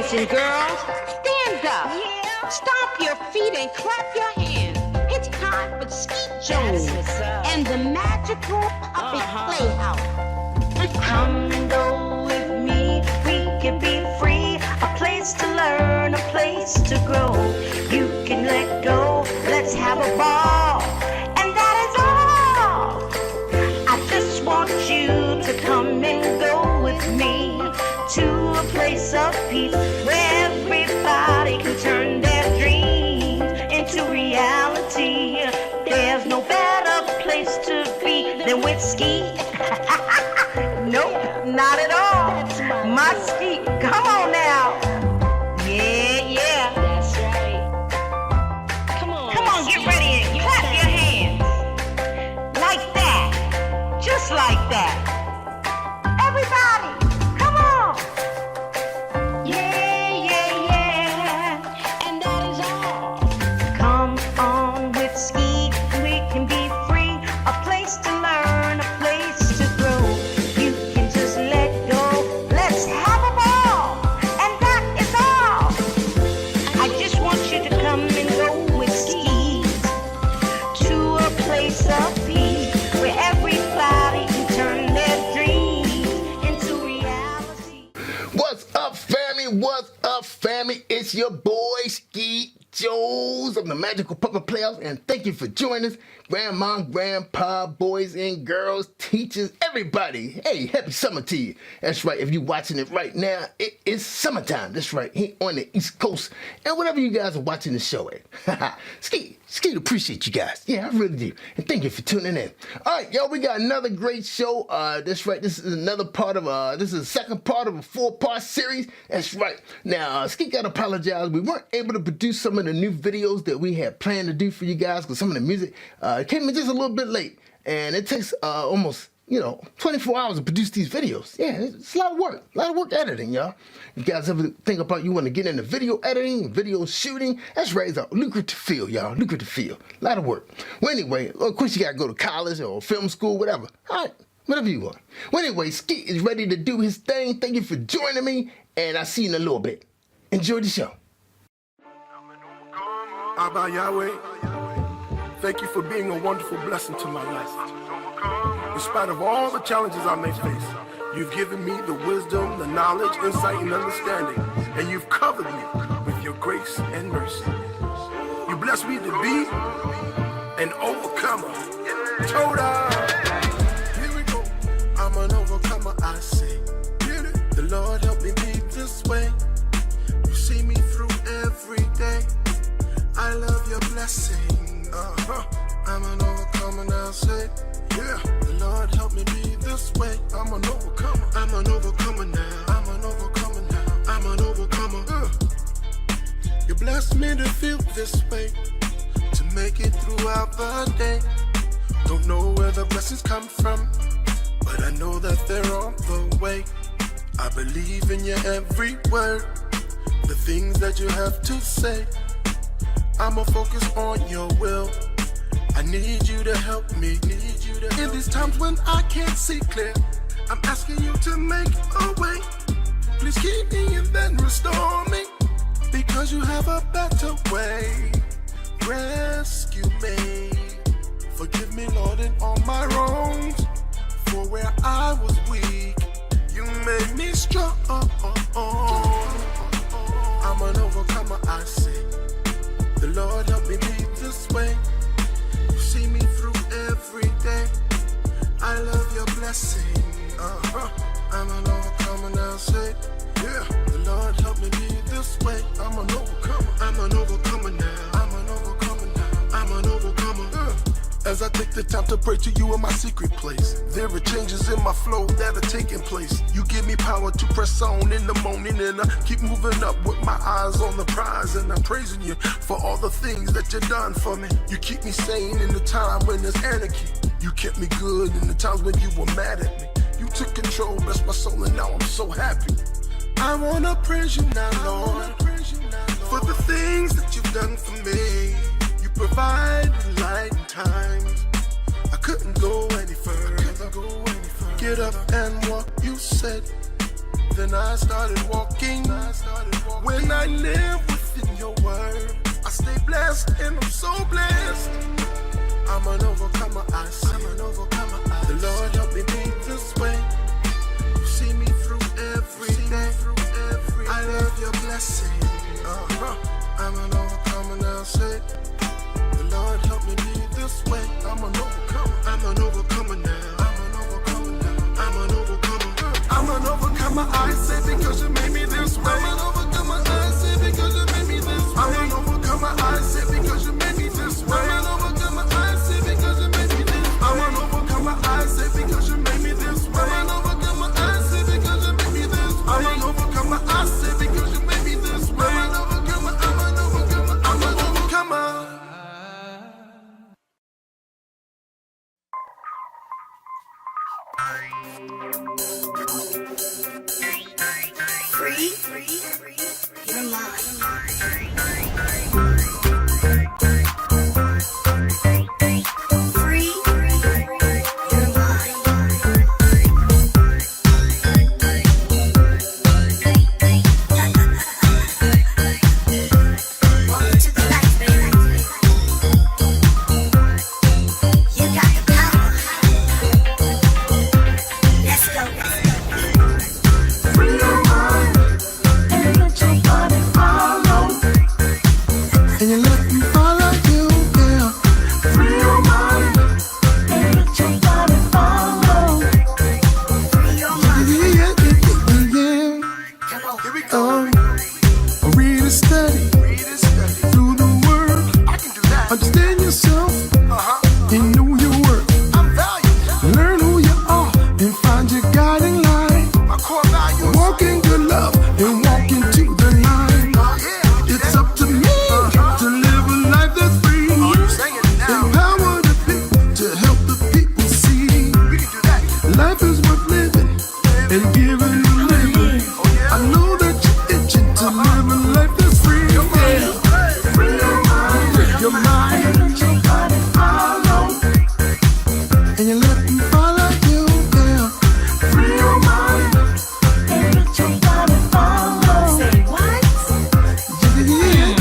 boys and girls, stand up. Stomp your feet and clap your hands. It's time for Skeet Jones and the magical puppet playhouse. Come and go with me, we can be free. A place to learn, a place to grow. You can let go, let's have a ball. And that is all. I just want you to come and go with me to a place of peace where everybody can turn their dreams into reality. There's no better place to be than with Skeet. Nope, not at all. My Skeet, come on now. Yeah. That's right. Come on, Get ready and clap your hands. Like that. Just like that. Everybody, come on. Yeah. and that is all. Come on with Skeet, we can be free. A place to learn, a place to grow. You can just let go, let's have a ball. And that is all. I just want you to come and go with Skeet to a place of peace where everybody can turn their dreams into reality. What's up, family? What's up, family? It's your boy, Skeet Jones of the Magical Puppet Playhouse, and thank you for joining us, grandma, grandpa, boys and girls, teachers, everybody. Hey, happy summer to you. That's right. If you're watching it right now, it is summertime. That's right. Here on the East Coast, and whatever you guys are watching the show at. Skeet, appreciate you guys. Yeah, I really do. And thank you for tuning in. All right, y'all, we got another great show. That's right. This is another part of, this is the second part of a 4-part series. That's right. Now, Skeet got to apologize. We weren't able to produce some of the new videos that we had planned to do for you guys because some of the music came in just a little bit late. And it takes almost 24 hours to produce these videos. Yeah, it's a lot of work editing, y'all. You guys ever think about you want to get into video editing, video shooting? That's right, it's a lucrative field, y'all, lucrative field. A lot of work. Well, anyway, of course you got to go to college or film school, whatever. All right, whatever you want. Well, anyway, Skeet is ready to do his thing. Thank you for joining me, and I'll see you in a little bit. Enjoy the show. Abba Yahweh, thank you for being a wonderful blessing to my life. In spite of all the challenges I may face, you've given me the wisdom, the knowledge, insight, and understanding, and you've covered me with your grace and mercy. You blessed me to be an overcomer. Toda! Here we go. I'm an overcomer, I say. The Lord help me be this way. You see me through every day. I love your blessing. I'm an overcomer now, say. Yeah, the Lord help me be this way. I'm an overcomer. I'm an overcomer now. I'm an overcomer now. I'm an overcomer. You blessed me to feel this way, to make it throughout the day. Don't know where the blessings come from, but I know that they're on the way. I believe in your every word, the things that you have to say. I'ma focus on your will. I need you to help me. In these times when I can't see clear, I'm asking you to make a way. Please keep me and then restore me, because you have a better way. Rescue me. Forgive me, Lord, in all my wrongs. For where I was weak, you made me strong. I'm an overcomer, I say. The Lord help me be this way. You see me through every day. I love your blessing. I'm an overcomer now, say. Yeah, the Lord help me be this way. I'm an overcomer. I'm an overcomer now. I'm an overcomer now. I'm an overcomer. As I take the time to pray to you in my secret place, there are changes in my flow that are taking place. You give me power to press on in the morning, and I keep moving up with my eyes on the prize. And I'm praising you for all the things that you've done for me. You keep me sane in the time when there's anarchy. You kept me good in the times when you were mad at me. You took control, blessed my soul, and now I'm so happy. I wanna praise you now, Lord, for the things that you've done for me. You provided light in times I couldn't go any further. Get up and walk, you said. then I started walking. When I live within your word, I stay blessed and I'm so blessed. I'm an overcomer, I say. The Lord help me be this way. You see me through every day. I love your blessing. I'm an overcomer now, say. The Lord help me be this way. I'm an overcomer. I'm an overcomer now. I'm an overcomer, I say, because you made me this way. I'm an overcomer, I say, because you made me this way. I'm an overcomer, I say, because you made me this way. I'm an overcomer, I say, because you made me this way. I'm an overcomer, I say, because you made me this way. I'm an overcomer, I say, because you made me this way. I'm an overcomer, I say, because you made me this way. I'm an overcomer, I'm an overcomer. Free your mind. Free your mind. Welcome to the life, baby. You got the power. Let's go. Free your mind and let your body follow. And you let me follow you, yeah. Free your mind and let your body follow. Free your mind. Yeah. Come on. Here we go. Read and study through the word. I can do that. Understand yourself and know your worth. I'm valued. Learn who you are and find your guiding light. My core values. Walk in good love and walk into the line. It's up to me to live a life that's free. Empower the people to help the people see. We can do that. Life is worth living and giving and living. I know that you're itching to live a life that's free. Free your mind. Free your mind. Let your body follow. And you let me follow you, yeah. Free your mind. And let your body follow. Say what? Yeah.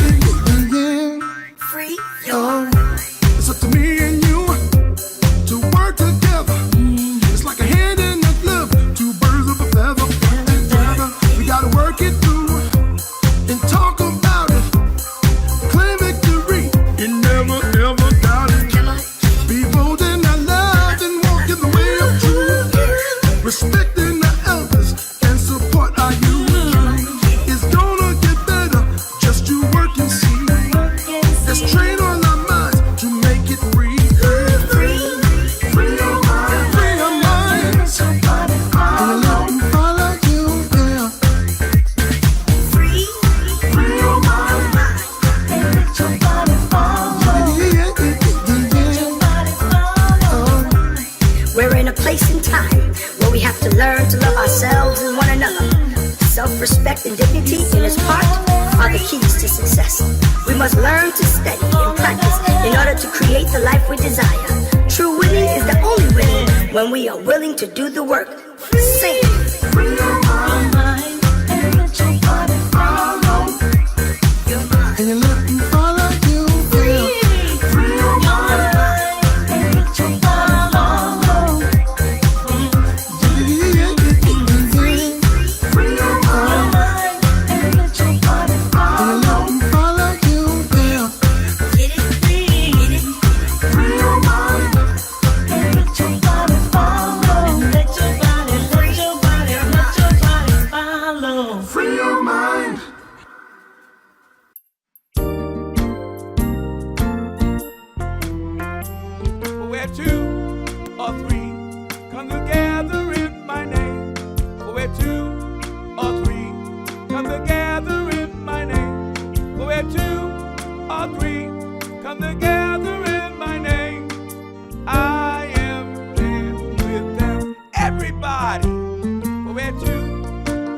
Free your mind. It's up to me and you to work together. It's like a hand in a glove, two birds of a feather. We gotta work it through and talk about it. Claim victory and never ever doubt it. Come on. Be bold in our love and walk in the way of truth. Respecting the elders and support our youth. It's gonna get better, just you work and see. Let's train on our minds to make it free. Free your mind. Free your minds. And let me follow you, yeah. Free Free your mind. and let your body follow. We're in a place and time where we have to learn to love ourselves and one another. Self-respect and dignity in its part are the keys to success. We must learn to study and practice in order to create the life we desire. True winning is the only winning when we are willing to do the work. Sing. Free your mind. And let your body follow. Your mind. And you let me follow you, yeah. Free your mind. And let your body follow. Free your mind. And let your body follow. And you let me follow you, yeah. Get it, get it. Free your mind. And let your body follow. Let your body follow. Free your mind. Where two or three come together in my name. Where two or three come together in my name. Where two or three come together in my name. I am there with them. Everybody. Where two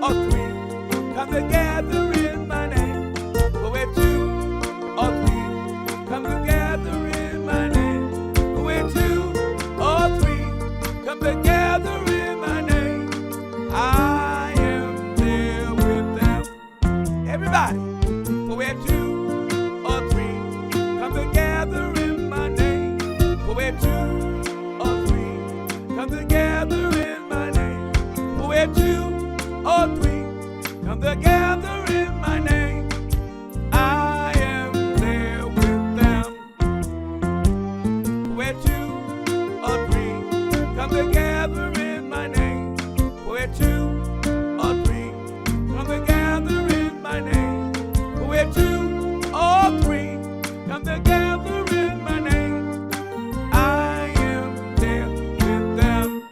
or three come together in my name. Where two or three come together in my name. Where two or three come together in my name. I am come together in my name, I am there with them. Where two or three come together in my name, where two or three come together in my name, where two or three come together in my name, I am there with them.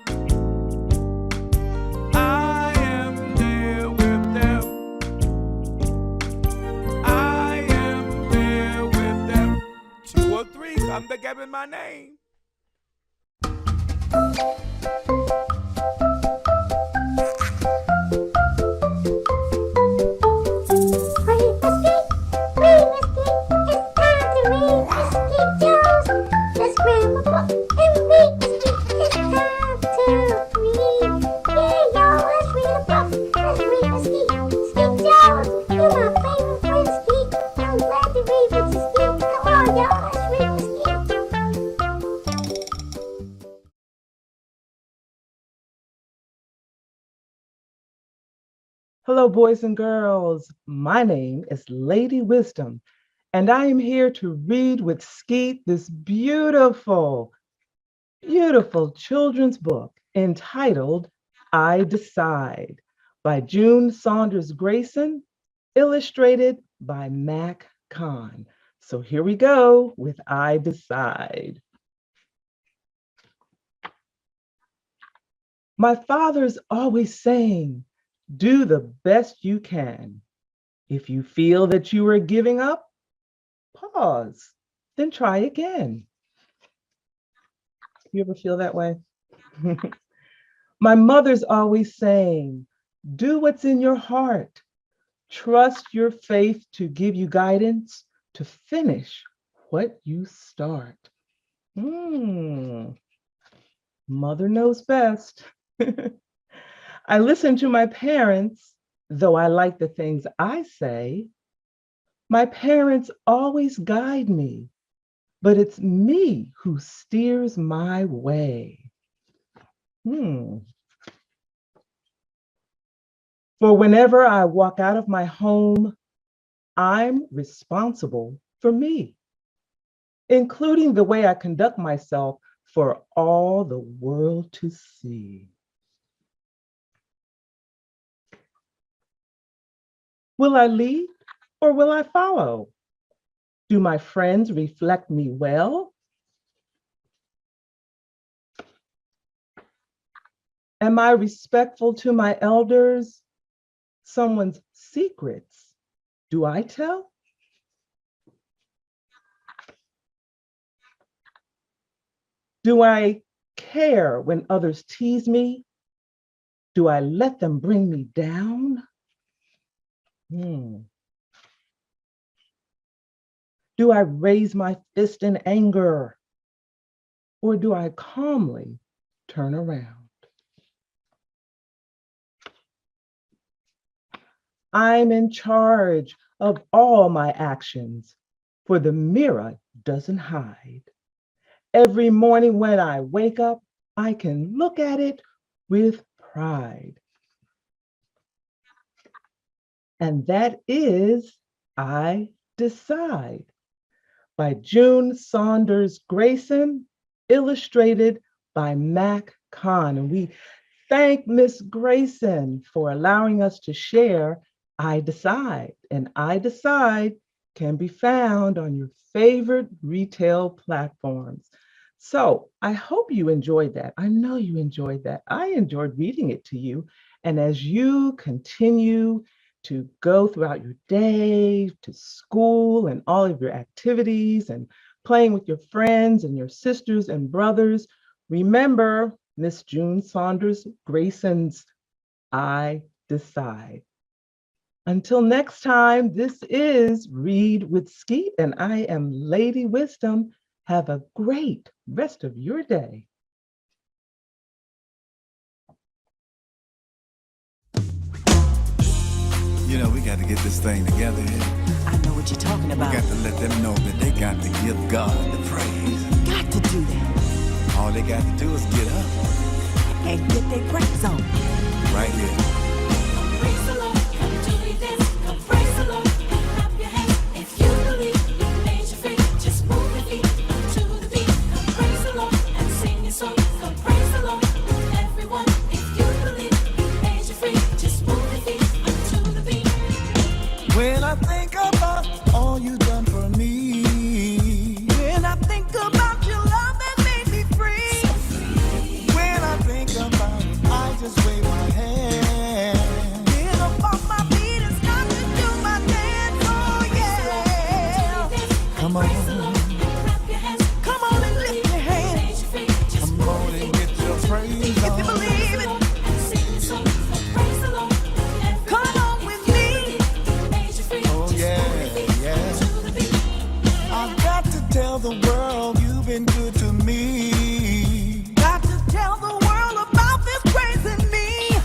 I am there with them. I am there with them. Two or three come together in my name. Hello, boys and girls. My name is Lady Wisdom, and I am here to read with Skeet this beautiful, beautiful children's book entitled I Decide by June Saunders Grayson, illustrated by Mac Kahn. So here we go with I Decide. My father's always saying, do the best you can. If you feel that you are giving up, pause, then try again. You ever feel that way? My mother's always saying, do what's in your heart. Trust your faith to give you guidance to finish what you start. Mother knows best. I listen to my parents, though I like the things I say. My parents always guide me, but it's me who steers my way. For whenever I walk out of my home, I'm responsible for me, including the way I conduct myself for all the world to see. Will I lead or will I follow? Do my friends reflect me well? Am I respectful to my elders? Someone's secrets, do I tell? Do I care when others tease me? Do I let them bring me down? Do I raise my fist in anger, or do I calmly turn around? I'm in charge of all my actions, for the mirror doesn't hide. Every morning when I wake up, I can look at it with pride. And that is I Decide by June Saunders Grayson, illustrated by Mac Kahn. And we thank Miss Grayson for allowing us to share I Decide. And I Decide can be found on your favorite retail platforms. So I hope you enjoyed that. I know you enjoyed that. I enjoyed reading it to you. And as you continue to go throughout your day, to school and all of your activities and playing with your friends and your sisters and brothers, remember Miss June Saunders Grayson's I Decide. Until next time, this is Read with Skeet, and I am Lady Wisdom. Have a great rest of your day. You know, we got to get this thing together here. I know what you're talking We about. got to let them know that they got to give God the praise. Got to do that All they got to do is get up and get their praise on. right here. Praise the Lord, come to When I think about all you done for me, when I think about your love that made me free, when I think about it, I just wave my hand. Get up off my feet and start to do my dance, oh yeah. Come on. Come on and lift your hands. Come on and get your praise on. If you believe it. Tell the world you've been good to me. Got to tell the world about this crazy me.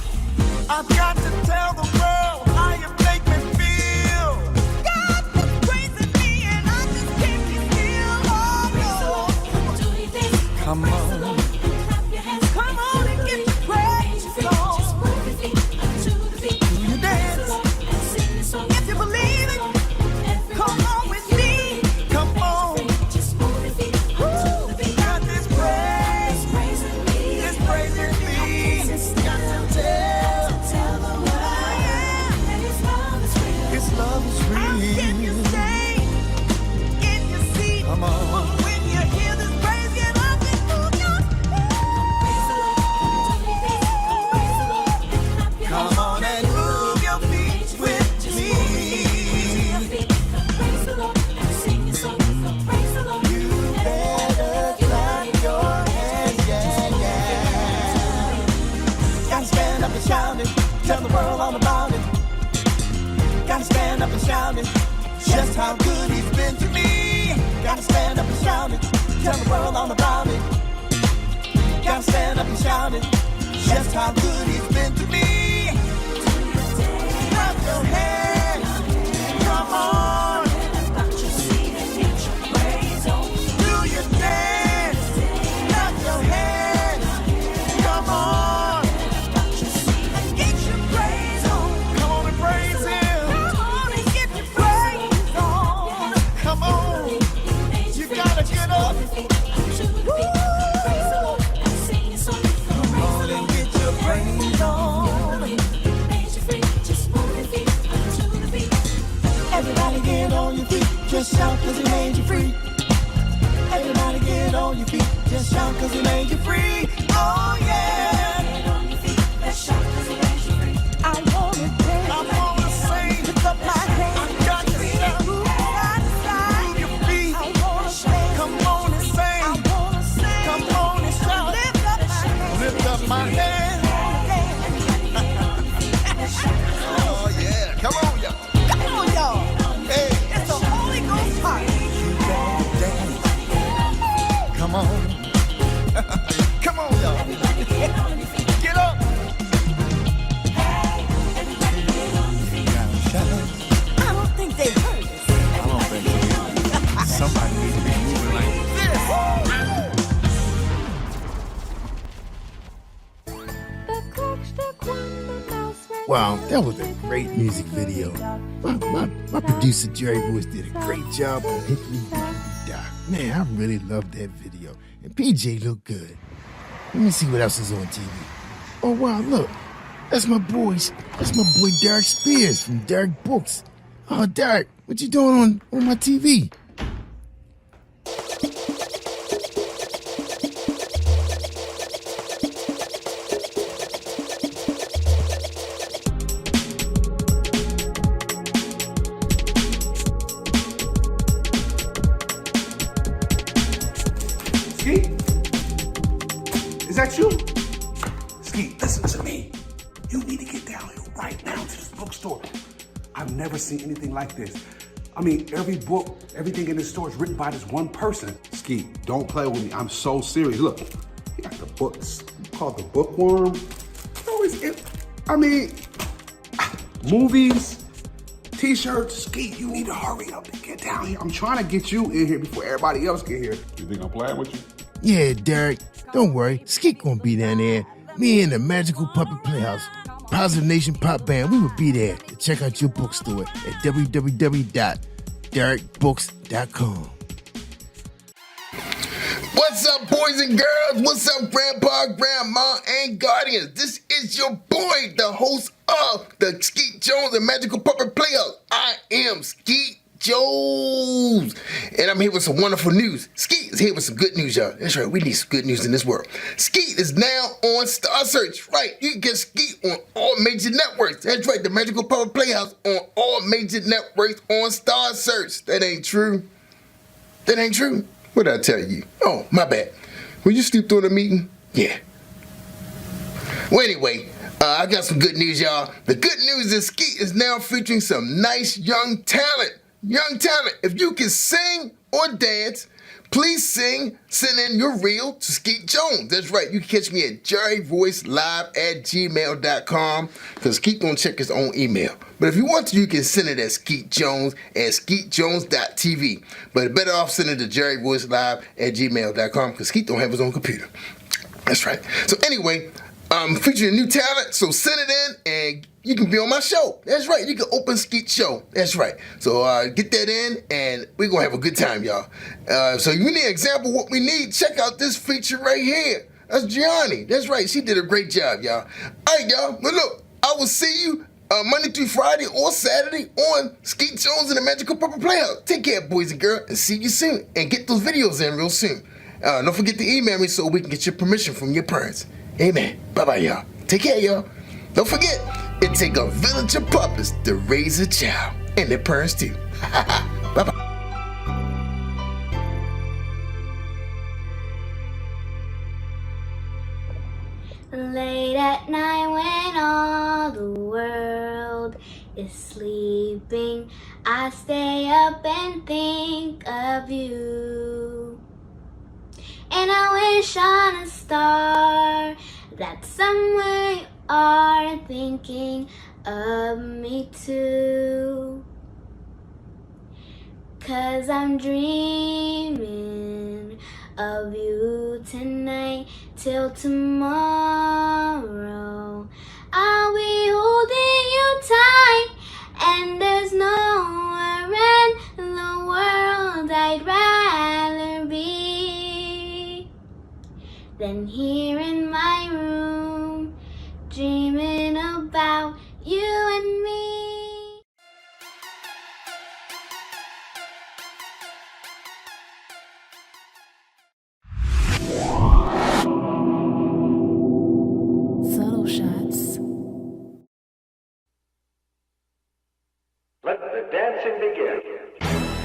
I've got to tell the world how you make me feel. God, this crazy me, and I just can't be still. Oh no. Come on. Come on and get your praise on. Do you dance? If you believe it, come on with me. Come on. Tell the world all about it. Gotta stand up and shout it. Just how good he's been to me. Gotta stand up and shout it. Tell the world all about it. Gotta stand up and shout it. Just how good he's been to me. Clap your hands. Come on. Do your dance. Clap your hands. Come on. Just shout cause he made you free. Everybody get on your feet. Just shout cause he made you free. Oh yeah. Get on your feet. Let's shout cause he made you free. I wanna dance. I wanna sing. Lift up my hands. I got to shout. Move your feet. I wanna sing. Come on and sing. I wanna sing. Come on and shout. Lift up my hands. Lift up my hands. Oh yeah. Come on y'all. Come on y'all. Hey. Come on. Come on, y'all. Get up. I don't think they heard us. I don't think so. Somebody needs to be moving like this. Wow, that was a great music video. My producer Jerry Lewis did a great job on Hickory Dickory Dock. Man, I really loved that video. And PJ looked good. Let me see what else is on TV. Oh wow, look. That's my boy Derek Spears from Derek Books. Oh Derek, what you doing on my TV? Is that you? Skeet, listen to me. You need to get down here right now to this bookstore. I've never seen anything like this. I mean, every book, everything in this store is written by this one person. Skeet, don't play with me. I'm so serious. Look, you got the books called The Bookworm. Movies, t-shirts. Skeet, you need to hurry up and get down here. I'm trying to get you in here before everybody else get here. You think I'm playing with you? Yeah, Derek, don't worry. Skeet gonna be down there. Me and the Magical Puppet Playhouse. Positive Nation Pop Band, we will be there to check out your bookstore at www.derekbooks.com. What's up, boys and girls? What's up, grandpa, grandma, and guardians? This is your boy, the host of the Skeet Jones and Magical Puppet Playhouse. I am Skeet Jones, and I'm here with some wonderful news. Skeet is here with some good news, y'all. That's right, we need some good news in this world. Skeet is now on Star Search. Right, you can get Skeet on all major networks. That's right, the Magical Puppet Playhouse on all major networks on Star Search. That ain't true. That ain't true. What did I tell you? Oh, my bad. Were you sleep through the meeting? Yeah. Well, anyway, I got some good news, y'all. The good news is Skeet is now featuring some nice young talent. Young talent. If you can sing or dance, please send in your reel to Skeet Jones. That's right. You can catch me at jerryvoicelive@gmail.com because Skeet don't check his own email. But if you want to, you can send it at Skeet Jones at skeetjones.tv. But better off sending it to jerryvoicelive@gmail.com because Skeet don't have his own computer. That's right. So anyway, featuring new talent, so send it in and you can be on my show. That's right. You can open Skeet show. That's right. So get that in and we're going to have a good time, y'all. So you need an example of what we need. Check out this feature right here. That's Gianni. That's right. She did a great job, y'all. All right, y'all. But look, I will see you Monday through Friday or Saturday on Skeet Jones and the Magical Puppet Playhouse. Take care, boys and girls, and see you soon. And get those videos in real soon. Don't forget to email me so we can get your permission from your parents. Amen. Bye-bye, y'all. Take care, y'all. Don't forget, it take a village of puppets to raise a child. And their parents, too. Bye-bye. Late at night when all the world is sleeping, I stay up and think of you. And I wish on a star that somewhere you are thinking of me too. 'Cause I'm dreaming of you tonight till tomorrow. I'll be holding you tight, and there's nowhere in the world I'd rather be than here in my room, dreaming about you and me. Subtle shots. Let the dancing begin.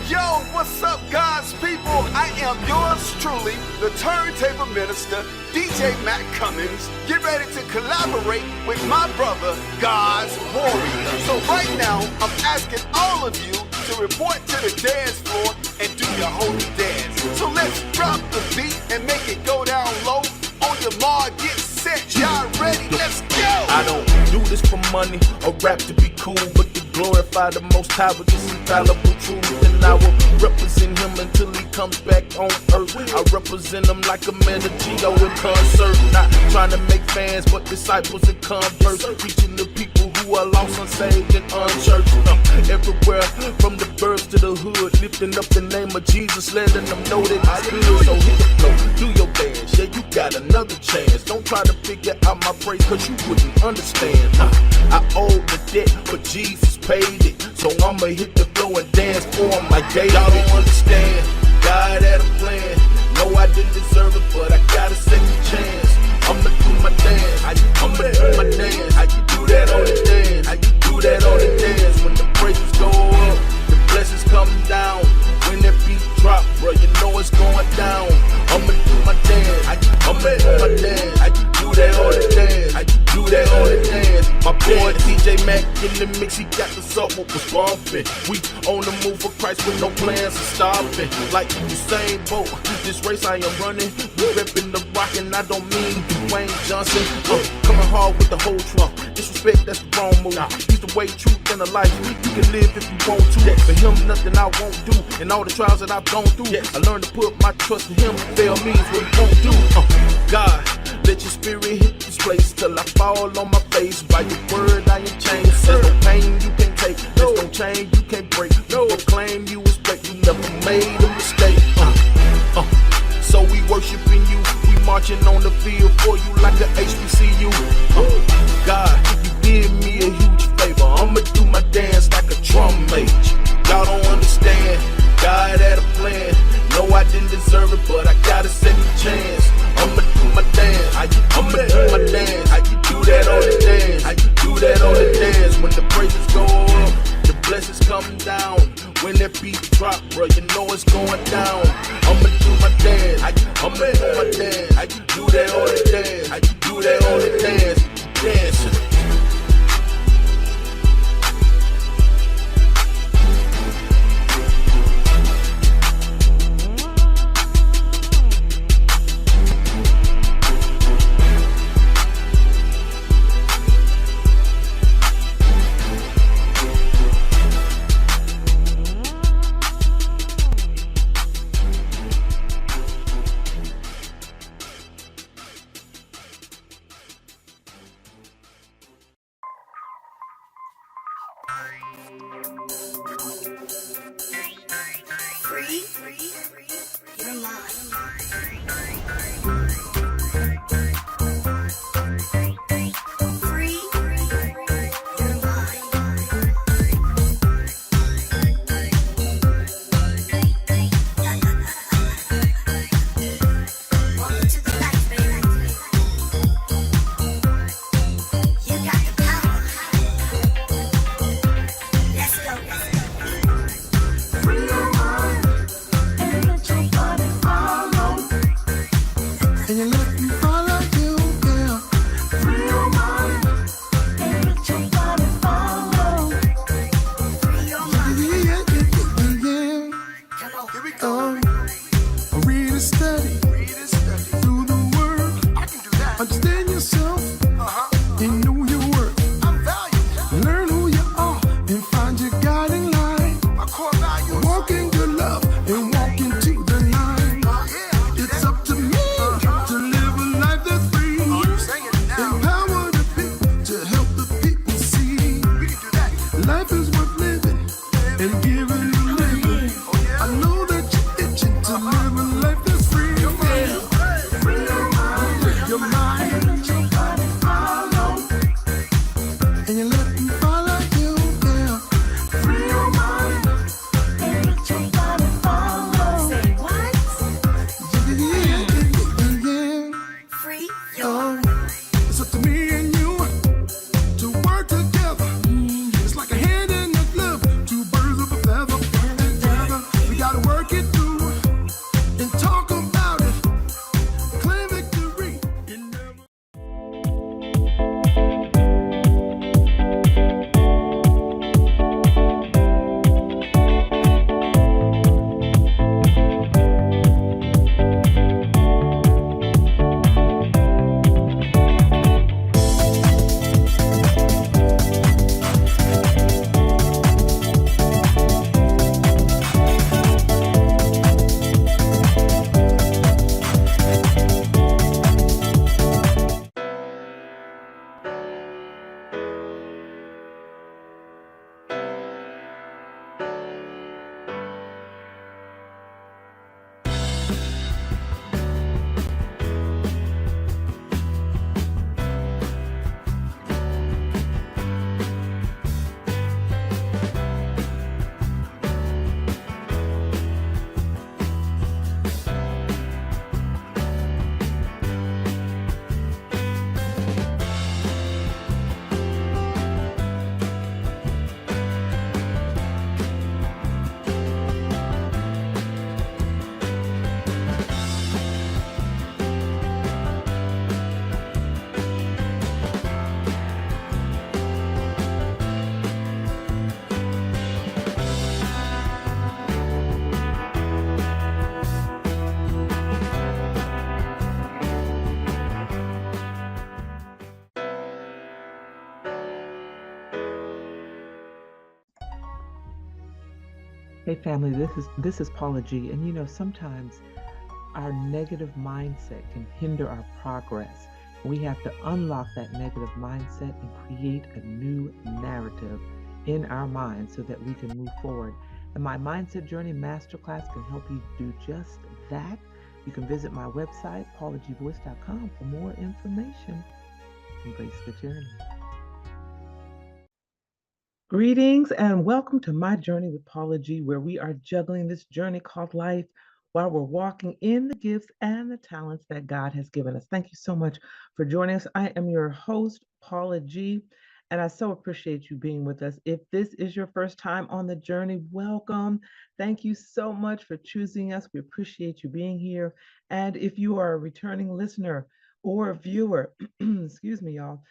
Yo, what's up, God's people? I am yours truly, the turntable minister, DJ Matt Cummins. Get ready to collaborate with my brother, God's warrior. So right now, I'm asking all of you to report to the dance floor and do your holy dance. So let's drop the beat and make it go down low. On your mark, get set, y'all ready, let's go! I don't do this for money or rap to be cool, but to glorify the Most High with this infallible truth. And I will represent him until he comes back on earth. I represent him like a man of Geo in concert. Not trying to make fans, but disciples and converts. Reaching the people who are lost, unsaved, and unchurched. Everywhere, from the birds to the hood, lifting up the name of Jesus, letting them know that it's good. So hit the floor, do your dance, yeah, you got another chance. Don't try to figure out my praise, cause you wouldn't understand. I owe the debt, but Jesus paid it. So I'ma hit the floor and dance for him like David. Y'all don't understand, God had a plan. No, I didn't deserve it, but I got a second chance. I'ma do my dance, I'ma do my dance. How you do that on the dance? How you do that on the dance? When the praises go up, the blessings come down. When that beat drop, bro, you know it's going down. I'ma do my dance, I'ma do my dance. How you do that on the dance? How you do that on the dance? My boy DJ Mac in the mix, he got the salt what was bumping. We on the move for Christ with no plans of stopping. Like Usain Bolt, this race I am running. We reppin' the rock and I don't mean Dwayne Johnson. Coming hard with the whole truck. Disrespect, that's the wrong move. He's the way, truth, and the life. You can live if you want to. For him, nothing I won't do. And all the trials that I've gone through, I learned to put my trust in him. Fail me is what he won't do. God, let your spirit hit this place till I fall on my face. By your word I am changed. There's no pain you can take, there's no chain you can break. No claim you was break, you never made a mistake. So we worshiping you, we marching on the field for you like a HBCU. God, you did me a huge favor. I'ma do my dance like a drum major. Y'all don't understand, God had a plan. No, I didn't deserve it, but I got a second chance. I'ma do my dance, I'ma do my dance. How you do that on the dance? How you do that on the dance? When the praises go up, the blessings come down. When that beat drop, bro, you know it's going down. I'ma do my dance, I'ma do my dance. How you do that on the dance? How you do that on the dance? Dancing. Hey family, this is Paula G, and sometimes our negative mindset can hinder our progress. We have to unlock that negative mindset and create a new narrative in our minds so that we can move forward. And my Mindset Journey Masterclass can help you do just that. You can visit my website, paulagvoice.com, for more information. Embrace the journey. Greetings and welcome to my journey with Paula G, where we are juggling this journey called life while we're walking in the gifts and the talents that God has given us. Thank you so much for joining us. I am your host, Paula G, and I so appreciate you being with us. If this is your first time on the journey, welcome. Thank you so much for choosing us. We appreciate you being here. And if you are a returning listener or a viewer, excuse me, y'all.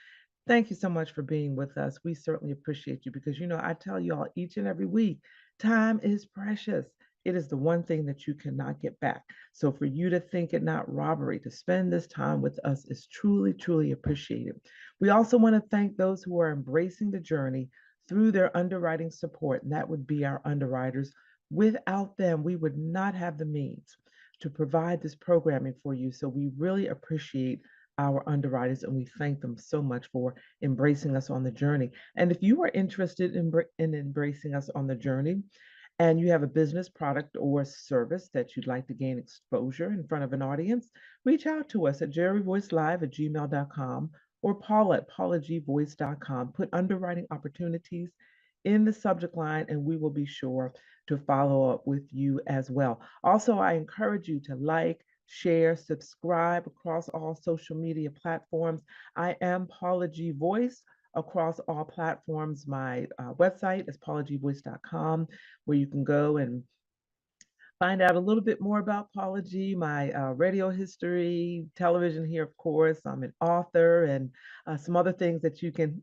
Thank you so much for being with us. We certainly appreciate you because, I tell you all each and every week, time is precious. It is the one thing that you cannot get back. So for you to think it not robbery to spend this time with us is truly, truly appreciated. We also want to thank those who are embracing the journey through their underwriting support, and that would be our underwriters. Without them, we would not have the means to provide this programming for you. So we really appreciate our underwriters, and we thank them so much for embracing us on the journey. And if you are interested in embracing us on the journey, and you have a business, product, or service that you'd like to gain exposure in front of an audience, reach out to us at jerryvoicelive@gmail.com or Paula at paulagvoice.com. Put underwriting opportunities in the subject line, and we will be sure to follow up with you as well. Also, I encourage you to like, share, subscribe across all social media platforms. I am Paula G Voice across all platforms. My website is paulagvoice.com, where you can go and find out a little bit more about Paula G, my radio history, television here, of course. I'm an author and some other things that you can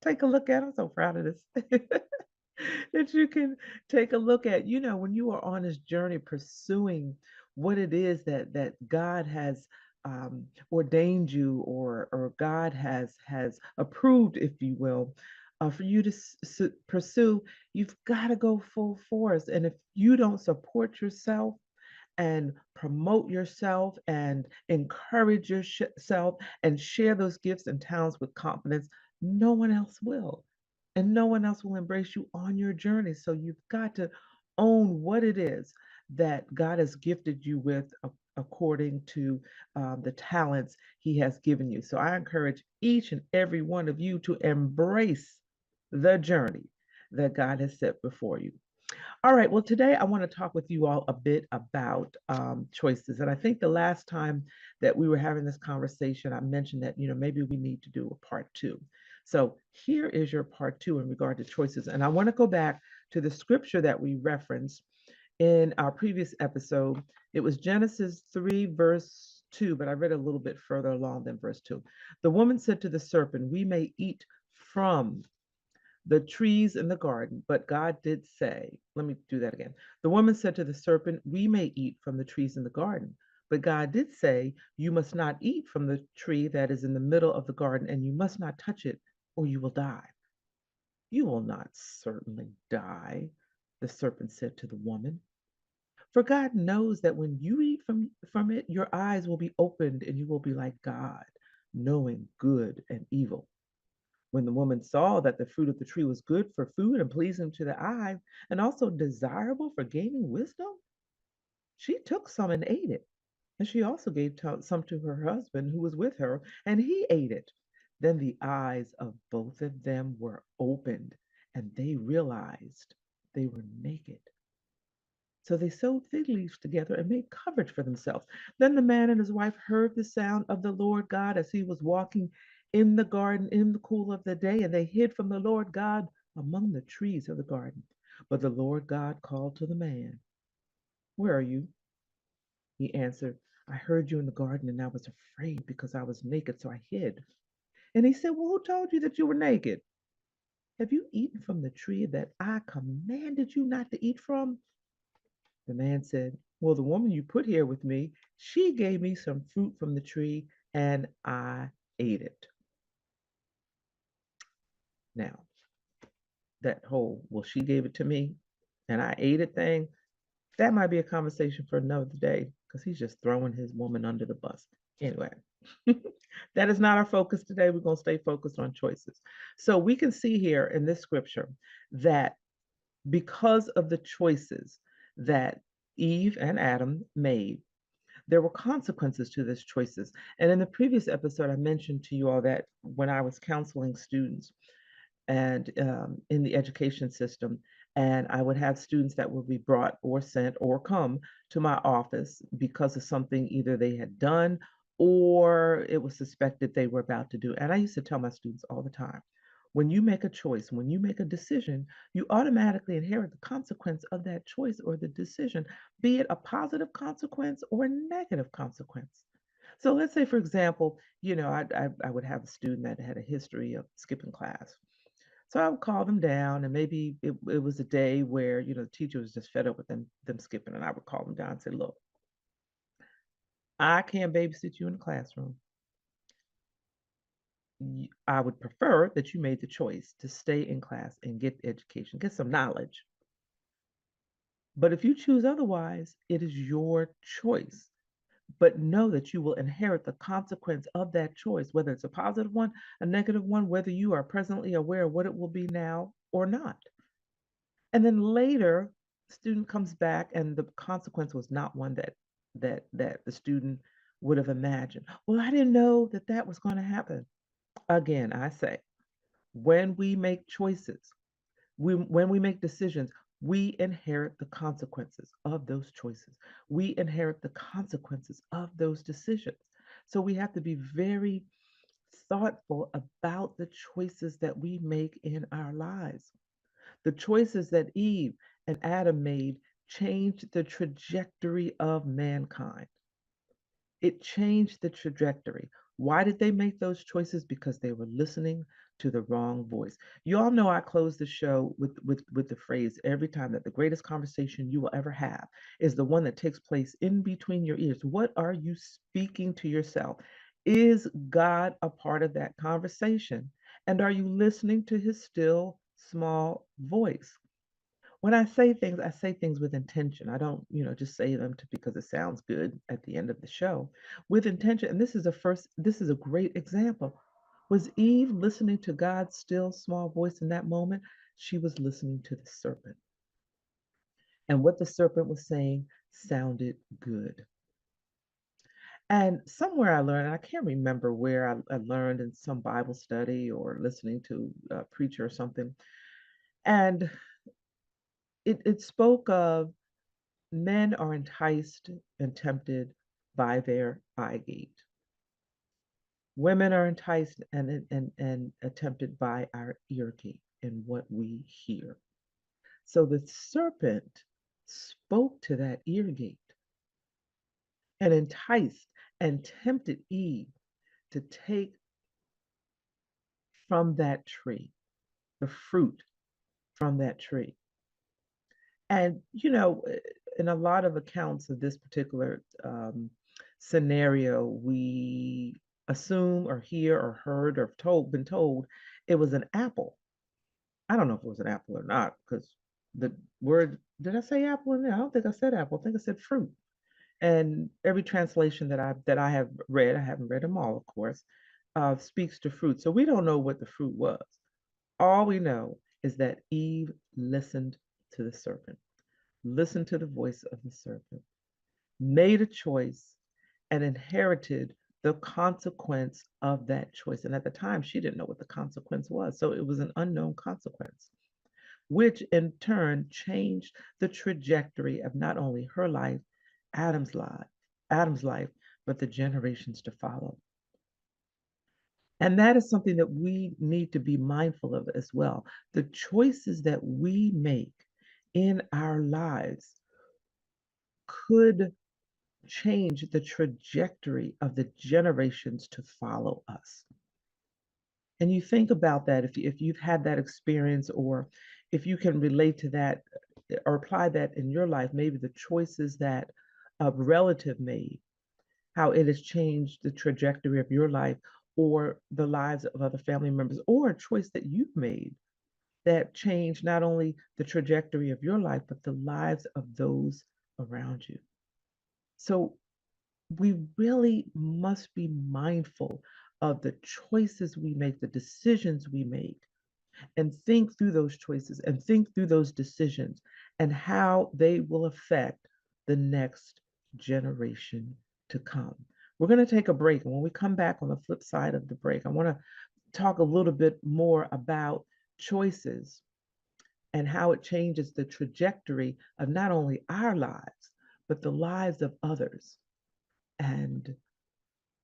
take a look at. I'm so proud of this. That you can take a look at, when you are on this journey pursuing what it is that God has ordained you, or God has approved, if you will, for you to pursue. You've got to go full force. And if you don't support yourself and promote yourself and encourage yourself and share those gifts and talents with confidence, no one else will. And no one else will embrace you on your journey. So you've got to own what it is that God has gifted you with according to the talents He has given you. So I encourage each and every one of you to embrace the journey that God has set before you. All right. Well, today I want to talk with you all a bit about choices. And I think the last time that we were having this conversation, I mentioned that, maybe we need to do a part two. So here is your part two in regard to choices. And I want to go back to the scripture that we referenced in our previous episode. It was Genesis 3, verse 2, but I read a little bit further along than verse 2. The woman said to the serpent, "We may eat from the trees in the garden, but God did say," let me do that again. The woman said to the serpent, "We may eat from the trees in the garden, but God did say, you must not eat from the tree that is in the middle of the garden, and you must not touch it, or you will die." "You will not certainly die," the serpent said to the woman. "For God knows that when you eat from it, your eyes will be opened, and you will be like God, knowing good and evil." When the woman saw that the fruit of the tree was good for food and pleasing to the eye, and also desirable for gaining wisdom, she took some and ate it. And she also gave some to her husband who was with her, and he ate it. Then the eyes of both of them were opened, and they realized they were naked. So they sewed fig leaves together and made coverage for themselves. Then the man and his wife heard the sound of the Lord God as he was walking in the garden in the cool of the day, and they hid from the Lord God among the trees of the garden. But the Lord God called to the man, "Where are you?" He answered, "I heard you in the garden, and I was afraid because I was naked, so I hid." And he said, "Well, who told you that you were naked? Have you eaten from the tree that I commanded you not to eat from?" The man said, "Well, the woman you put here with me, she gave me some fruit from the tree, and I ate it." Now, that whole, "well, she gave it to me and I ate it" thing, that might be a conversation for another day, because he's just throwing his woman under the bus. Anyway, That is not our focus today. We're going to stay focused on choices. So we can see here in this scripture that because of the choices that Eve and Adam made, there were consequences to those choices. And in the previous episode, I mentioned to you all that when I was counseling students and in the education system, and I would have students that would be brought or sent or come to my office because of something either they had done or it was suspected they were about to do. And I used to tell my students all the time, when you make a choice, when you make a decision, you automatically inherit the consequence of that choice or the decision, be it a positive consequence or a negative consequence. So let's say, for example, I would have a student that had a history of skipping class. So I would call them down, and maybe it was a day where, the teacher was just fed up with them skipping, and I would call them down and say, look, I can't babysit you in the classroom. I would prefer that you made the choice to stay in class and get education, get some knowledge. But if you choose otherwise, it is your choice. But know that you will inherit the consequence of that choice, whether it's a positive one, a negative one, whether you are presently aware of what it will be now or not. And then later, the student comes back and the consequence was not one that the student would have imagined. Well, I didn't know that that was going to happen. Again, I say, when we make choices, when we make decisions, we inherit the consequences of those choices. We inherit the consequences of those decisions. So we have to be very thoughtful about the choices that we make in our lives. The choices that Eve and Adam made changed the trajectory of mankind. It changed the trajectory. Why did they make those choices? Because they were listening to the wrong voice. You all know I close the show with the phrase every time that the greatest conversation you will ever have is the one that takes place in between your ears. What are you speaking to yourself? Is God a part of that conversation? And are you listening to his still small voice? When I say things with intention. I don't, just say them because it sounds good at the end of the show. With intention, and this is a great example. Was Eve listening to God's still small voice in that moment? She was listening to the serpent. And what the serpent was saying sounded good. And somewhere I learned, and I can't remember where I learned in some Bible study or listening to a preacher or something. And it spoke of men are enticed and tempted by their eye gate. Women are enticed and tempted by our ear gate and what we hear. So the serpent spoke to that ear gate and enticed and tempted Eve to take from that tree, the fruit from that tree. And, in a lot of accounts of this particular scenario, we assume or hear or heard or been told it was an apple. I don't know if it was an apple or not because the word, did I say apple in there? I don't think I said apple. I think I said fruit. And every translation that I have read, I haven't read them all, of course, speaks to fruit. So we don't know what the fruit was. All we know is that Eve listened to the serpent, listened to the voice of the serpent, made a choice, and inherited the consequence of that choice. And at the time, she didn't know what the consequence was. So it was an unknown consequence, which in turn changed the trajectory of not only her life, Adam's life, Adam's life, but the generations to follow. And that is something that we need to be mindful of as well. The choices that we make in our lives could change the trajectory of the generations to follow us. And you think about that if you've had that experience or if you can relate to that or apply that in your life, maybe the choices that a relative made, how it has changed the trajectory of your life or the lives of other family members, or a choice that you've made that changed not only the trajectory of your life, but the lives of those around you. So we really must be mindful of the choices we make, the decisions we make, and think through those choices and think through those decisions and how they will affect the next generation to come. We're going to take a break. And when we come back on the flip side of the break, I want to talk a little bit more about choices and how it changes the trajectory of not only our lives, but the lives of others, and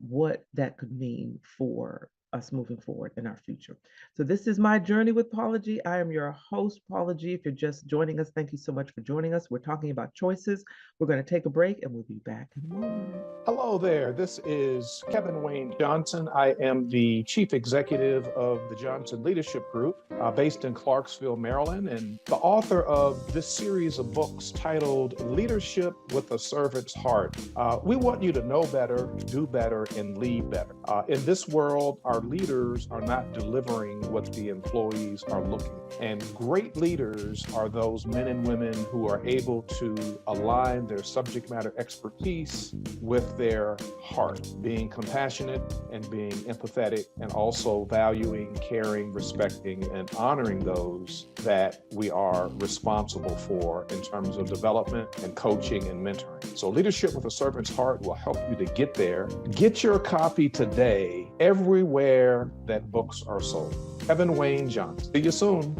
what that could mean for us moving forward in our future. So this is My Journey with Paula G. I am your host, Paula G. If you're just joining us, thank you so much for joining us. We're talking about choices. We're going to take a break and we'll be back in a moment. Hello there. This is Kevin Wayne Johnson. I am the Chief Executive of the Johnson Leadership Group, based in Clarksville, Maryland, and the author of this series of books titled Leadership with a Servant's Heart. We want you to know better, do better, and lead better. In this world, our leaders are not delivering what the employees are looking for. And great leaders are those men and women who are able to align their subject matter expertise with their heart, being compassionate and being empathetic, and also valuing, caring, respecting, and honoring those that we are responsible for in terms of development and coaching and mentoring. So Leadership with a Servant's Heart will help you to get there. Get your copy today everywhere that books are sold. Kevin Wayne Johnson. See you soon.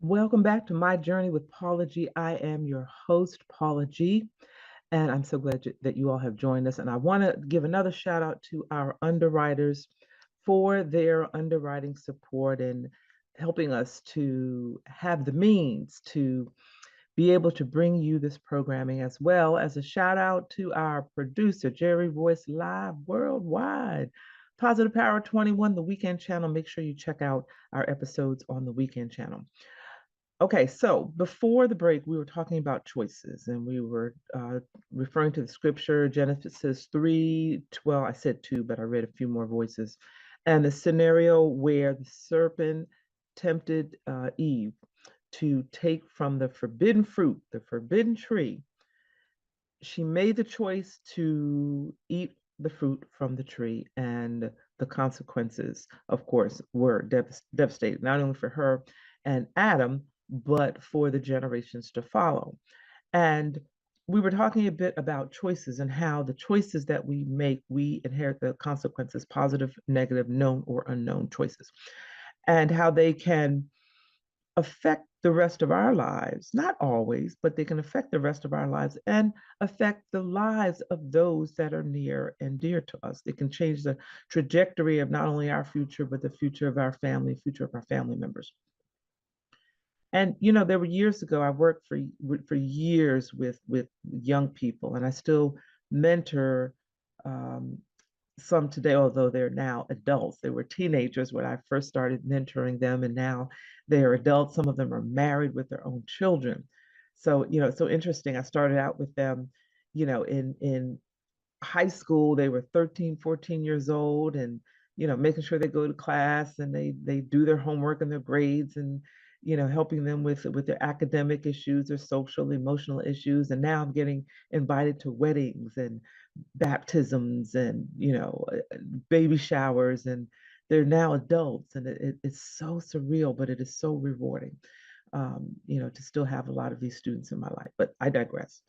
Welcome back to My Journey with Paula G. I am your host, Paula G. And I'm so glad that you all have joined us. And I want to give another shout out to our underwriters for their underwriting support and helping us to have the means to be able to bring you this programming, as well as a shout out to our producer, Jerry Voice Live Worldwide. Positive Power 21, the Weekend Channel. Make sure you check out our episodes on the Weekend Channel. Okay, so before the break, we were talking about choices, and we were referring to the scripture, Genesis 3, well, I said 2, but I read a few more voices, and the scenario where the serpent tempted Eve to take from the forbidden fruit, the forbidden tree. She made the choice to eat the fruit from the tree, and the consequences, of course, were devastating, not only for her and Adam, but for the generations to follow. And we were talking a bit about choices and how the choices that we make, we inherit the consequences, positive, negative, known or unknown choices, and how they can affect the rest of our lives. Not always, but they can affect the rest of our lives and affect the lives of those that are near and dear to us. They can change the trajectory of not only our future, but the future of our family, future of our family members. And there were years ago, I worked for years with young people, and I still mentor some today, although they're now adults. They were teenagers when I first started mentoring them, and now they are adults. Some of them are married with their own children. So, it's so interesting. I started out with them, in high school. They were 13, 14 years old, and, making sure they go to class and they do their homework and their grades, and, helping them with their academic issues, their social, emotional issues. And now I'm getting invited to weddings and baptisms and baby showers, and they're now adults, and it's so surreal, but it is so rewarding, to still have a lot of these students in my life. But I digress.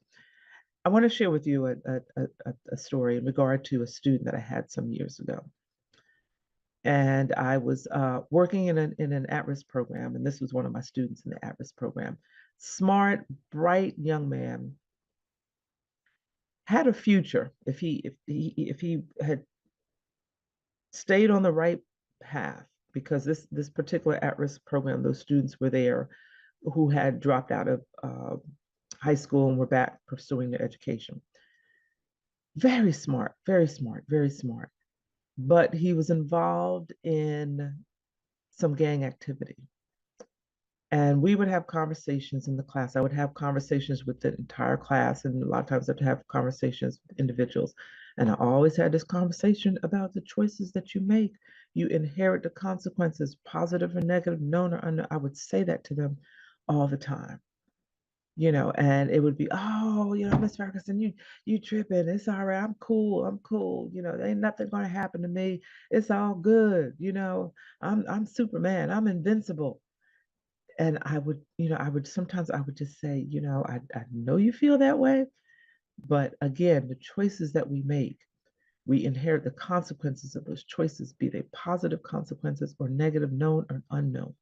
I want to share with you a story in regard to a student that I had some years ago. And I was working in an at-risk program, and this was one of my students in the at-risk program. Smart, bright young man, had a future if he had stayed on the right path, because this particular at-risk program, those students were there who had dropped out of high school and were back pursuing their education. Very smart, very smart, very smart. But he was involved in some gang activity. And we would have conversations in the class. I would have conversations with the entire class, and a lot of times I'd have conversations with individuals. And I always had this conversation about the choices that you make. You inherit the consequences, positive or negative, known or unknown. I would say that to them all the time, and it would be, oh, Miss Ferguson, you tripping. It's all right. I'm cool. I'm cool. There ain't nothing gonna happen to me. It's all good. I'm Superman. I'm invincible. And sometimes I would just say, I know you feel that way, but again, the choices that we make, we inherit the consequences of those choices, be they positive consequences or negative, known or unknown.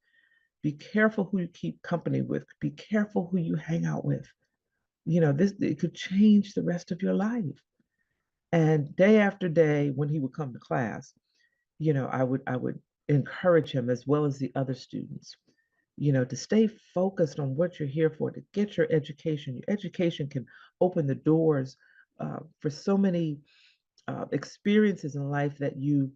Be careful who you keep company with. Be careful who you hang out with. This, it could change the rest of your life. And day after day, when he would come to class, I would encourage him as well as the other students, to stay focused on what you're here for, to get your education. Your education can open the doors for so many experiences in life that you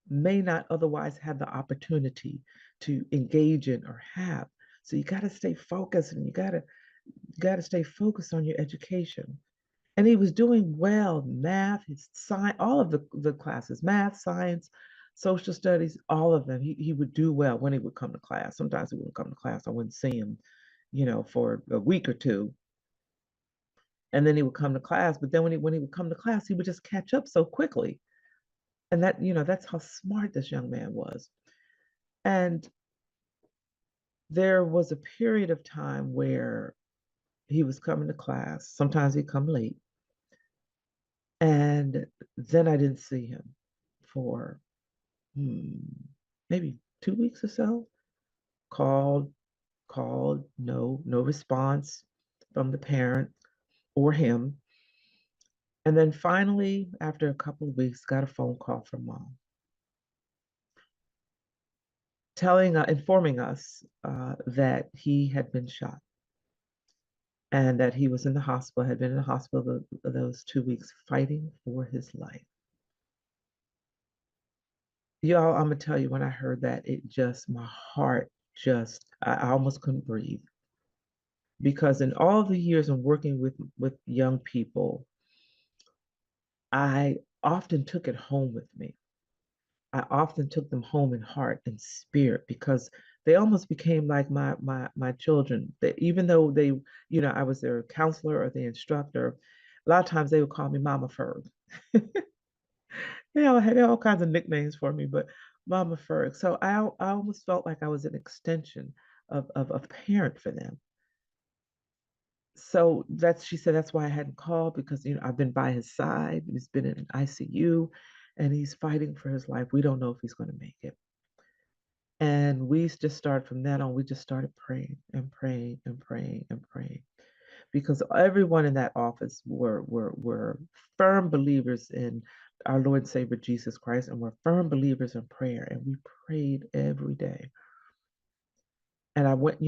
may not otherwise have the opportunity to engage in or have. So you got to stay focused, and you got to stay focused on your education. And he was doing well, math, his science, all of the classes, math, science, social studies, all of them. He would do well when he would come to class. Sometimes he wouldn't come to class. I wouldn't see him, for a week or two. And then he would come to class. But then when he would come to class, he would just catch up so quickly. And that's how smart this young man was. And there was a period of time where he was coming to class. Sometimes he'd come late. And then I didn't see him for maybe 2 weeks or so. Called, no response from the parent or him. And then finally, after a couple of weeks, got a phone call from mom, informing us that he had been shot and that he was in the hospital, had been in the hospital those 2 weeks fighting for his life. Y'all, I'm gonna tell you, when I heard that, my heart I almost couldn't breathe. Because in all the years of working with young people, I often took it home with me. I often took them home in heart and spirit, because they almost became like my children. Even though I was their counselor or the instructor, a lot of times they would call me Mama Ferg. I had all kinds of nicknames for me, but Mama Ferg. So I almost felt like I was an extension of a parent for them. So she said that's why I hadn't called, because I've been by his side. He's been in ICU and he's fighting for his life. We don't know if he's going to make it. And we just started from then on, we just started praying and praying and praying and praying, because everyone in that office were firm believers in our Lord and Savior Jesus Christ, and were firm believers in prayer, and we prayed every day. And I went,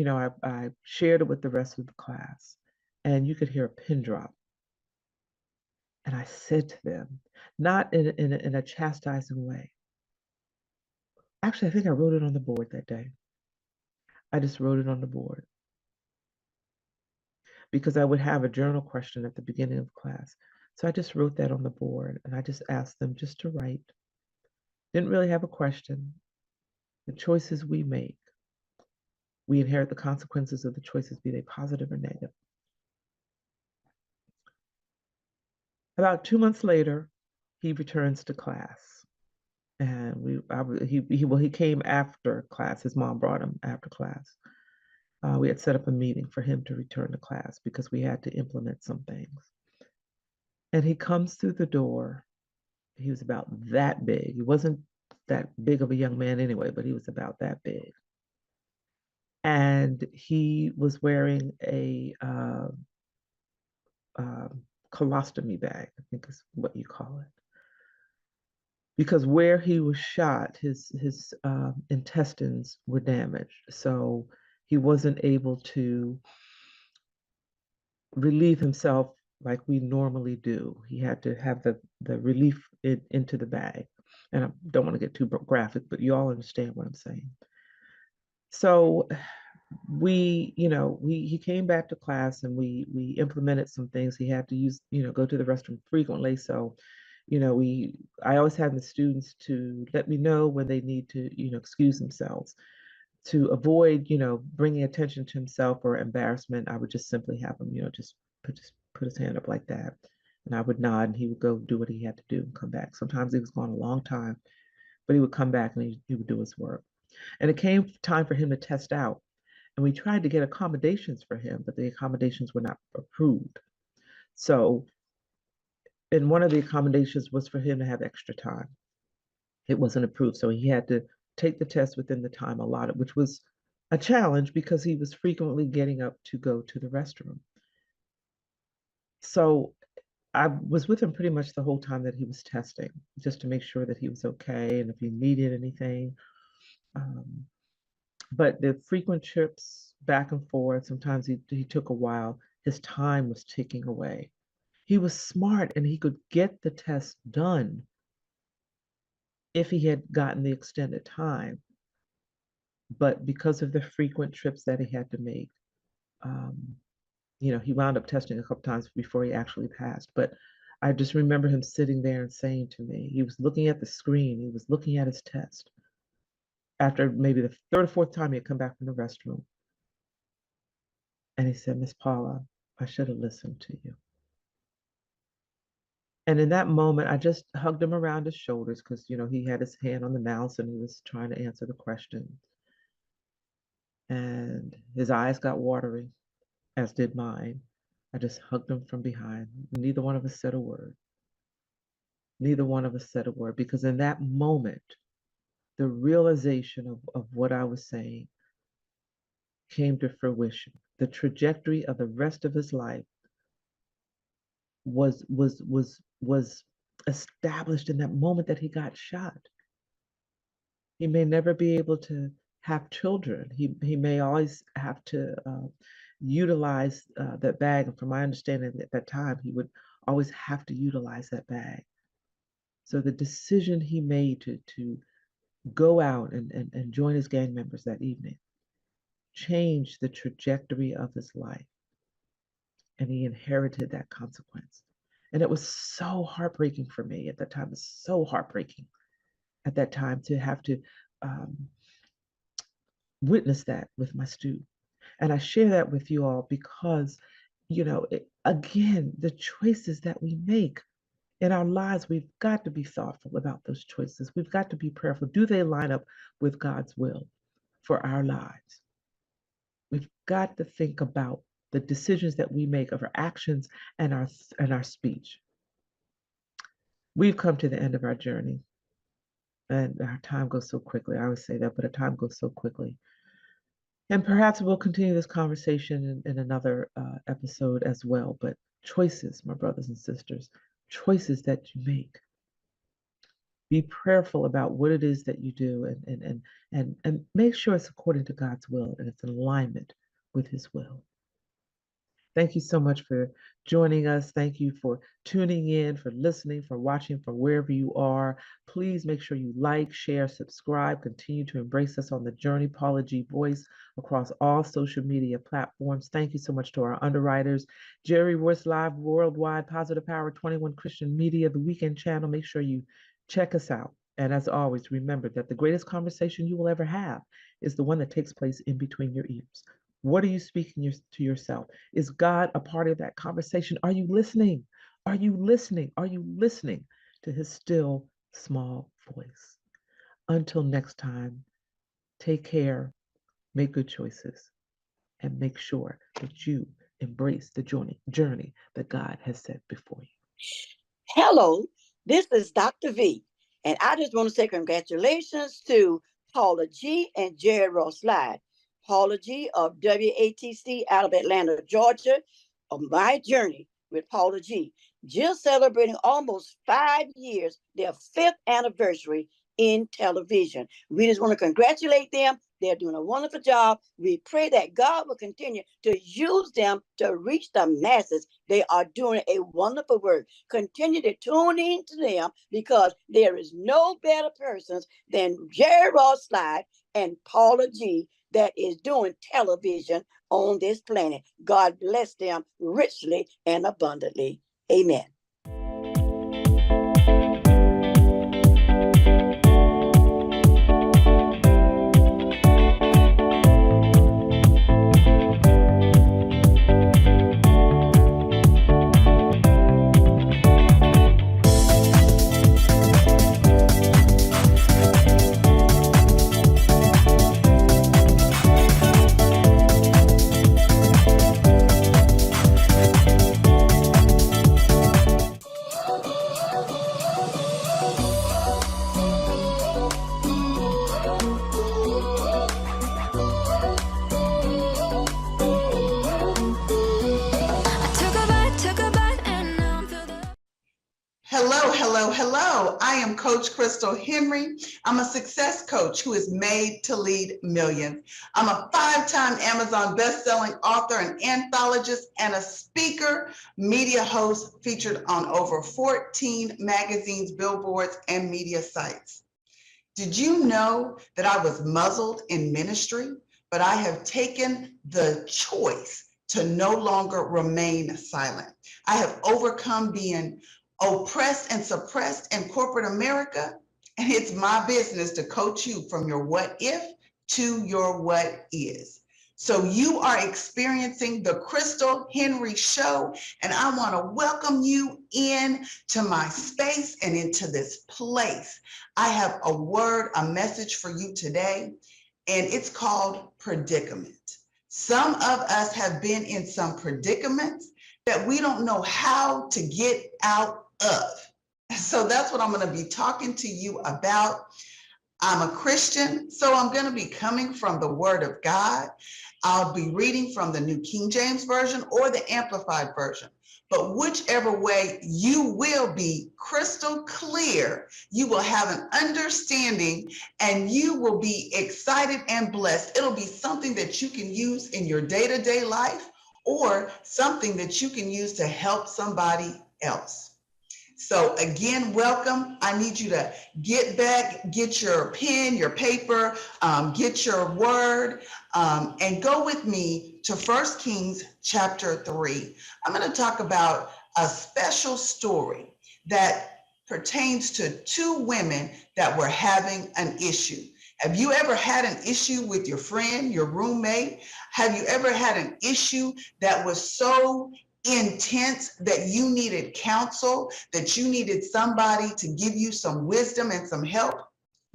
I shared it with the rest of the class, and you could hear a pin drop. And I said to them, not in a chastising way. Actually, I think I wrote it on the board that day. I just wrote it on the board, because I would have a journal question at the beginning of class. So I just wrote that on the board, and I just asked them just to write. Didn't really have a question. The choices we make, we inherit the consequences of the choices, be they positive or negative. About 2 months later, he returns to class. And he came after class. His mom brought him after class. We had set up a meeting for him to return to class, because we had to implement some things. And he comes through the door. He was about that big. He wasn't that big of a young man anyway, but he was about that big. And he was wearing a colostomy bag, I think is what you call it. Because where he was shot, his intestines were damaged. So he wasn't able to relieve himself like we normally do. He had to have the relief into the bag. And I don't want to get too graphic, but you all understand what I'm saying. So he came back to class, and we implemented some things. He had to use, go to the restroom frequently. So, I always have the students to let me know when they need to, excuse themselves. To avoid, bringing attention to himself or embarrassment, I would just simply have him, just put his hand up like that. And I would nod and he would go do what he had to do and come back. Sometimes he was gone a long time, but he would come back and he would do his work. And it came time for him to test out. And we tried to get accommodations for him, but the accommodations were not approved. So, and one of the accommodations was for him to have extra time. It wasn't approved. So he had to take the test within the time allotted, which was a challenge because he was frequently getting up to go to the restroom. So I was with him pretty much the whole time that he was testing, just to make sure that he was okay and if he needed anything. But the frequent trips back and forth, sometimes he took a while, his time was ticking away. He was smart and he could get the test done if he had gotten the extended time. But because of the frequent trips that he had to make, he wound up testing a couple times before he actually passed. But I just remember him sitting there and saying to me, he was looking at the screen, he was looking at his test. After maybe the third or fourth time he had come back from the restroom. And he said, Miss Paula, I should have listened to you. And in that moment, I just hugged him around his shoulders because, he had his hand on the mouse and he was trying to answer the question. And his eyes got watery, as did mine. I just hugged him from behind. Neither one of us said a word. Neither one of us said a word because in that moment, the realization of what I was saying came to fruition. The trajectory of the rest of his life was established in that moment that he got shot. He may never be able to have children. He may always have to utilize that bag. And from my understanding at that time, he would always have to utilize that bag. So the decision he made to go out and join his gang members that evening changed the trajectory of his life. And he inherited that consequence. And it was so heartbreaking for me at that time. It was so heartbreaking at that time to have to witness that with my student. And I share that with you all because, again, the choices that we make in our lives, we've got to be thoughtful about those choices. We've got to be prayerful. Do they line up with God's will for our lives? We've got to think about the decisions that we make of our actions and our speech. We've come to the end of our journey. And our time goes so quickly. I always say that, but our time goes so quickly. And perhaps we'll continue this conversation in another episode as well. But choices, my brothers and sisters, choices that you make. Be prayerful about what it is that you do and make sure it's according to God's will and it's in alignment with his will. Thank you so much for joining us. Thank you for tuning in, for listening, for watching from wherever you are. Please make sure you like, share, subscribe, continue to embrace us on the journey. Paula G Voice across all social media platforms. Thank you so much to our underwriters, Jerry Royce Live Worldwide, Positive Power 21 Christian Media, the Weekend Channel. Make sure you check us out. And as always, remember that the greatest conversation you will ever have is the one that takes place in between your ears. What are you speaking to yourself? Is God a part of that conversation? Are you listening? Are you listening? Are you listening to his still small voice? Until next time, take care, make good choices, and make sure that you embrace the journey that God has set before you. Hello, this is Dr. V, and I just want to say congratulations to Paula G and Jerry Ross Live. Paula G of WATC out of Atlanta, Georgia, of My Journey with Paula G. Just celebrating almost 5 years, their 5th anniversary in television. We just want to congratulate them. They're doing a wonderful job. We pray that God will continue to use them to reach the masses. They are doing a wonderful work. Continue to tune in to them because there is no better persons than Jerry Ross Live and Paula G that is doing television on this planet. God bless them richly and abundantly. Amen. Hello, hello. I am Coach Crystal Henry. I'm a success coach who is made to lead millions. I'm a 5-time Amazon best-selling author, an anthologist, and a speaker, media host featured on over 14 magazines, billboards, and media sites. Did you know that I was muzzled in ministry, but I have taken the choice to no longer remain silent? I have overcome being oppressed and suppressed in corporate America, and it's my business to coach you from your what if to your what is. So you are experiencing the Crystal Henry Show, and I want to welcome you in to my space and into this place. I have a word, a message for you today, and it's called predicament. Some of us have been in some predicaments that we don't know how to get out of. So that's what I'm going to be talking to you about. I'm a Christian, so I'm going to be coming from the Word of God. I'll be reading from the New King James Version or the Amplified Version. But whichever way, you will be crystal clear. You will have an understanding and you will be excited and blessed. It'll be something that you can use in your day-to-day life or something that you can use to help somebody else. So again, welcome. I need you to get back, get your pen, your paper, get your word, and go with me to 1 Kings chapter 3. I'm going to talk about a special story that pertains to 2 women that were having an issue. Have you ever had an issue with your friend, your roommate? Have you ever had an issue that was so intense that you needed counsel, that you needed somebody to give you some wisdom and some help?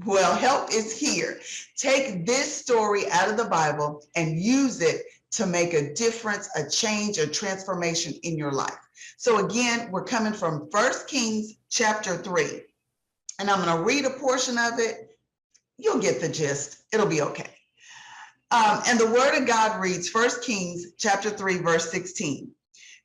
Well, help is here. Take this story out of the Bible and use it to make a difference, a change, a transformation in your life. So again, we're coming from 1 Kings chapter 3, and I'm going to read a portion of it. You'll get the gist. It'll be okay. And the word of God reads 1 Kings chapter 3, verse 16.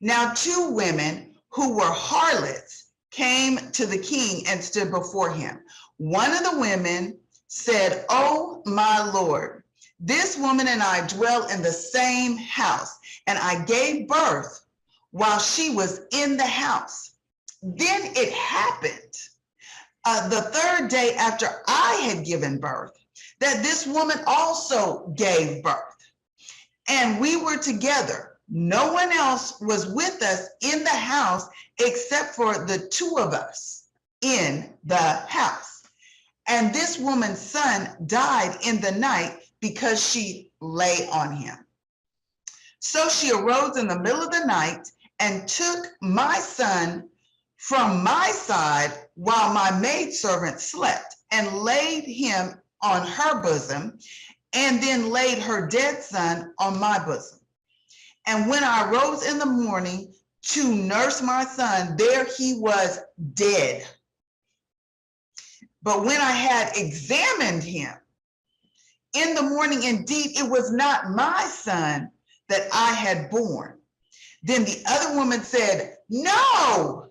Now 2 women who were harlots came to the king and stood before him. One of the women said, "Oh, my Lord, this woman and I dwell in the same house, and I gave birth while she was in the house. Then it happened the 3rd day after I had given birth that this woman also gave birth, and we were together. No one else was with us in the house except for the 2 of us in the house. And this woman's son died in the night because she lay on him. So she arose in the middle of the night and took my son from my side while my maidservant slept, and laid him on her bosom, and then laid her dead son on my bosom. And when I rose in the morning to nurse my son, there he was dead. But when I had examined him in the morning, indeed, it was not my son that I had born." Then the other woman said, "No,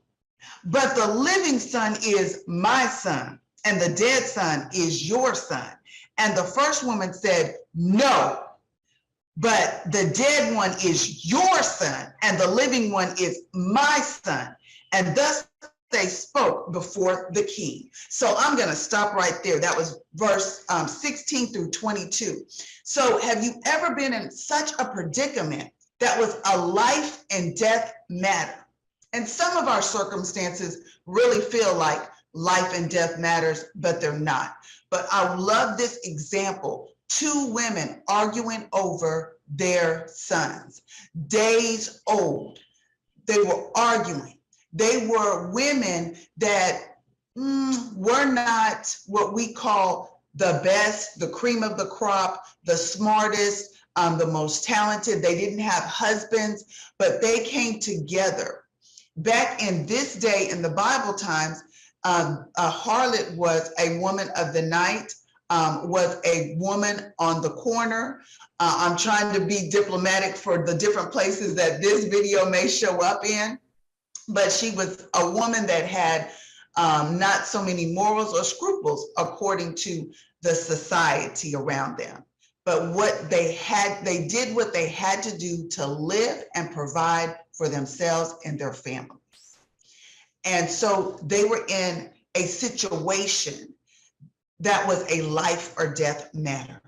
but the living son is my son, and the dead son is your son." And the first woman said, "No, but the dead one is your son, and the living one is my son." And thus they spoke before the king. So I'm going to stop right there. That was verse 16 through 22. So have you ever been in such a predicament that was a life and death matter? And some of our circumstances really feel like life and death matters, but they're not. But I love this example. 2 women arguing over their sons, days old. They were arguing. They were women that were not what we call the best, the cream of the crop, the smartest, the most talented. They didn't have husbands, but they came together. Back in this day, in the Bible times, a harlot was a woman of the night, was a woman on the corner. I'm trying to be diplomatic for the different places that this video may show up in, but she was a woman that had not so many morals or scruples according to the society around them. But what they did what they had to do to live and provide for themselves and their families. And so they were in a situation that was a life or death matter.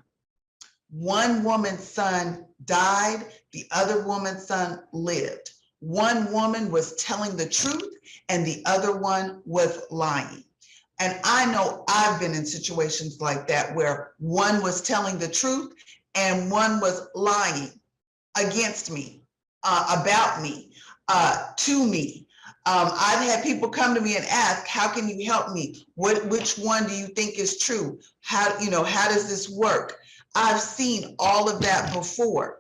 One woman's son died, the other woman's son lived. One woman was telling the truth and the other one was lying. And I know I've been in situations like that where one was telling the truth and one was lying against me, about me, to me. I've had people come to me and ask, how can you help me? Which one do you think is true? How does this work? I've seen all of that before.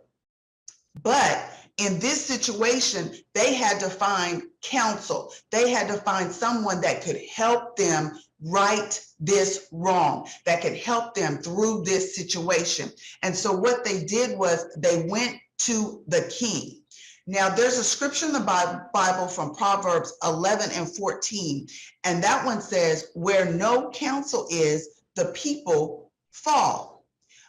But in this situation, they had to find counsel. They had to find someone that could help them right this wrong, that could help them through this situation. And so what they did was they went to the king. Now, there's a scripture in the Bible from Proverbs 11 and 14, and that one says, where no counsel is, the people fall.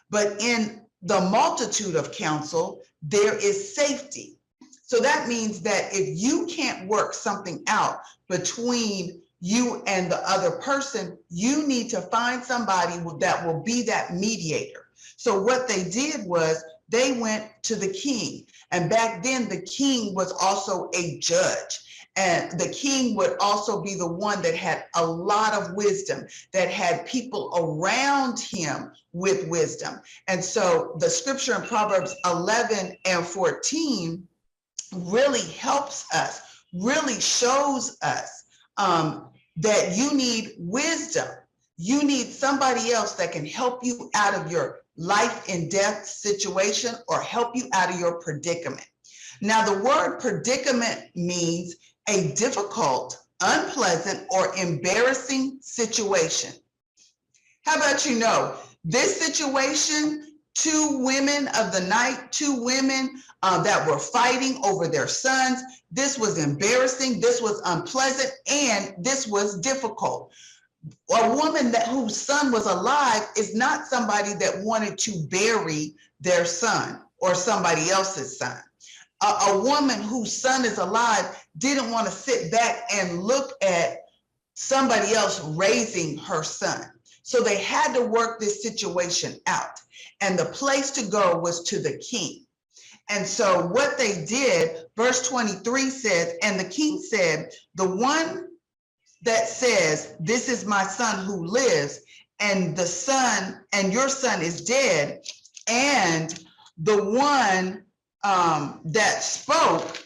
But in the multitude of counsel, there is safety. So that means that if you can't work something out between you and the other person, you need to find somebody that will be that mediator. So what they did was they went to the king. And back then, the king was also a judge. And the king would also be the one that had a lot of wisdom, that had people around him with wisdom. And so the scripture in Proverbs 11 and 14 really helps us, really shows us that you need wisdom. You need somebody else that can help you out of your life and death situation or help you out of your predicament. Now, the word predicament means a difficult, unpleasant, or embarrassing situation. How about this situation, two women of the night, two women that were fighting over their sons. This was embarrassing, this was unpleasant, and this was difficult. A woman whose son was alive is not somebody that wanted to bury their son or somebody else's son. A woman whose son is alive didn't want to sit back and look at somebody else raising her son. So they had to work this situation out. And the place to go was to the king. And so what they did, verse 23 says, and the king said, the one that says, this is my son who lives, and the son, and your son is dead, and the one that spoke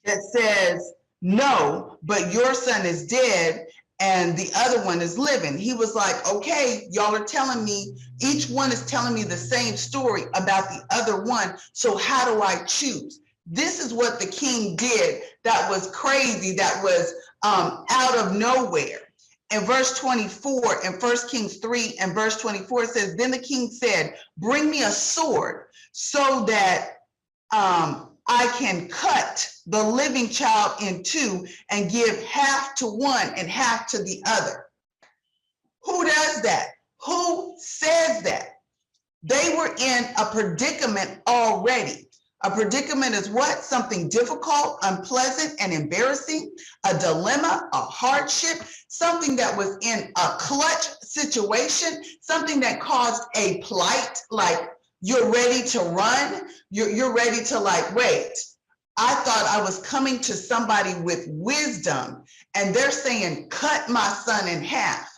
that says, no, but your son is dead, and the other one is living. He was like, okay, y'all are telling me, each one is telling me the same story about the other one, so how do I choose? This is what the king did that was crazy, that was out of nowhere. In verse 24, in 1 Kings 3 and verse 24, it says, then the king said, bring me a sword so that I can cut the living child in two and give half to one and half to the other. Who does that? Who says that? They were in a predicament already. A predicament is what? Something difficult, unpleasant, and embarrassing, a dilemma, a hardship, something that was in a clutch situation, something that caused a plight, like you're ready to run, you're ready to like, wait, I thought I was coming to somebody with wisdom, and they're saying, cut my son in half.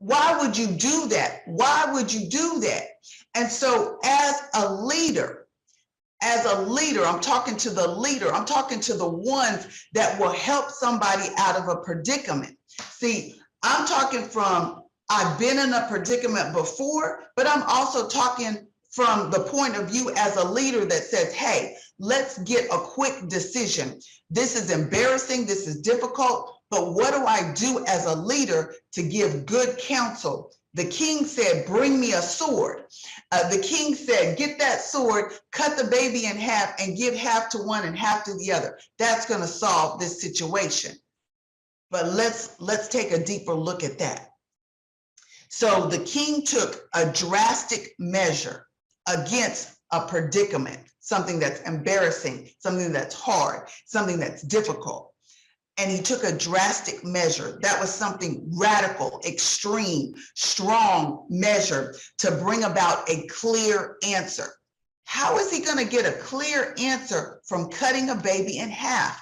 Why would you do that? Why would you do that? And so as a leader, I'm talking to the leader, I'm talking to the ones that will help somebody out of a predicament. See, I'm talking from, I've been in a predicament before, but I'm also talking from the point of view as a leader that says, hey, let's get a quick decision. This is embarrassing, this is difficult, but what do I do as a leader to give good counsel? The king said, bring me a sword. The king said, get that sword, cut the baby in half and give half to one and half to the other. That's going to solve this situation. But let's take a deeper look at that. So the king took a drastic measure against a predicament, something that's embarrassing, something that's hard, something that's difficult. And he took a drastic measure. That was something radical, extreme, strong measure to bring about a clear answer. How is he going to get a clear answer from cutting a baby in half?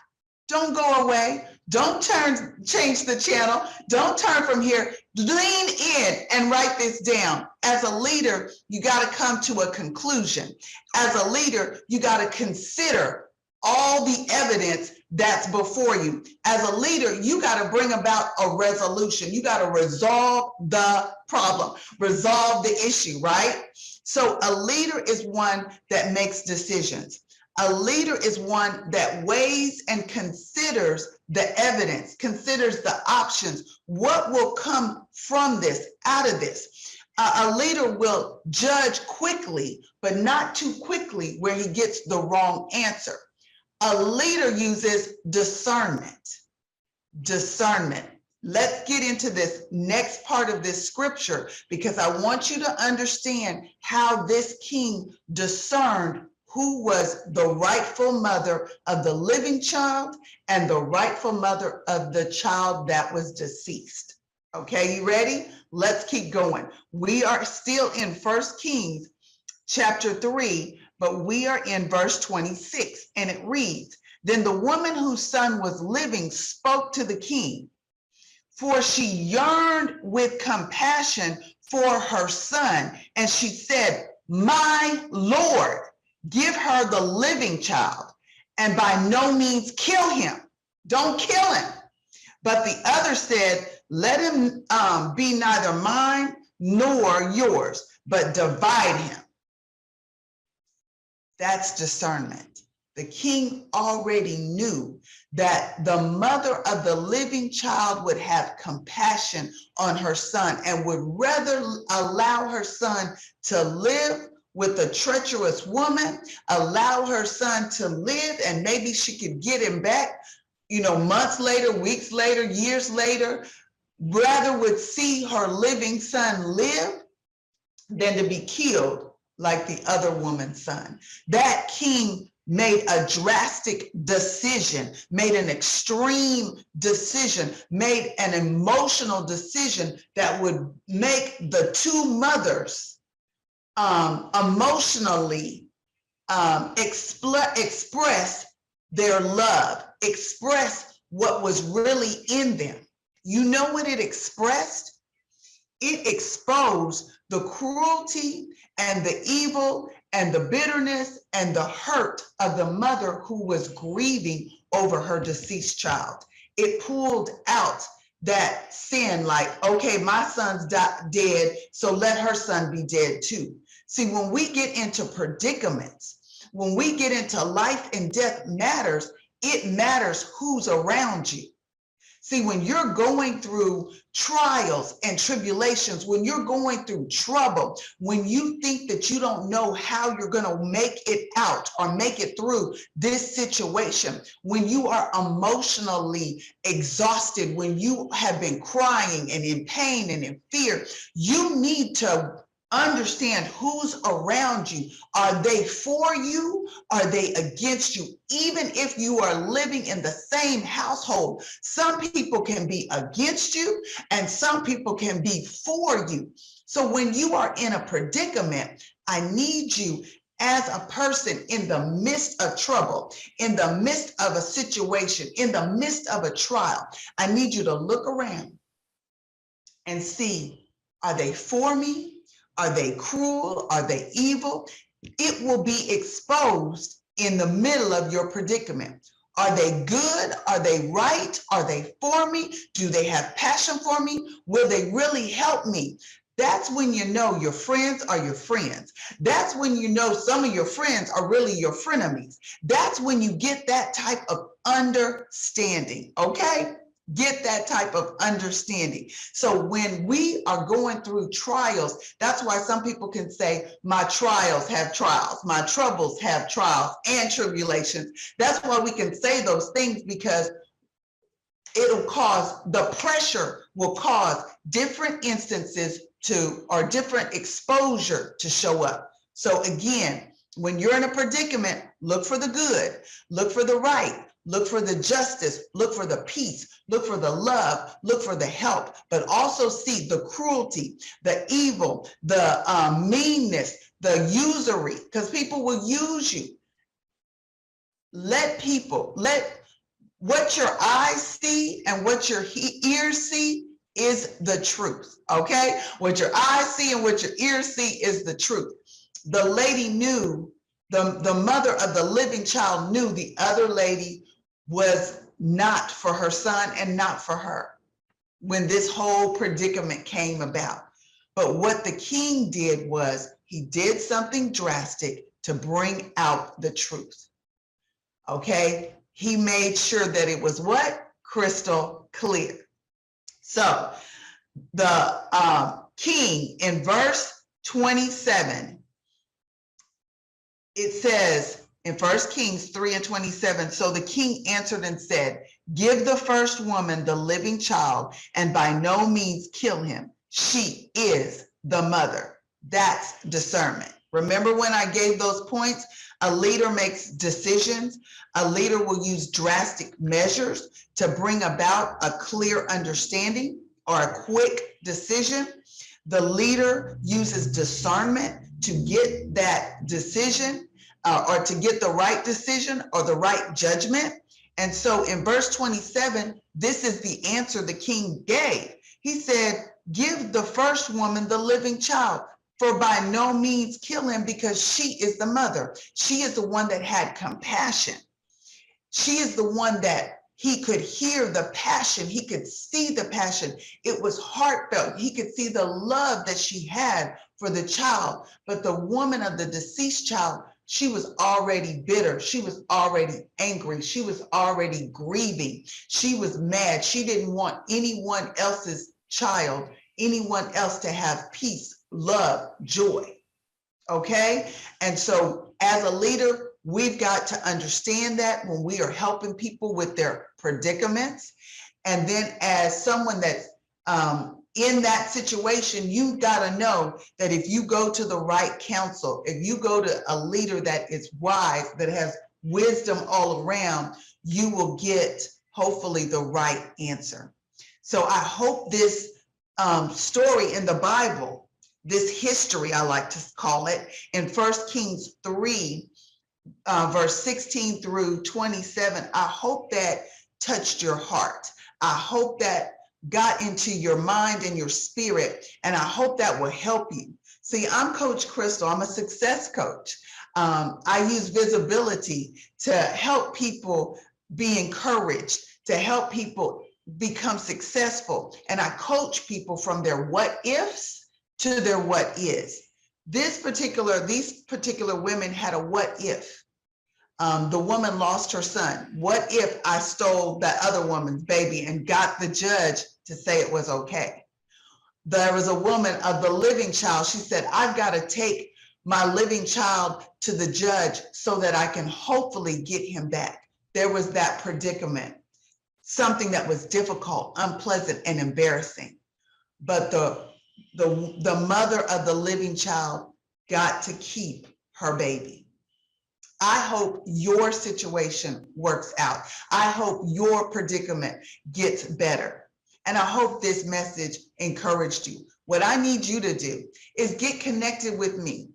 Don't go away. Don't change the channel. Don't turn from here. Lean in and write this down. As a leader, you got to come to a conclusion. As a leader, you got to consider all the evidence that's before you. As a leader, you got to bring about a resolution. You got to resolve the problem, resolve the issue, right? So a leader is one that makes decisions. A leader is one that weighs and considers the evidence, considers the options. What will come from this, out of this? A leader will judge quickly, but not too quickly where he gets the wrong answer. A leader uses discernment. Discernment. Let's get into this next part of this scripture because I want you to understand how this king discerned who was the rightful mother of the living child and the rightful mother of the child that was deceased. Okay, you ready? Let's keep going. We are still in 1 Kings chapter 3, but we are in verse 26, and it reads, "Then the woman whose son was living spoke to the king, for she yearned with compassion for her son, and she said, 'My Lord, give her the living child, and by no means kill him. Don't kill him.' But the other said, 'Let him be neither mine nor yours, but divide him.'" That's discernment. The king already knew that the mother of the living child would have compassion on her son and would rather allow her son to live with a treacherous woman, allow her son to live, and maybe she could get him back, months later, weeks later, years later, rather would see her living son live than to be killed like the other woman's son. That king made a drastic decision, made an extreme decision, made an emotional decision that would make the two mothers emotionally express their love, express what was really in them. You know what it expressed? It exposed the cruelty and the evil and the bitterness and the hurt of the mother who was grieving over her deceased child. It pulled out that sin, like, okay, my son's dead, so let her son be dead too. See, when we get into predicaments, when we get into life and death matters, it matters who's around you. See, when you're going through trials and tribulations, when you're going through trouble, when you think that you don't know how you're going to make it out or make it through this situation, when you are emotionally exhausted, when you have been crying and in pain and in fear, you need to understand who's around you. Are they for you? Are they against you? Even if you are living in the same household, some people can be against you and some people can be for you. So when you are in a predicament, I need you as a person in the midst of trouble, in the midst of a situation, in the midst of a trial, I need you to look around and see, are they for me? Are they cruel? Are they evil? It will be exposed in the middle of your predicament. Are they good? Are they right? Are they for me? Do they have passion for me? Will they really help me? That's when you know your friends are your friends. That's when you know some of your friends are really your frenemies. That's when you get that type of understanding, okay? Get that type of understanding. So when we are going through trials, that's why some people can say, my trials have trials, my troubles have trials and tribulations. That's why we can say those things, because the pressure will cause different instances or different exposure to show up. So again, when you're in a predicament, look for the good, look for the right, look for the justice, look for the peace, look for the love, look for the help, but also see the cruelty, the evil, the meanness, the usury, because people will use you. Let what your eyes see and what your ears see is the truth, okay? What your eyes see and what your ears see is the truth. The lady knew, the mother of the living child knew the other lady was not for her son and not for her when this whole predicament came about. But what the king did was he did something drastic to bring out the truth, okay? He made sure that it was what? Crystal clear. So the king in verse 27, it says in 1 Kings 3:27, so the king answered and said, give the first woman the living child and by no means kill him. She is the mother. That's discernment. Remember when I gave those points? A leader makes decisions. A leader will use drastic measures to bring about a clear understanding or a quick decision. The leader uses discernment to get that decision or to get the right decision or the right judgment. And so in verse 27, this is the answer the king gave. He said, give the first woman the living child, for by no means kill him, because she is the mother. She is the one that had compassion. She is the one that he could hear the passion. He could see the passion. It was heartfelt. He could see the love that she had for the child. But the woman of the deceased child, she was already bitter. She was already angry. She was already grieving. She was mad. She didn't want anyone else's child, anyone else to have peace, love, joy. Okay? And so as a leader, we've got to understand that when we are helping people with their predicaments. And then as someone that's in that situation, you've got to know that if you go to the right counsel, if you go to a leader that is wise, that has wisdom all around, you will get hopefully the right answer. So I hope this story in the Bible, this history, I like to call it, in 1 Kings 3, verse 16 through 27, I hope that touched your heart. I hope that got into your mind and your spirit, and I hope that will help you. See, I'm Coach Crystal. I'm a success coach. I use visibility to help people be encouraged, to help people become successful. And I coach people from their what ifs to their what is. These particular women had a what if. The woman lost her son. What if I stole that other woman's baby and got the judge to say it was okay? There was a woman of the living child. She said, I've got to take my living child to the judge so that I can hopefully get him back. There was that predicament, something that was difficult, unpleasant, and embarrassing. But the mother of the living child got to keep her baby. I hope your situation works out. I hope your predicament gets better. And I hope this message encouraged you. What I need you to do is get connected with me.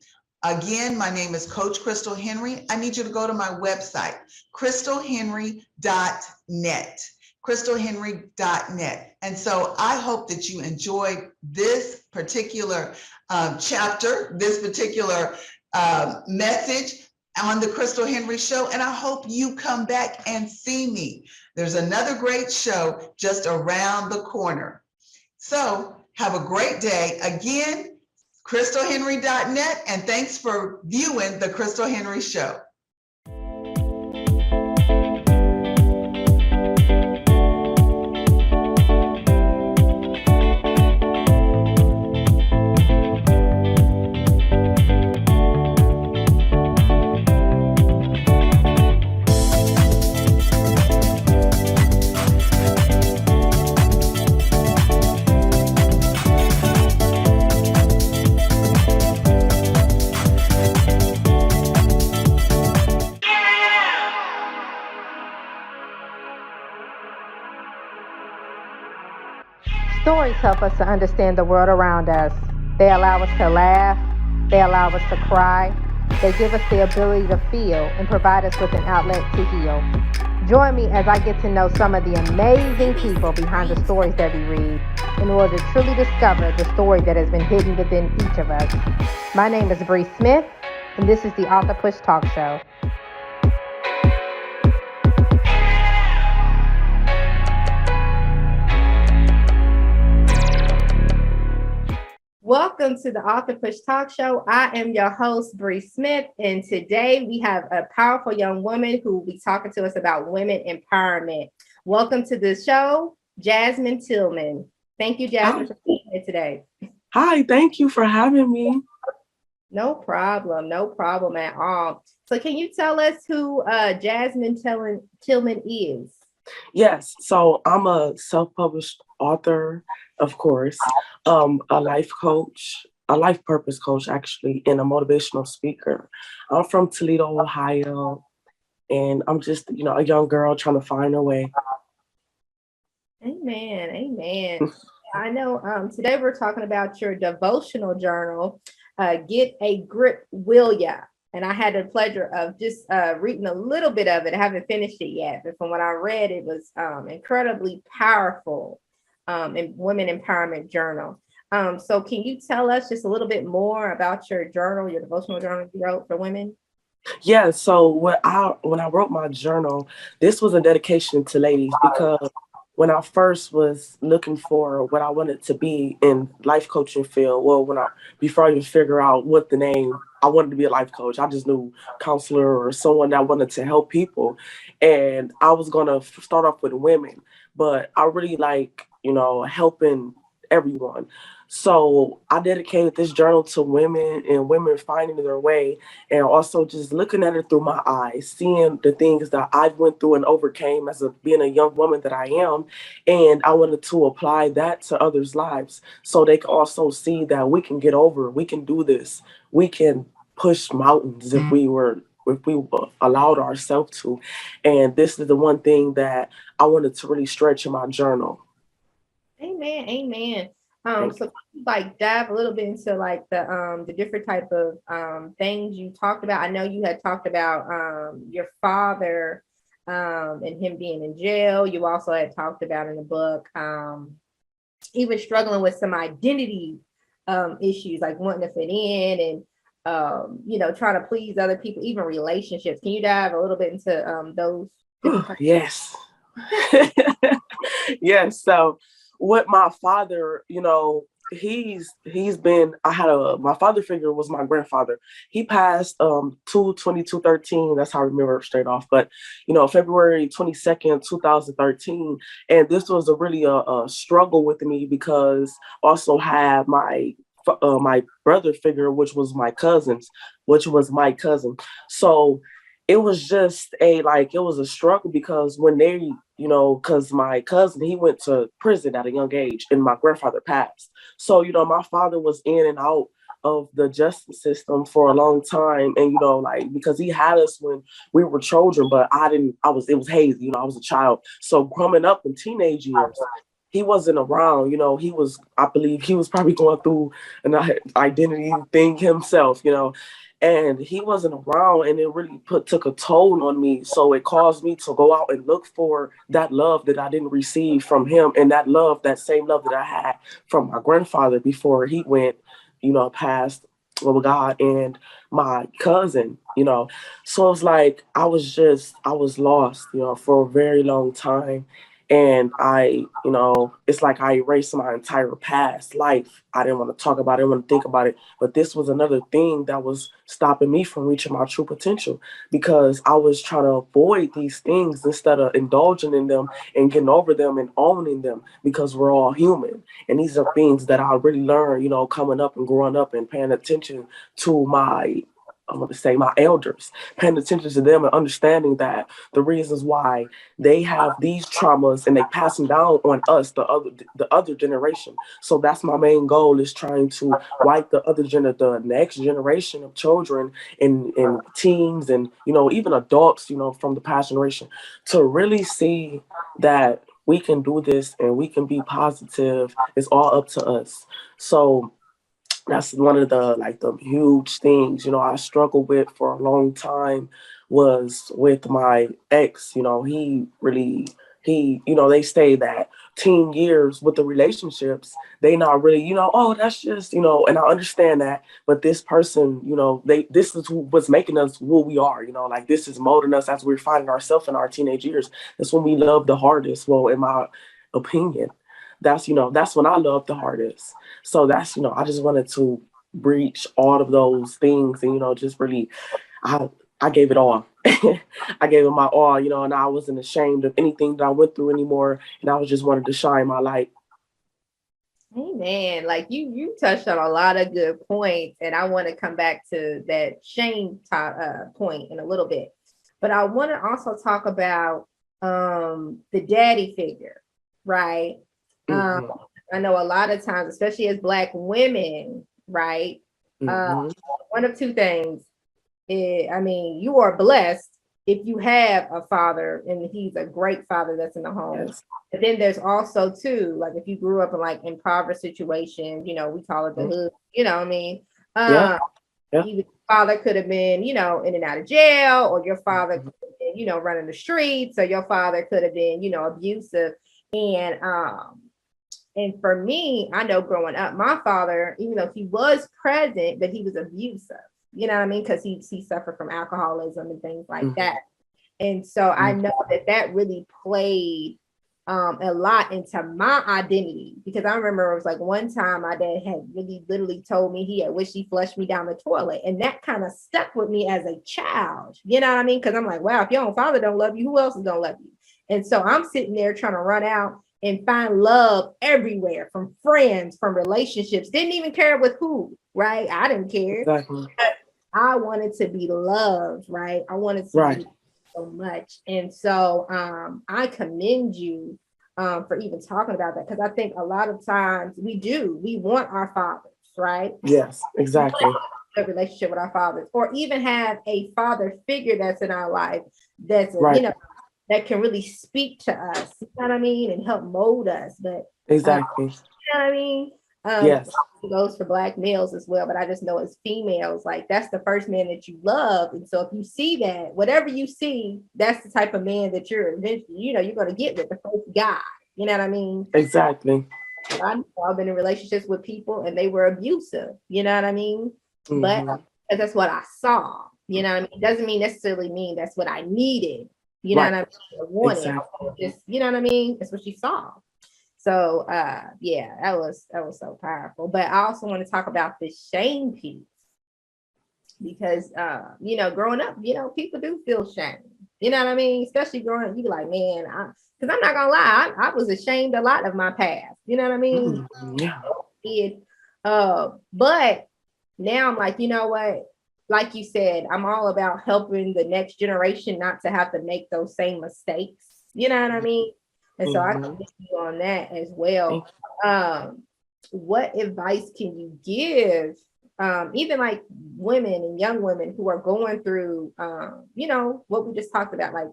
Again, my name is Coach Crystal Henry. I need you to go to my website, crystalhenry.net. crystalhenry.net. And so I hope that you enjoyed this particular chapter, this particular message on the Crystal Henry Show. And I hope you come back and see me. There's another great show just around the corner. So have a great day. Again, crystalhenry.net. And thanks for viewing the Crystal Henry Show. Stories help us to understand the world around us. They allow us to laugh. They allow us to cry. They give us the ability to feel and provide us with an outlet to heal. Join me as I get to know some of the amazing people behind the stories that we read in order to truly discover the story that has been hidden within each of us. My name is Bree Smith, and this is the Author Push Talk Show. Welcome to the Author Push Talk Show. I am your host, Bree Smith, and today we have a powerful young woman who will be talking to us about women empowerment. Welcome to the show, Jasmine Tillman. Thank you, Jasmine, for being here today. Hi, thank you for having me. No problem at all. So can you tell us who Jasmine Tillman is? Yes, so I'm a self-published author, of course, a life coach, a life purpose coach, actually, and a motivational speaker. I'm from Toledo, Ohio, and I'm just, a young girl trying to find her way. Amen. I know today we're talking about your devotional journal, Get a Grip, Will Ya? And I had the pleasure of just reading a little bit of it. I haven't finished it yet, but from what I read, it was incredibly powerful in Women Empowerment Journal. So can you tell us just a little bit more about your journal, your devotional journal you wrote for women? Yeah, so when I wrote my journal, this was a dedication to ladies because when I first was looking for what I wanted to be in life coaching field, before I even figure out what the name, I wanted to be a life coach. I just knew counselor or someone that wanted to help people. And I was going to start off with women, but I really like, helping everyone. So I dedicated this journal to women and women finding their way, and also just looking at it through my eyes, seeing the things that I've went through and overcame as being a young woman that I am. And I wanted to apply that to others' lives so they can also see that we can get over, we can do this, we can push mountains if we allowed ourselves to. And this is the one thing that I wanted to really stretch in my journal. Amen. So like dive a little bit into like the different type of things you talked about. I know you had talked about your father and him being in jail. You also had talked about in the book even struggling with some identity issues, like wanting to fit in and trying to please other people, even relationships. Can you dive a little bit into those? Yes. Yes. So with my father, my father figure was my grandfather. He passed 2/22/13. That's how I remember it straight off. But February 22nd, 2013. And this was a struggle with me because also had my brother figure, which was my cousin. So it was just it was a struggle because when they, because my cousin, he went to prison at a young age and my grandfather passed. So, my father was in and out of the justice system for a long time. And, because he had us when we were children, but it was hazy, I was a child. So growing up in teenage years, he wasn't around, I believe he was probably going through an identity thing himself, and he wasn't around, and it really took a toll on me. So it caused me to go out and look for that love that I didn't receive from him, and that same love that I had from my grandfather before he went, past with God, and my cousin, So it's like I was lost, for a very long time. And it's like I erased my entire past life. I didn't want to talk about it, I didn't want to think about it. But this was another thing that was stopping me from reaching my true potential because I was trying to avoid these things instead of indulging in them and getting over them and owning them, because we're all human. And these are things that I really learned, coming up and growing up and paying attention to my elders, paying attention to them and understanding that the reasons why they have these traumas and they pass them down on us, the other generation. So that's my main goal, is trying to wipe the next generation of children and teens and, even adults, from the past generation, to really see that we can do this and we can be positive. It's all up to us. So that's one of the huge things, I struggled with for a long time was with my ex. They say that teen years with the relationships, they not really, oh, that's just, and I understand that, but this person, this is what's making us who we are, like this is molding us as we're finding ourselves in our teenage years. That's when we love the hardest. Well, in my opinion, that's when I love the hardest. So that's, I just wanted to breach all of those things and, just really, I, I gave it all. I gave it my all, and I wasn't ashamed of anything that I went through anymore. And I was just wanted to shine my light. Amen. Like you touched on a lot of good points, and I want to come back to that shame point in a little bit. But I want to also talk about the daddy figure, right? I know a lot of times, especially as Black women, right? One of two things. You are blessed if you have a father and he's a great father that's in the home. Yes. But then there's also too, like if you grew up in like impoverished situations, we call it the hood, Your father could have been, in and out of jail, or your father could have been, running the streets, or your father could have been, abusive. And for me, I know growing up, my father, even though he was present, but he was abusive. You know what I mean? Because he suffered from alcoholism and things like that. And so I know that really played a lot into my identity, because I remember it was like one time my dad had really literally told me he had wished he flushed me down the toilet. And that kind of stuck with me as a child. You know what I mean? Because I'm like, wow, if your own father don't love you, who else is going to love you? And so I'm sitting there trying to run out and find love everywhere, from friends, from relationships, didn't even care with who, right? I didn't care. Exactly. I wanted to be loved, right? I wanted to be so much. And so I commend you for even talking about that, because I think a lot of times we want our fathers, right? Yes, exactly. A relationship with our fathers, or even have a father figure that's in our life that's, that can really speak to us, you know what I mean? And help mold us. But exactly. You know what I mean? Yes. It goes for Black males as well, but I just know as females, like that's the first man that you love. And so if you see that, whatever you see, that's the type of man that you're eventually, you're going to get with the first guy. You know what I mean? Exactly. I've been in relationships with people and they were abusive. You know what I mean? But that's what I saw. You know what I mean? It doesn't necessarily mean that's what I needed. You know what I mean? I wanted. Exactly. Just, you know what I mean? That's what she saw. So yeah, that was so powerful. But I also want to talk about the shame piece, because growing up, people do feel shame. You know what I mean? Especially growing up, you be like, man, because I'm not gonna lie, I was ashamed a lot of my past. You know what I mean? But now I'm like, you know what? Like you said, I'm all about helping the next generation not to have to make those same mistakes. You know what I mean? And so I can you on that as well. What advice can you give, even like women and young women who are going through, what we just talked about, like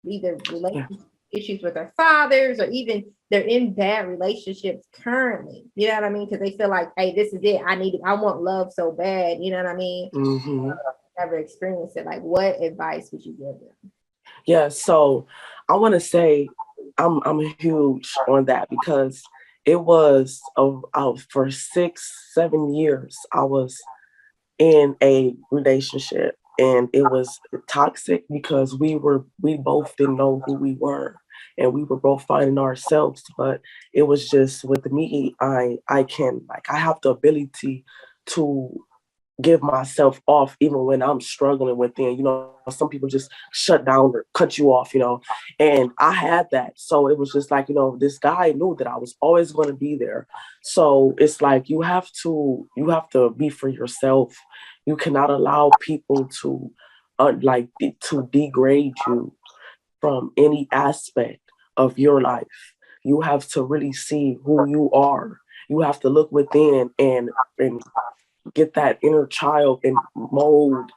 either relationship issues with their fathers, or even they're in bad relationships currently. You know what I mean? Because they feel like, hey, this is it. I want love so bad. You know what I mean? Never experienced it. Like, what advice would you give them? Yeah, so I want to say I'm huge on that, because it was for 6-7 years I was in a relationship, and it was toxic because we both didn't know who we were, and we were both finding ourselves. But it was just with me, I have the ability to give myself off even when I'm struggling within. Some people just shut down or cut you off, and I had that. So it was just like, this guy knew that I was always going to be there. So it's like you have to be for yourself. You cannot allow people to to degrade you from any aspect of your life. You have to really see who you are. You have to look within and get that inner child and mold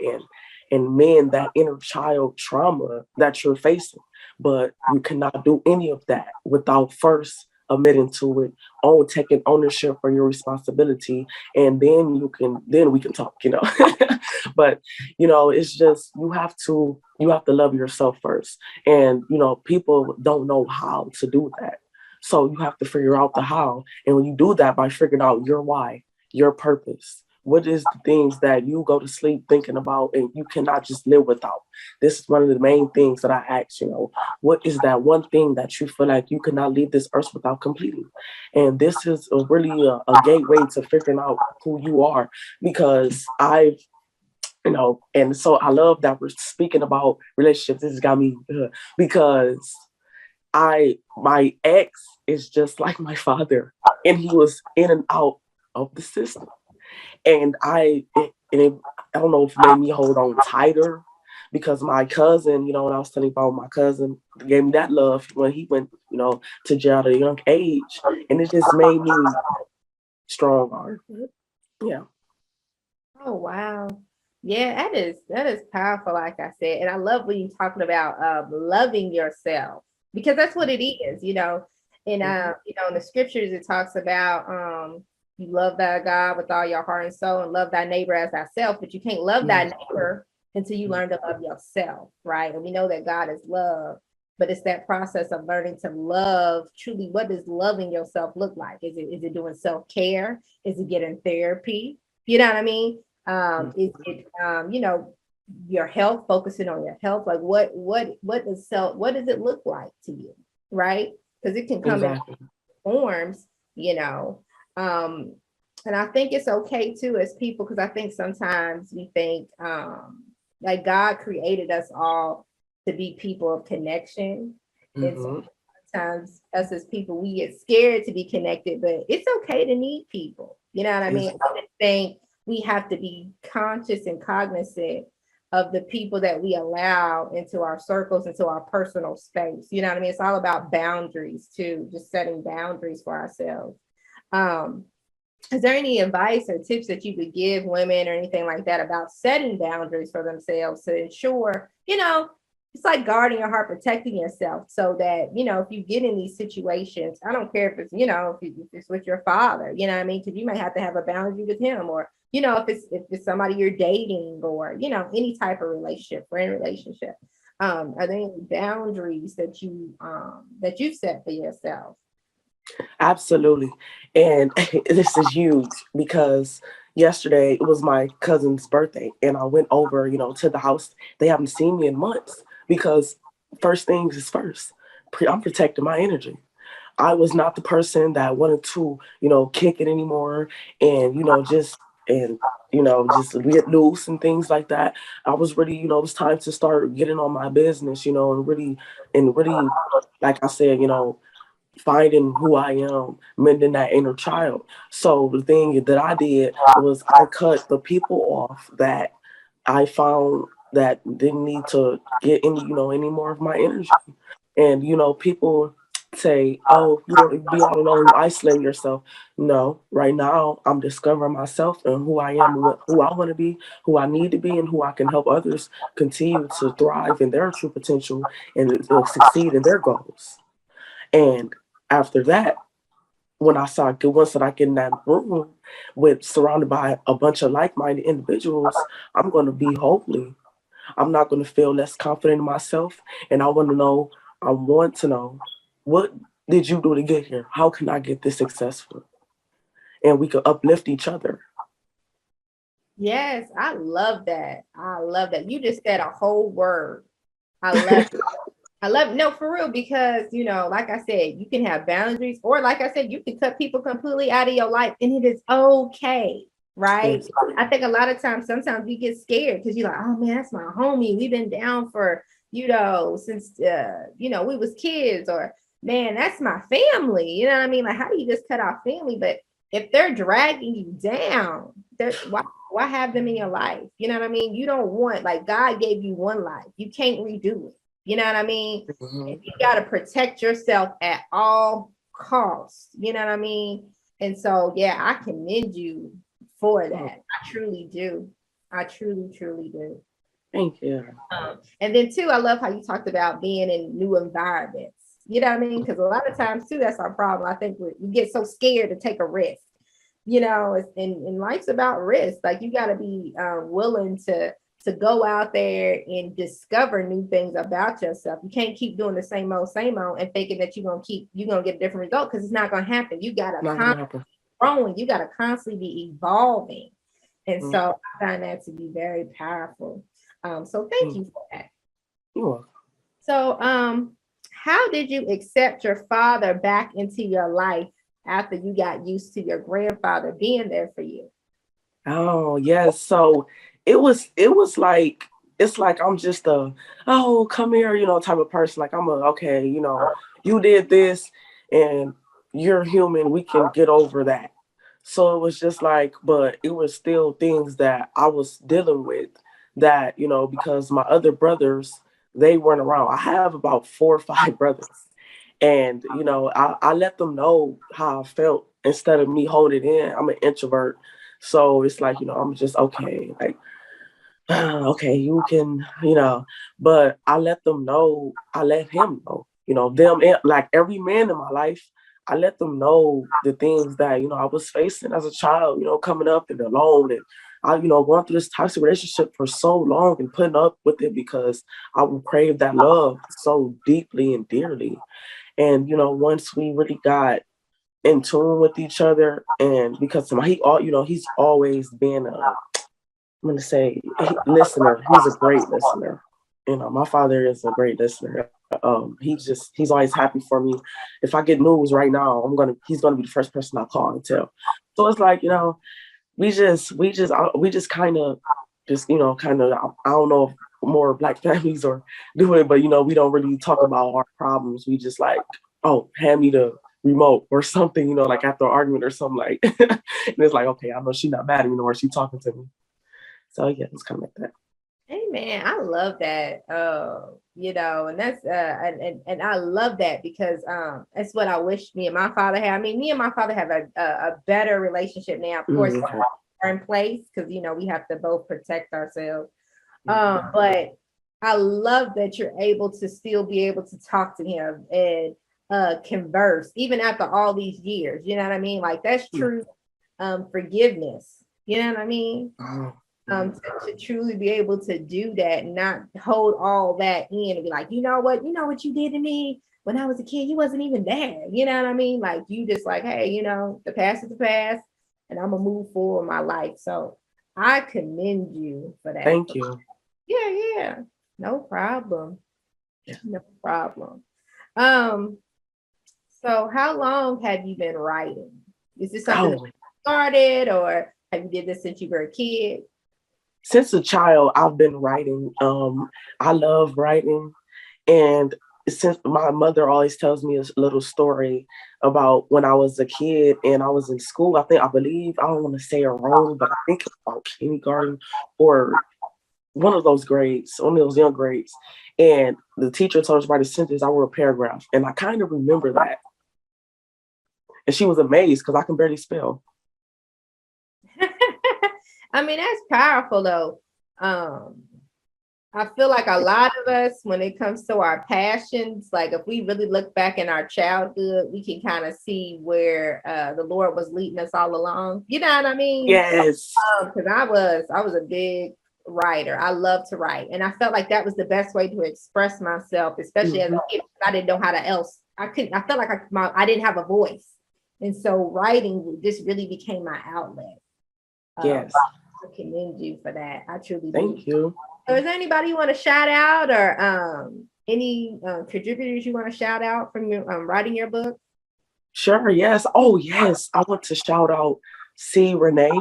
and mend that inner child trauma that you're facing. But you cannot do any of that without first admitting to it, taking ownership for your responsibility, and then we can talk, But it's just you have to love yourself first. And people don't know how to do that. So you have to figure out the how. And when you do that by figuring out your why, your purpose, what is the things that you go to sleep thinking about and you cannot just live without? This is one of the main things that I ask, what is that one thing that you feel like you cannot leave this earth without completing? And this is really a gateway to figuring out who you are, because and so I love that we're speaking about relationships. This has got me because my ex is just like my father, and he was in and out of the system. And I don't know if it made me hold on tighter, because my cousin, when I was telling you about my cousin, gave me that love when he went, to jail at a young age. And it just made me stronger. Yeah. Oh, wow. Yeah, that is powerful, like I said. And I love when you're talking about loving yourself, because that's what it is, And in the scriptures it talks about you love thy God with all your heart and soul, and love thy neighbor as thyself. But you can't love thy neighbor until you learn to love yourself, right? And we know that God is love, but it's that process of learning to love truly. What does loving yourself look like? Is it doing self-care? Is it getting therapy? You know what I mean? Is it your health, focusing on your health? Like what does it look like to you, right? Because it can come in forms, and I think it's okay too as people, because I think sometimes we think like God created us all to be people of connection. And sometimes us as people, we get scared to be connected, but it's okay to need people. You know what I mean? I just think we have to be conscious and cognizant of the people that we allow into our circles, into our personal space. You know what I mean? It's all about boundaries too, just setting boundaries for ourselves. Is there any advice or tips that you could give women or anything like that about setting boundaries for themselves to ensure, it's like guarding your heart, protecting yourself, so that, if you get in these situations, I don't care if it's, if it's with your father, you know what I mean? Because you might have to have a boundary with him, or, if it's somebody you're dating, or, any type of relationship, friend relationship. Are there any boundaries that you've set for yourself? Absolutely. And this is huge, because yesterday it was my cousin's birthday, and I went over, to the house. They haven't seen me in months, because first things is first. I'm protecting my energy. I was not the person that wanted to, kick it anymore, and, just get loose and things like that. I was really, it was time to start getting on my business, and really, like I said, finding who I am, mending that inner child. So the thing that I did was I cut the people off that I found that didn't need to get any, any more of my energy. And, people say, oh, you want to be all alone, you isolate yourself. No, right now I'm discovering myself and who I am, who I want to be, who I need to be, and who I can help others continue to thrive in their true potential and succeed in their goals. And after that, once that I get in that room surrounded by a bunch of like-minded individuals, I'm going to be holy. I'm not going to feel less confident in myself. And I want to know, what did you do to get here? How can I get this successful? And we could uplift each other. Yes, I love that. I love that. You just said a whole word. I love it. I love it. No, for real, because, like I said, you can have boundaries, or like I said, you can cut people completely out of your life, and it is okay, right? Yes. I think a lot of times, sometimes we get scared because you're like, oh man, that's my homie. We've been down for, since, we was kids, or man, that's my family. You know what I mean? Like, how do you just cut off family? But if they're dragging you down, why have them in your life? You know what I mean? You don't want, like, God gave you one life. You can't redo it. You know what I mean? Mm-hmm. You got to protect yourself at all costs. You know what I mean? And so, yeah, I commend you for that. I truly do. I truly, truly do. Thank you. And then too, I love how you talked about being in new environments. You know what I mean? Because a lot of times too, that's our problem. I think we get so scared to take a risk. You know, and life's about risk. Like you got to be willing to go out there and discover new things about yourself. You can't keep doing the same old, and thinking that you're gonna get a different result, because it's not gonna happen. You gotta constantly growing, you gotta constantly be evolving. And so I find that to be very powerful. So thank you for that. You're welcome. So how did you accept your father back into your life after you got used to your grandfather being there for you? Oh, yes. So it was like, it's like I'm just a, oh, come here, you know, type of person. Like I'm okay, you know, you did this and you're human. We can get over that. So it was just like, but it was still things that I was dealing with that, you know, because my other brothers, they weren't around. I have about 4 or 5 brothers. And, you know, I let them know how I felt instead of me holding it in. I'm an introvert. So it's like, you know, I'm just okay, like, okay, you can, you know, but I let them know, I let him know, you know, them, like every man in my life, I let them know the things that, you know, I was facing as a child, you know, coming up and alone, and I, you know, going through this toxic relationship for so long and putting up with it because I would crave that love so deeply and dearly. And, you know, once we really got in tune with each other, and because you know, he's always been I'm gonna say listener. He's a great listener. You know, my father is a great listener. He's always happy for me. If I get news right now, he's gonna be the first person I call and tell. So it's like, you know, we just kind of you know, I don't know if more Black families are doing it, but you know, we don't really talk about our problems. We just like, oh, hand me the remote or something, you know, like after an argument or something, like and it's like, okay, I know she's not mad at me no more, she's talking to me. So yeah, it's kind of like that. Hey man, I love that. You know, and that's and I love that because that's what I wish me and my father had. I mean, me and my father have a better relationship now. Of course, we're in place because you know we have to both protect ourselves. But I love that you're able to still be able to talk to him and converse even after all these years. You know what I mean? Like that's true forgiveness. You know what I mean? To truly be able to do that and not hold all that in and be like, you know what you did to me when I was a kid, you wasn't even there. You know what I mean? Like you just like, hey, you know, the past is the past and I'm gonna move forward in my life. So I commend you for that. Thank you. Yeah. No problem. No problem. So how long have you been writing? Is this something that you started or have you did this since you were a kid? Since a child, I've been writing. I love writing. And since my mother always tells me a little story about when I was a kid and I was in school, I don't want to say it wrong, but I think about kindergarten or one of those grades, one of those young grades. And the teacher told us to write a sentence, I wrote a paragraph. And I kind of remember that. And she was amazed because I can barely spell. I mean, that's powerful though. I feel like a lot of us, when it comes to our passions, like if we really look back in our childhood, we can kind of see where the Lord was leading us all along. You know what I mean? Yes. Because I was a big writer. I love to write, and I felt like that was the best way to express myself, especially as a kid. I didn't know how to else. I felt like I didn't have a voice, and so writing just really became my outlet. Yes. I commend you for that. I truly do. Thank you. So is there anybody you want to shout out or any contributors you want to shout out from your writing your book? Sure, yes. Oh, yes. I want to shout out C. Renee.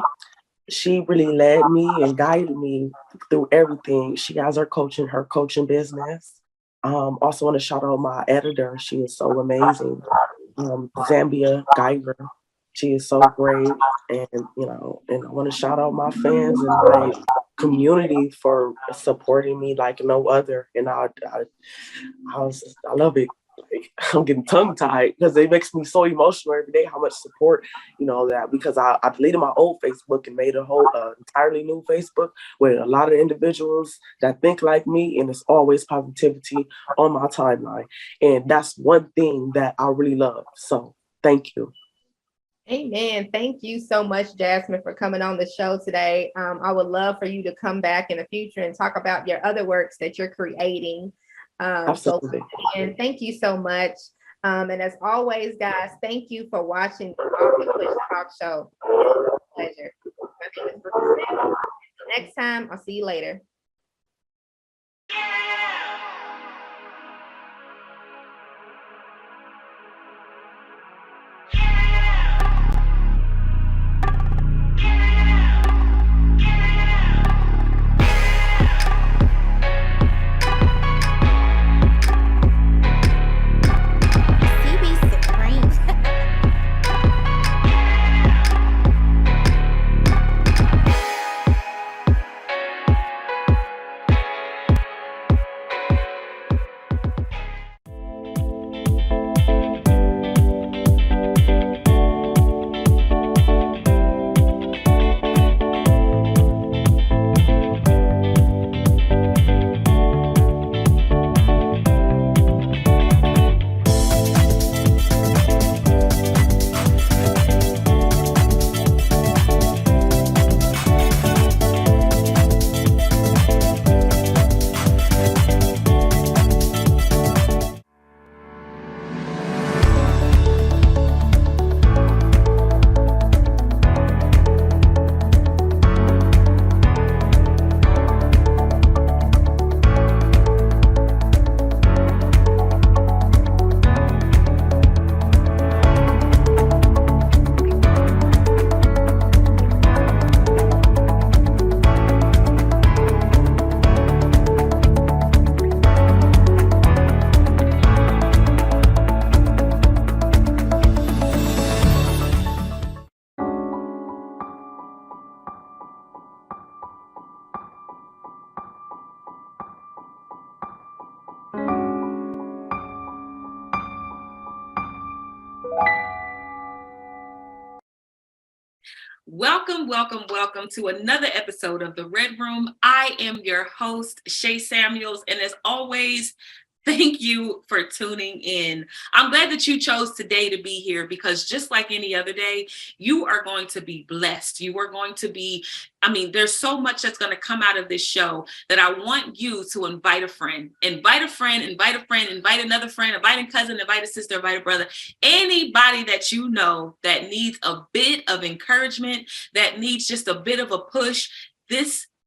She really led me and guided me through everything. She has her coaching business. Also want to shout out my editor. She is so amazing. Zambia Geiger. She is so great. And, you know, and I want to shout out my fans and my community for supporting me like no other. And I love it. I'm getting tongue tied because it makes me so emotional every day how much support, that because I deleted my old Facebook and made a whole entirely new Facebook with a lot of individuals that think like me, and it's always positivity on my timeline. And that's one thing that I really love. So thank you. Amen. Thank you so much, Jasmine, for coming on the show today. I would love for you to come back in the future and talk about your other works that you're creating. Absolutely. And thank you so much. And as always, guys, thank you for watching the Market Push Talk Show. Pleasure. My name is Brooke Smith. Until next time, I'll see you later. Welcome, welcome, welcome to another episode of The Red Room. I am your host, Shay Samuels, and as always, thank you for tuning in. I'm glad that you chose today to be here because just like any other day, you are going to be blessed. You are going to be, there's so much that's going to come out of this show that I want you to invite a friend, invite a friend, invite a friend, invite another friend, invite a cousin, invite a sister, invite a brother, anybody that you know that needs a bit of encouragement, that needs just a bit of a push.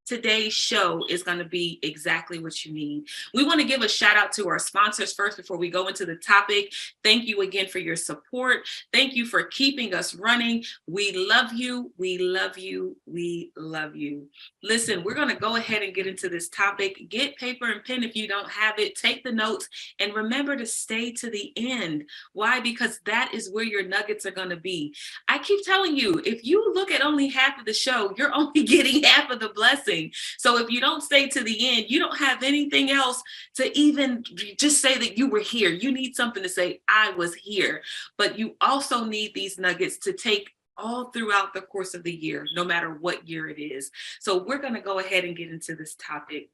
Today's show is going to be exactly what you need. We want to give a shout out to our sponsors first before we go into the topic. Thank you again for your support. Thank you for keeping us running. We love you. We love you. We love you. Listen, we're going to go ahead and get into this topic. Get paper and pen if you don't have it. Take the notes and remember to stay to the end. Why? Because that is where your nuggets are going to be. I keep telling you, if you look at only half of the show, you're only getting half of the blessing. So if you don't stay to the end, you don't have anything else to even just say that you were here. You need something to say, I was here. But you also need these nuggets to take all throughout the course of the year, no matter what year it is. So we're going to go ahead and get into this topic.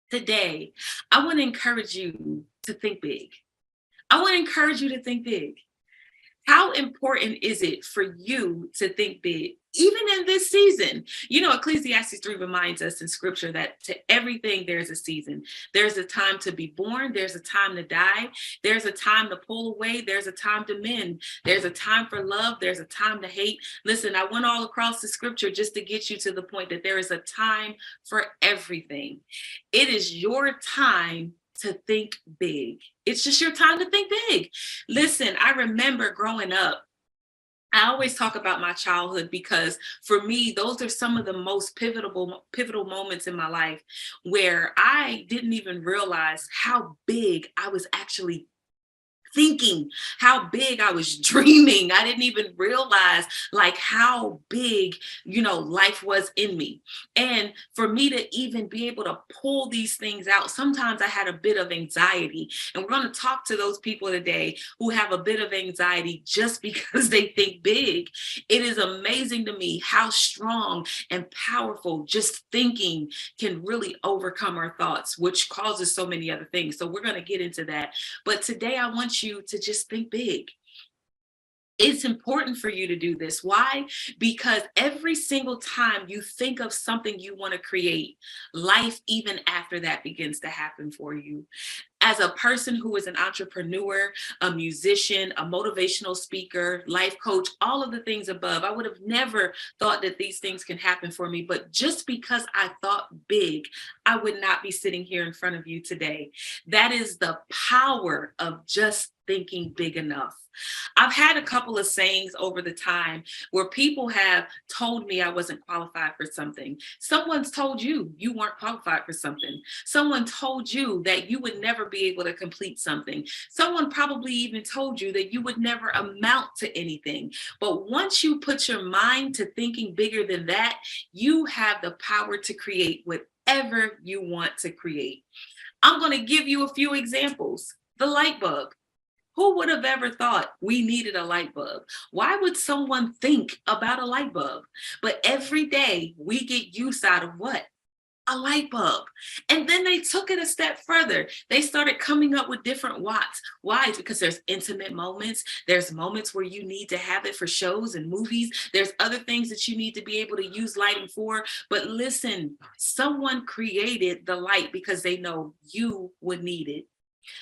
Today, I want to encourage you to think big. I want to encourage you to think big. How important is it for you to think big, even in this season? You know, Ecclesiastes 3 reminds us in scripture that to everything there's a season. There's a time to be born. There's a time to die. There's a time to pull away. There's a time to mend. There's a time for love. There's a time to hate. Listen, I went all across the scripture just to get you to the point that there is a time for everything. It is your time to think big. It's just your time to think big. Listen, I remember growing up, I always talk about my childhood because for me, those are some of the most pivotal moments in my life where I didn't even realize how big I was actually thinking how big I was dreaming. I didn't even realize like how big, life was in me. And for me to even be able to pull these things out, sometimes I had a bit of anxiety. And we're going to talk to those people today who have a bit of anxiety just because they think big. It is amazing to me how strong and powerful just thinking can really overcome our thoughts, which causes so many other things. So we're going to get into that. But today I want you to just think big. It's important for you to do this. Why? Because every single time you think of something you want to create, life even after that begins to happen for you. As a person who is an entrepreneur, a musician, a motivational speaker, life coach, all of the things above, I would have never thought that these things can happen for me. But just because I thought big, I would not be sitting here in front of you today. That is the power of just thinking big enough. I've had a couple of sayings over the time where people have told me I wasn't qualified for something. Someone's told you you weren't qualified for something. Someone told you that you would never be able to complete something. Someone probably even told you that you would never amount to anything. But once you put your mind to thinking bigger than that, you have the power to create whatever you want to create. I'm going to give you a few examples. The light bulb. Who would have ever thought we needed a light bulb? Why would someone think about a light bulb? But every day we get use out of what? A light bulb. And then they took it a step further. They started coming up with different watts. Why? Because there's intimate moments. There's moments where you need to have it for shows and movies. There's other things that you need to be able to use lighting for. But listen, someone created the light because they know you would need it.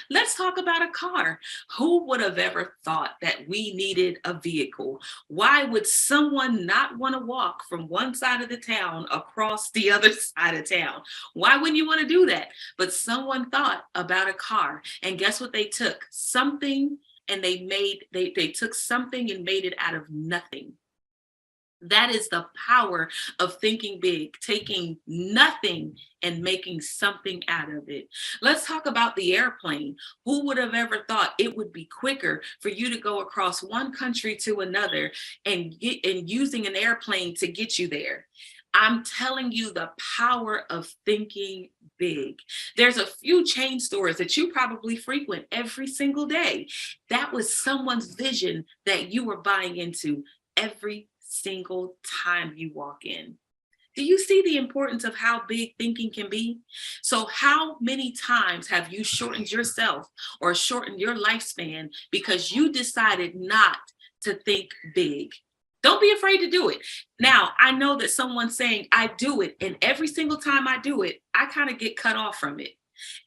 Let's talk about a car. Who would have ever thought that we needed a vehicle? Why would someone not want to walk from one side of the town across the other side of town? Why wouldn't you want to do that? But someone thought about a car, and guess what they took? Something, and they took something and made it out of nothing. That is the power of thinking big, taking nothing and making something out of it. Let's talk about the airplane. Who would have ever thought it would be quicker for you to go across one country to another and using an airplane to get you there? I'm telling you the power of thinking big. There's a few chain stores that you probably frequent every single day. That was someone's vision that you were buying into every single time you walk in. Do you see the importance of how big thinking can be? So how many times have you shortened yourself or shortened your lifespan because you decided not to think big? Don't be afraid to do it. Now, I know that someone's saying, I do it, and every single time I do it, I kind of get cut off from it.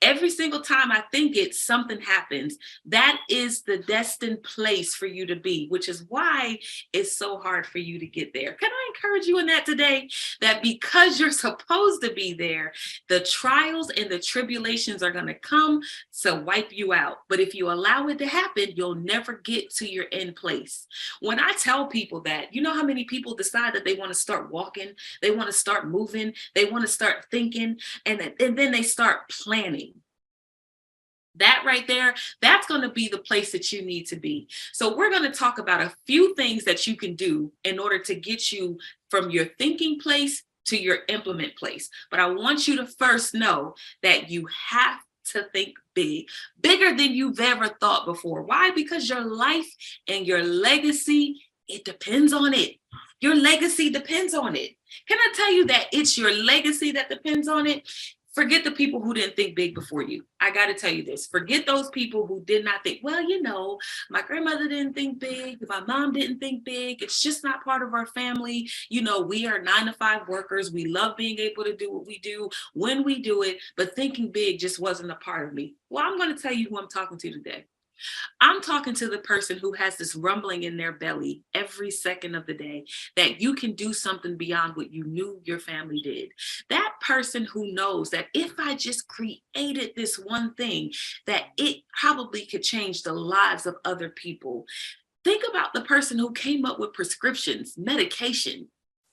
Every single time I think it, something happens. That is the destined place for you to be, which is why it's so hard for you to get there. Can I encourage you in that today? That because you're supposed to be there, the trials and the tribulations are going to come to wipe you out. But if you allow it to happen, you'll never get to your end place. When I tell people that, you know how many people decide that they want to start walking, they want to start moving, they want to start thinking, and then they start planning. That right there, that's going to be the place that you need to be. So we're going to talk about a few things that you can do in order to get you from your thinking place to your implement place. But I want you to first know that you have to think big, bigger than you've ever thought before. Why? Because your life and your legacy, it depends on it. Your legacy depends on it. Can I tell you that it's your legacy that depends on it? Forget the people who didn't think big before you. I got to tell you this. Forget those people who did not think, well, my grandmother didn't think big. My mom didn't think big. It's just not part of our family. We are 9-to-5 workers. We love being able to do what we do when we do it, but thinking big just wasn't a part of me. Well, I'm going to tell you who I'm talking to today. I'm talking to the person who has this rumbling in their belly every second of the day that you can do something beyond what you knew your family did. That person who knows that if I just created this one thing, that it probably could change the lives of other people. Think about the person who came up with prescriptions, medication.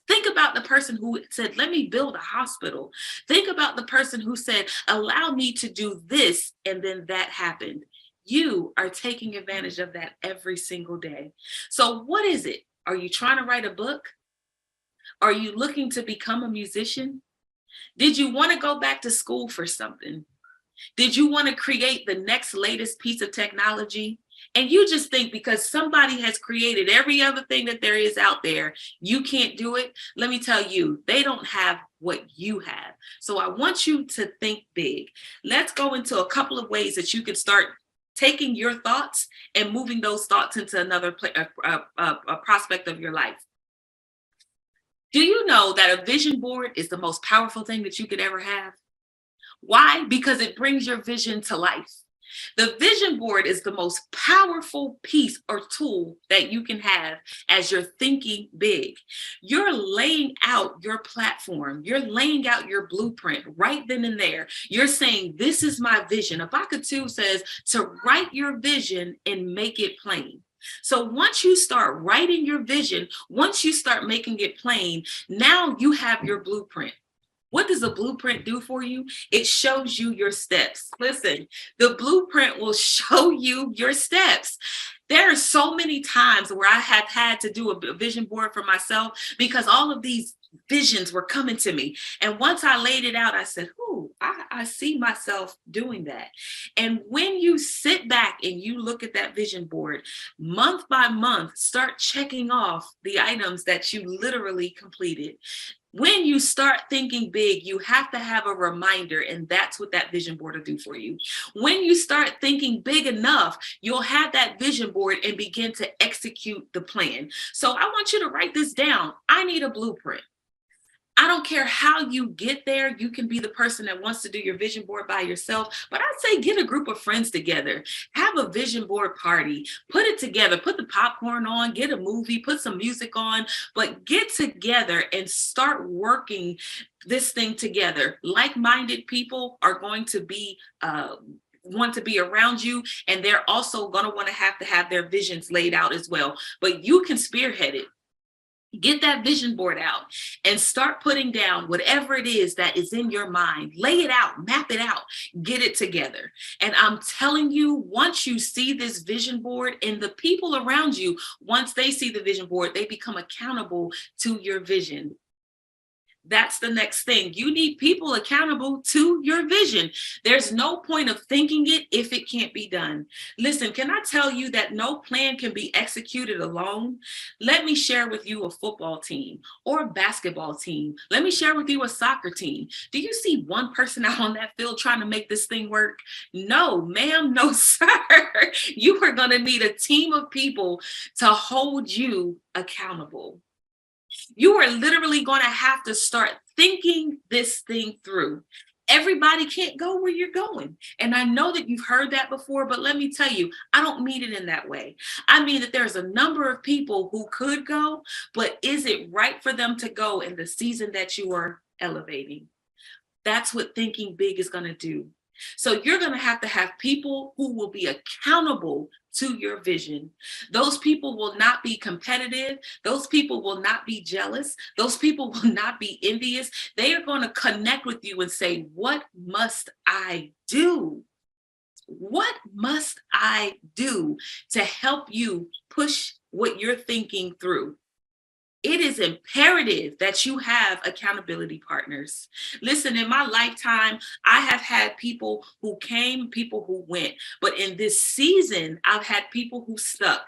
Think about the person who said, let me build a hospital. Think about the person who said, allow me to do this, and then that happened. You are taking advantage of that every single day. So what is it? Are you trying to write a book? Are you looking to become a musician? Did you want to go back to school for something? Did you want to create the next latest piece of technology? And you just think because somebody has created every other thing that there is out there, you can't do it. Let me tell you, they don't have what you have. So I want you to think big. Let's go into a couple of ways that you can start taking your thoughts and moving those thoughts into another prospect of your life. Do you know that a vision board is the most powerful thing that you could ever have? Why? Because it brings your vision to life. The vision board is the most powerful piece or tool that you can have as you're thinking big. You're laying out your platform. You're laying out your blueprint right then and there. You're saying, this is my vision. Habakkuk 2 says to write your vision and make it plain. So once you start writing your vision, once you start making it plain, now you have your blueprint. What does a blueprint do for you? It shows you your steps. Listen, the blueprint will show you your steps. There are so many times where I have had to do a vision board for myself because all of these visions were coming to me. And once I laid it out, I said, ooh, I see myself doing that. And when you sit back and you look at that vision board, month by month, start checking off the items that you literally completed. When you start thinking big, you have to have a reminder, and that's what that vision board will do for you. When you start thinking big enough, you'll have that vision board and begin to execute the plan. So I want you to write this down. I need a blueprint. I don't care how you get there. You can be the person that wants to do your vision board by yourself, but I'd say get a group of friends together, have a vision board party, put it together, put the popcorn on, get a movie, put some music on, but get together and start working this thing together. Like-minded people are going to be want to be around you, and they're also going to want to have their visions laid out as well, but you can spearhead it. Get that vision board out and start putting down whatever it is that is in your mind. Lay it out, map it out, get it together. And I'm telling you, once you see this vision board and the people around you, once they see the vision board, they become accountable to your vision. That's the next thing. You need people accountable to your vision. There's no point of thinking it if it can't be done. Listen, can I tell you that no plan can be executed alone? Let me share with you a football team or a basketball team. Let me share with you a soccer team. Do you see one person out on that field trying to make this thing work? No, ma'am, no, sir. You are going to need a team of people to hold you accountable. You are literally going to have to start thinking this thing through. Everybody can't go where you're going. And I know that you've heard that before, but let me tell you, I don't mean it in that way. I mean that there's a number of people who could go, but is it right for them to go in the season that you are elevating? That's what thinking big is going to do. So you're going to have people who will be accountable to your vision. Those people will not be competitive. Those people will not be jealous. Those people will not be envious. They are going to connect with you and say, what must I do? What must I do to help you push what you're thinking through? It is imperative that you have accountability partners. Listen, in my lifetime, I have had people who came, people who went. But in this season, I've had people who stuck.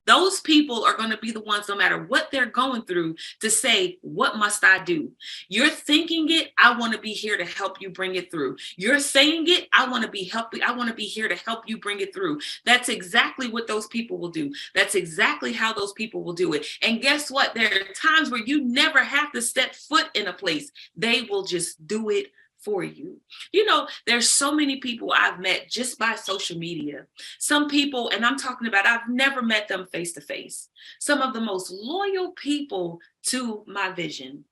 Those people are going to be the ones, no matter what they're going through, to say, what must I do? You're thinking it. I want to be here to help you bring it through. You're saying it. I want to be here to help you bring it through. That's exactly what those people will do. That's exactly how those people will do it. And guess what? There are times where you never have to step foot in a place. They will just do it for you. You know, there's so many people I've met just by social media. Some people, and I'm talking about, I've never met them face to face. Some of the most loyal people to my vision.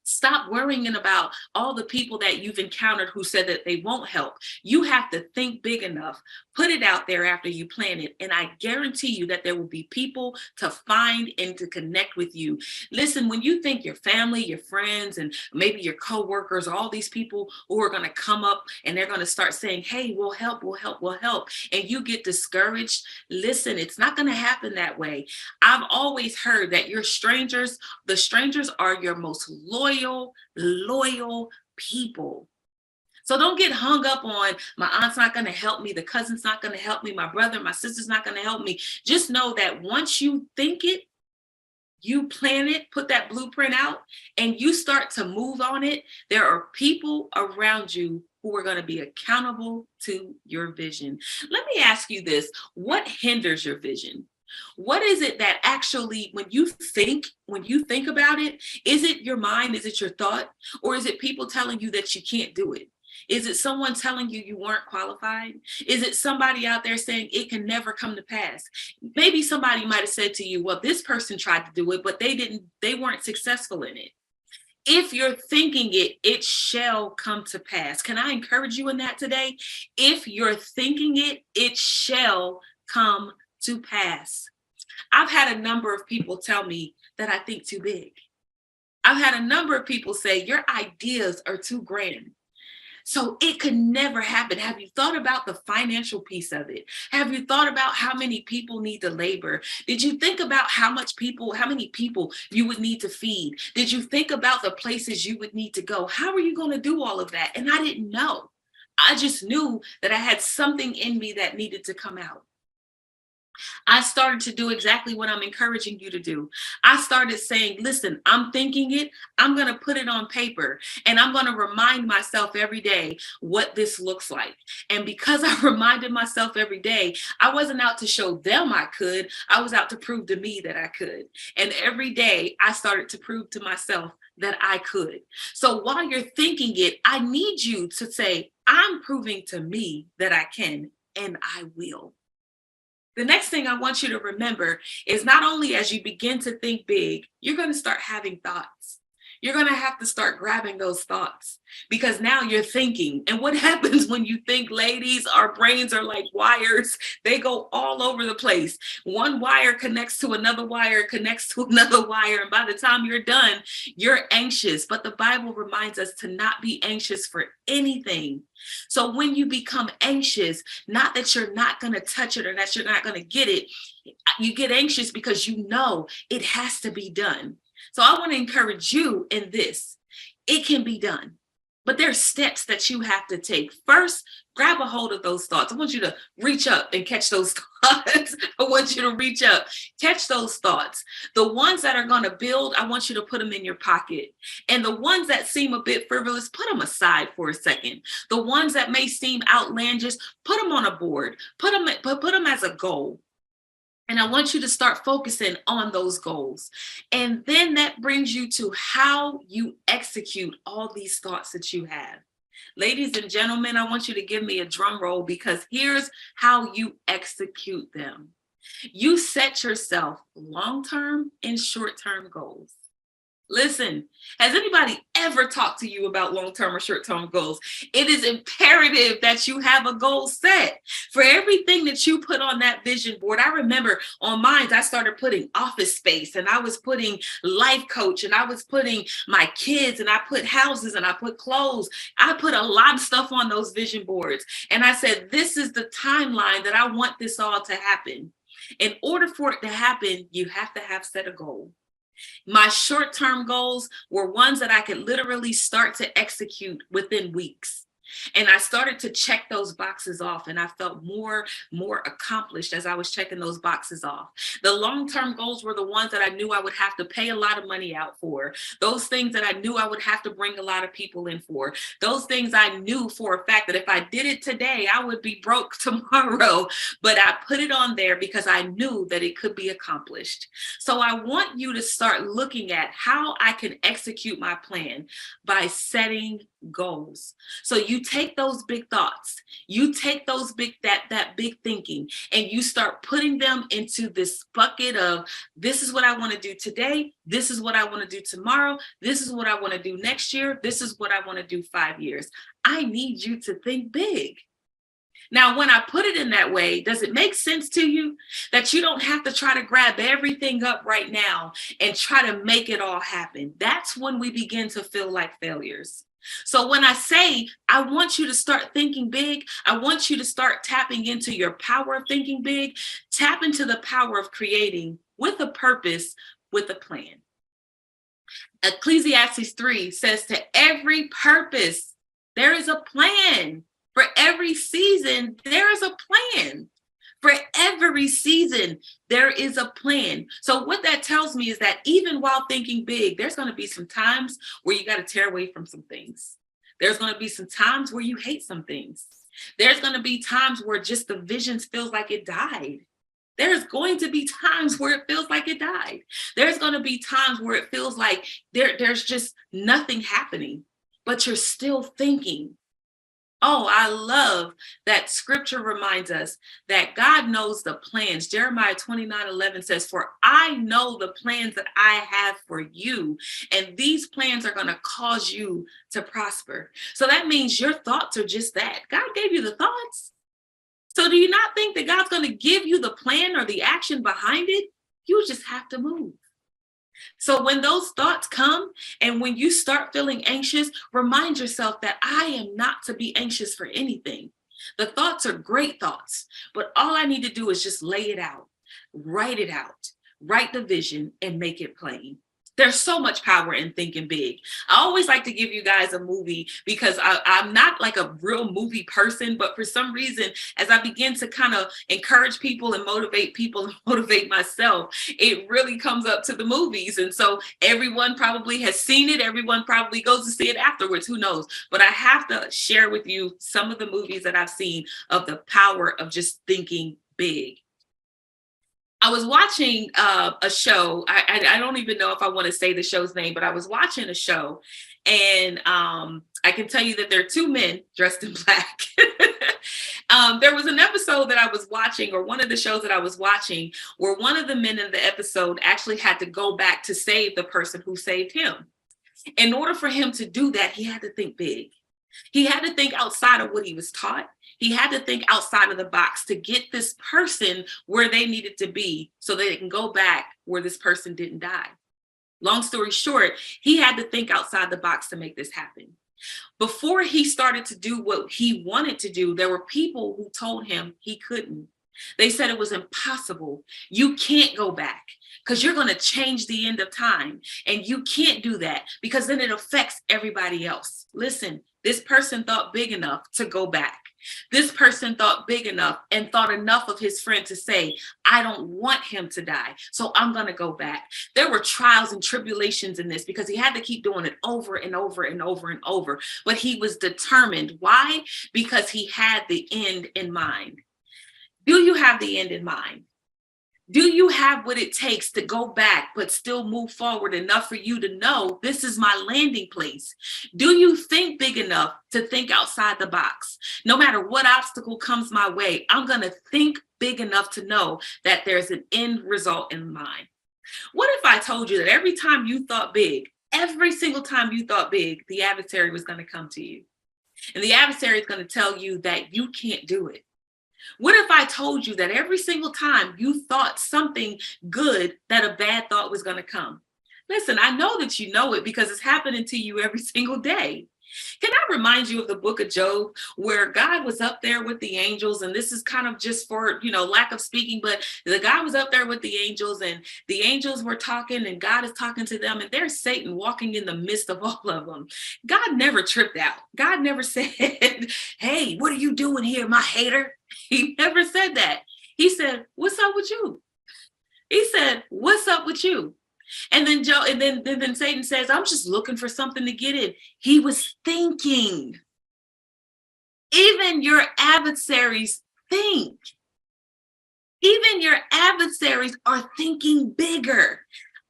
Stop worrying about all the people that you've encountered who said that they won't help. You have to think big enough, put it out there after you plan it. And I guarantee you that there will be people to find and to connect with you. Listen, when you think your family, your friends, and maybe your coworkers, all these people who are going to come up and they're going to start saying, hey, we'll help, we'll help, we'll help. And you get discouraged. Listen, it's not going to happen that way. I've always heard that the strangers are your most loyal people. So don't get hung up on my aunt's not going to help me, the cousin's not going to help me, my brother, my sister's not going to help me. Just know that once you think it, you plan it, put that blueprint out, and you start to move on it, there are people around you who are going to be accountable to your vision. Let me ask you this. What hinders your vision? What is it that actually, when you think about it, is it your mind? Is it your thought? Or is it people telling you that you can't do it? Is it someone telling you you weren't qualified? Is it somebody out there saying it can never come to pass? Maybe somebody might have said to you, well, this person tried to do it, but they weren't successful in it. If you're thinking it, it shall come to pass. Can I encourage you in that today? If you're thinking it, it shall come to pass. I've had a number of people tell me that I think too big. I've had a number of people say your ideas are too grand. So it could never happen. Have you thought about the financial piece of it? Have you thought about how many people need to labor? Did you think about how many people you would need to feed? Did you think about the places you would need to go? How are you going to do all of that? And I didn't know. I just knew that I had something in me that needed to come out. I started to do exactly what I'm encouraging you to do. I started saying, listen, I'm thinking it. I'm going to put it on paper and I'm going to remind myself every day what this looks like. And because I reminded myself every day, I wasn't out to show them I could. I was out to prove to me that I could. And every day I started to prove to myself that I could. So while you're thinking it, I need you to say, I'm proving to me that I can, and I will. The next thing I want you to remember is not only as you begin to think big, you're going to start having thoughts. You're going to have to start grabbing those thoughts because now you're thinking. And what happens when you think, ladies, our brains are like wires. They go all over the place. One wire connects to another wire, connects to another wire. And by the time you're done, you're anxious. But the Bible reminds us to not be anxious for anything. So when you become anxious, not that you're not going to touch it or that you're not going to get it, you get anxious because you know it has to be done. So I want to encourage you in this. It can be done, but there's steps that you have to take. First, grab a hold of those thoughts. I want you to reach up and catch those thoughts. I want you to reach up, catch those thoughts. The ones that are going to build, I want you to put them in your pocket. And the ones that seem a bit frivolous, put them aside for a second. The ones that may seem outlandish, put them on a board, put them as a goal. And I want you to start focusing on those goals. And then that brings you to how you execute all these thoughts that you have. Ladies and gentlemen, I want you to give me a drum roll because here's how you execute them. You set yourself long-term and short-term goals. Listen, has anybody ever talked to you about long-term or short-term goals? It is imperative that you have a goal set for everything that you put on that vision board. I remember on mine, I started putting office space and I was putting life coach and I was putting my kids and I put houses and I put clothes. I put a lot of stuff on those vision boards. And I said, this is the timeline that I want this all to happen. In order for it to happen, you have to have set a goal. My short-term goals were ones that I could literally start to execute within weeks. And I started to check those boxes off and I felt more accomplished as I was checking those boxes off. The long-term goals were the ones that I knew I would have to pay a lot of money out for. Those things that I knew I would have to bring a lot of people in for. Those things I knew for a fact that if I did it today, I would be broke tomorrow. But I put it on there because I knew that it could be accomplished. So I want you to start looking at how I can execute my plan by setting goals. So you you take those big thoughts, you take those that big thinking, and you start putting them into this bucket of, this is what I want to do today, this is what I want to do tomorrow, this is what I want to do next year, this is what I want to do 5 years. I need you to think big. Now, when I put it in that way, does it make sense to you that you don't have to try to grab everything up right now and try to make it all happen? That's when we begin to feel like failures. So when I say, I want you to start thinking big, I want you to start tapping into your power of thinking big, tap into the power of creating with a purpose, with a plan. Ecclesiastes 3 says, to every purpose, there is a plan. For every season, there is a plan. For every season, there is a plan. So what that tells me is that even while thinking big, there's going to be some times where you got to tear away from some things. There's going to be some times where you hate some things. There's going to be times where just the vision feels like it died. There's going to be times where it feels like it died. There's going to be times where it feels like there's just nothing happening, but you're still thinking. Oh, I love that scripture reminds us that God knows the plans. Jeremiah 29:11 says, for I know the plans that I have for you, and these plans are going to cause you to prosper. So that means your thoughts are just that. God gave you the thoughts. So do you not think that God's going to give you the plan or the action behind it? You just have to move. So when those thoughts come and when you start feeling anxious, remind yourself that I am not to be anxious for anything. The thoughts are great thoughts, but all I need to do is just lay it out, write the vision, and make it plain. There's so much power in thinking big. I always like to give you guys a movie because I'm not like a real movie person, but for some reason, as I begin to kind of encourage people and motivate myself, it really comes up to the movies. And so everyone probably has seen it. Everyone probably goes to see it afterwards. Who knows? But I have to share with you some of the movies that I've seen of the power of just thinking big. I was watching a show. I don't even know if I want to say the show's name, but I was watching a show, and I can tell you that there are two men dressed in black. There was an episode that I was watching, or one of the shows that I was watching, where one of the men in the episode actually had to go back to save the person who saved him. In order for him to do that, he had to think big. He had to think outside of what he was taught. He had to think outside of the box to get this person where they needed to be so they can go back where this person didn't die. Long story short, he had to think outside the box to make this happen. Before he started to do what he wanted to do, there were people who told him he couldn't. They said it was impossible. You can't go back because you're going to change the end of time. And you can't do that because then it affects everybody else. Listen, this person thought big enough to go back. This person thought big enough and thought enough of his friend to say, I don't want him to die, so I'm going to go back. There were trials and tribulations in this because he had to keep doing it over and over and over and over. But he was determined. Why? Because he had the end in mind. Do you have the end in mind? Do you have what it takes to go back, but still move forward enough for you to know this is my landing place? Do you think big enough to think outside the box? No matter what obstacle comes my way, I'm going to think big enough to know that there's an end result in mind. What if I told you that every time you thought big, every single time you thought big, the adversary was going to come to you? And the adversary is going to tell you that you can't do it. What if I told you that every single time you thought something good, that a bad thought was going to come? Listen, I know that you know it because it's happening to you every single day. Can I remind you of the book of Job, where God was up there with the angels? And this is kind of just for, lack of speaking, but the guy was up there with the angels and the angels were talking and God is talking to them. And there's Satan walking in the midst of all of them. God never tripped out. God never said, hey, what are you doing here, my hater? He never said that. He said, what's up with you? He said, what's up with you? And then then Satan says, I'm just looking for something to get in. He was thinking. Even your adversaries think. Even your adversaries are thinking bigger.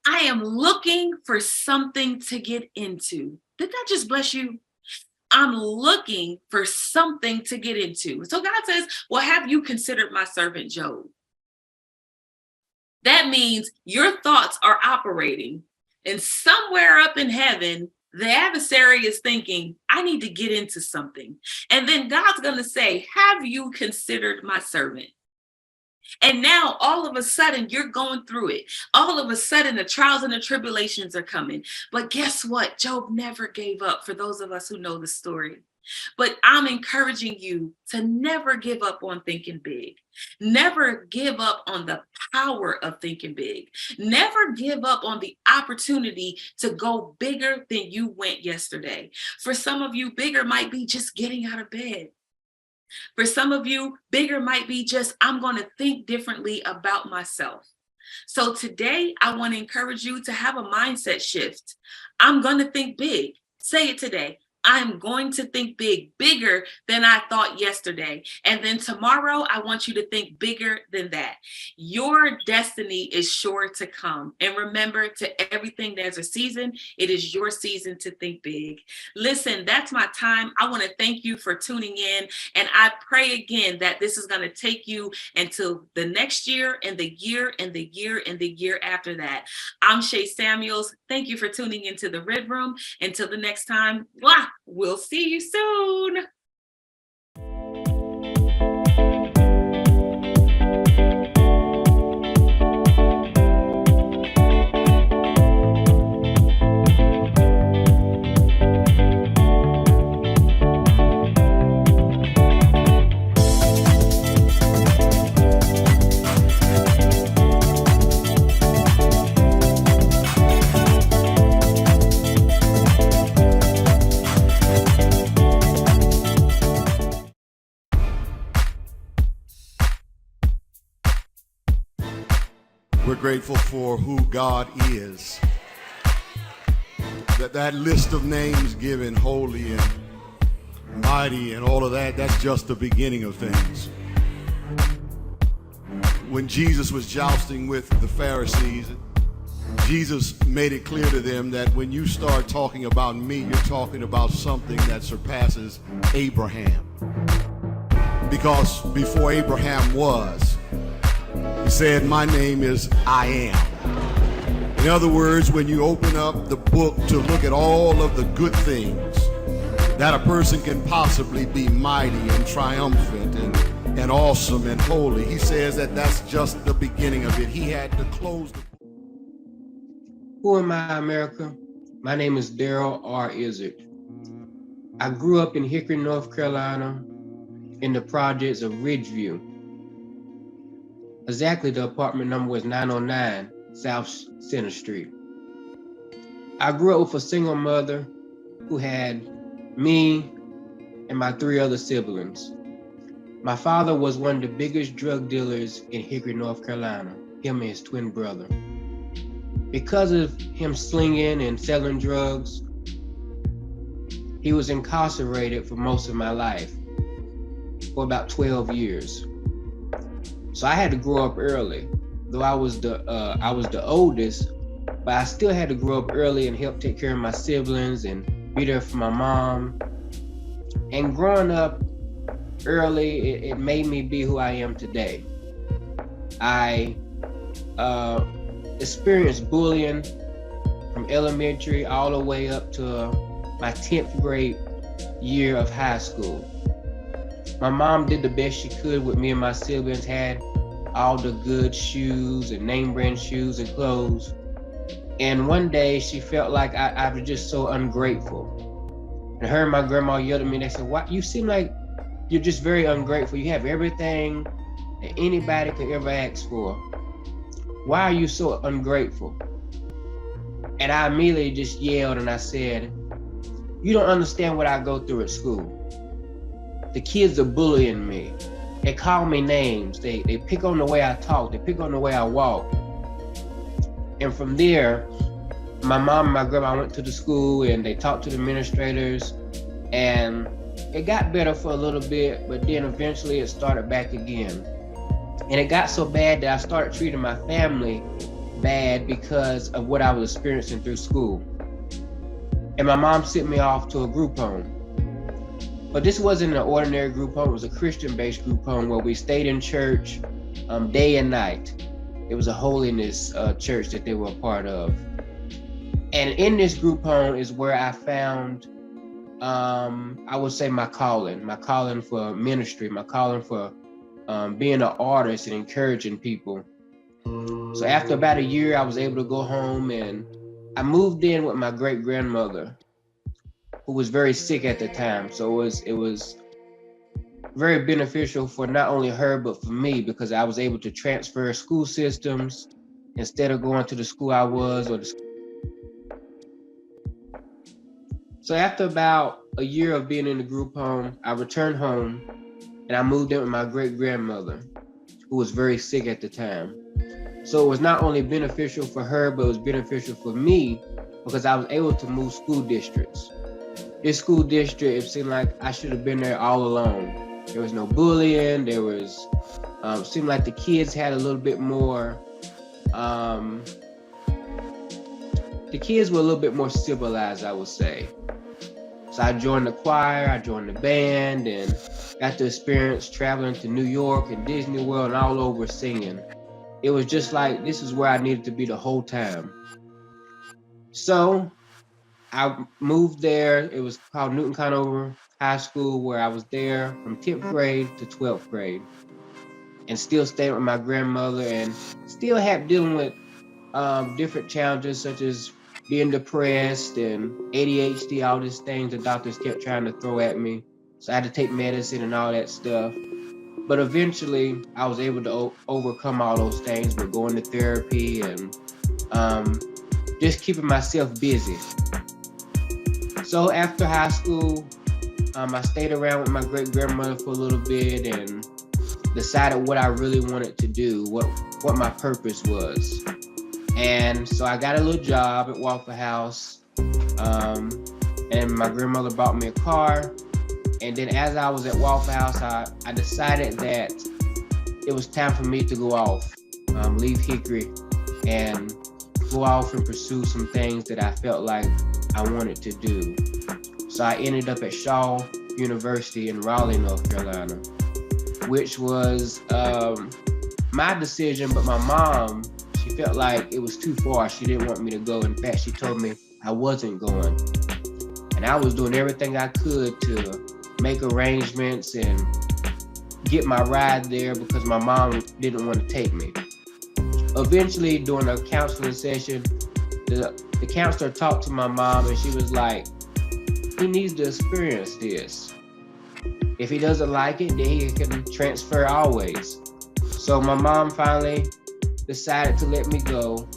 I am looking for something to get into. Did that just bless you? I'm looking for something to get into. So God says, well, have you considered my servant Job? That means your thoughts are operating, and somewhere up in heaven, the adversary is thinking, I need to get into something. And then God's going to say, have you considered my servant? And now all of a sudden you're going through it. All of a sudden the trials and the tribulations are coming. But guess what? Job never gave up, for those of us who know the story. But I'm encouraging you to never give up on thinking big. Never give up on the power of thinking big. Never give up on the opportunity to go bigger than you went yesterday. For some of you, bigger might be just getting out of bed. For some of you, bigger might be just, I'm going to think differently about myself. So today, I want to encourage you to have a mindset shift. I'm going to think big. Say it today. I'm going to think big, bigger than I thought yesterday. And then tomorrow, I want you to think bigger than that. Your destiny is sure to come. And remember, to everything there's a season. It is your season to think big. Listen, that's my time. I want to thank you for tuning in. And I pray again that this is going to take you into the next year and the year and the year and the year after that. I'm Shay Samuels. Thank you for tuning into the Red Room. Until the next time, we'll see you soon. We're grateful for who God is. That list of names given, holy and mighty and all of that, that's just the beginning of things. When Jesus was jousting with the Pharisees, Jesus made it clear to them that when you start talking about me, you're talking about something that surpasses Abraham. Because before Abraham was, he said, my name is I am. In other words, when you open up the book to look at all of the good things that a person can possibly be, mighty and triumphant and awesome and holy, he says that that's just the beginning of it. He had to close the book. Who am I, America? My name is Daryl R. Izzard. I grew up in Hickory, North Carolina, in the projects of Ridgeview. Exactly, the apartment number was 909 South Center Street. I grew up with a single mother who had me and my 3 other siblings. My father was one of the biggest drug dealers in Hickory, North Carolina, him and his twin brother. Because of him slinging and selling drugs, he was incarcerated for most of my life, for about 12 years. So I had to grow up early. Though I was the oldest, but I still had to grow up early and help take care of my siblings and be there for my mom. And growing up early, it made me be who I am today. I experienced bullying from elementary all the way up to my 10th grade year of high school. My mom did the best she could with me and my siblings, had all the good shoes and name brand shoes and clothes. And one day she felt like I was just so ungrateful. And her and my grandma yelled at me and they said, "Why, you seem like you're just very ungrateful. You have everything that anybody could ever ask for. Why are you so ungrateful?" And I immediately just yelled and I said, "You don't understand what I go through at school. The kids are bullying me. They call me names. They pick on the way I talk. They pick on the way I walk." And from there, my mom and my grandma went to the school and they talked to the administrators, and it got better for a little bit, but then eventually it started back again. And it got so bad that I started treating my family bad because of what I was experiencing through school. And my mom sent me off to a group home. But this wasn't an ordinary group home. It was a Christian-based group home where we stayed in church day and night. It was a holiness church that they were a part of. And in this group home is where I found, I would say, my calling for ministry, my calling for being an artist and encouraging people. So after about a year, I was able to go home, and I moved in with my great-grandmother, who was very sick at the time. So it was very beneficial for not only her, but for me, because I was able to transfer school systems instead of going to the school I was. So after about a year of being in the group home, I returned home and I moved in with my great-grandmother, who was very sick at the time. So it was not only beneficial for her, but it was beneficial for me because I was able to move school districts. This school district, it seemed like I should have been there all along. There was no bullying. There was, seemed like the kids had a little bit more, the kids were a little bit more civilized, I would say. So I joined the choir, I joined the band, and got to experience traveling to New York and Disney World and all over singing. It was just like, this is where I needed to be the whole time. So I moved there. It was called Newton Conover High School, where I was there from 10th grade to 12th grade, and still stayed with my grandmother, and still had dealing with different challenges such as being depressed and ADHD, all these things the doctors kept trying to throw at me. So I had to take medicine and all that stuff. But eventually I was able to overcome all those things with going to therapy and just keeping myself busy. So after high school, I stayed around with my great-grandmother for a little bit and decided what I really wanted to do, what my purpose was. And so I got a little job at Waffle House, and my grandmother bought me a car. And then as I was at Waffle House, I decided that it was time for me to go off, leave Hickory and go off and pursue some things that I felt like I wanted to do. So I ended up at Shaw University in Raleigh, North Carolina, which was my decision, but my mom, she felt like it was too far. She didn't want me to go. In fact, she told me I wasn't going. And I was doing everything I could to make arrangements and get my ride there because my mom didn't want to take me. Eventually, during a counseling session, the counselor talked to my mom and she was like, he needs to experience this. If he doesn't like it, then he can transfer always. So my mom finally decided to let me go,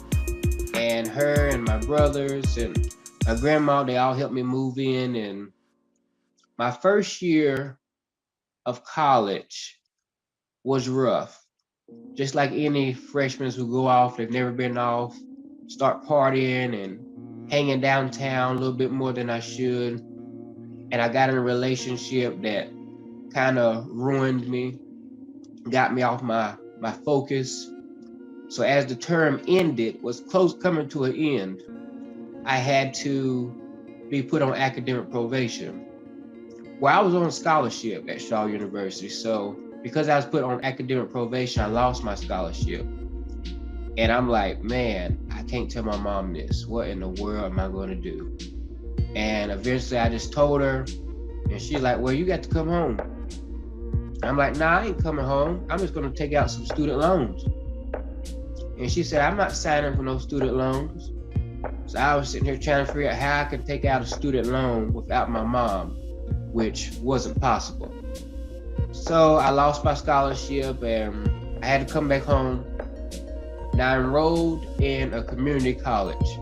and her and my brothers and my grandma, they all helped me move in. And my first year of college was rough. Just like any freshmen who go off, they've never been off, start partying and hanging downtown a little bit more than I should. And I got in a relationship that kind of ruined me, got me off my focus. So as the term ended, was close coming to an end, I had to be put on academic probation. Well, I was on scholarship at Shaw University. So because I was put on academic probation, I lost my scholarship. And I'm like, man, I can't tell my mom this. What in the world am I going to do? And eventually I just told her, and she's like, well, you got to come home. I'm like, nah, I ain't coming home. I'm just going to take out some student loans. And she said, I'm not signing for no student loans. So I was sitting here trying to figure out how I could take out a student loan without my mom, which wasn't possible. So I lost my scholarship and I had to come back home. And I enrolled in a community college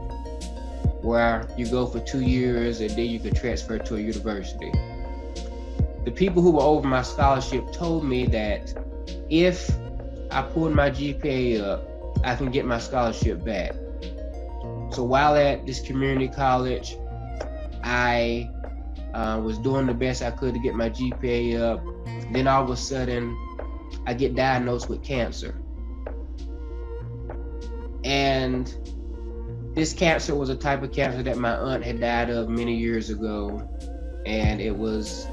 where you go for 2 years and then you can transfer to a university. The people who were over my scholarship told me that if I pulled my GPA up, I can get my scholarship back. So while at this community college, I was doing the best I could to get my GPA up. Then all of a sudden, I get diagnosed with cancer. And this cancer was a type of cancer that my aunt had died of many years ago. And it was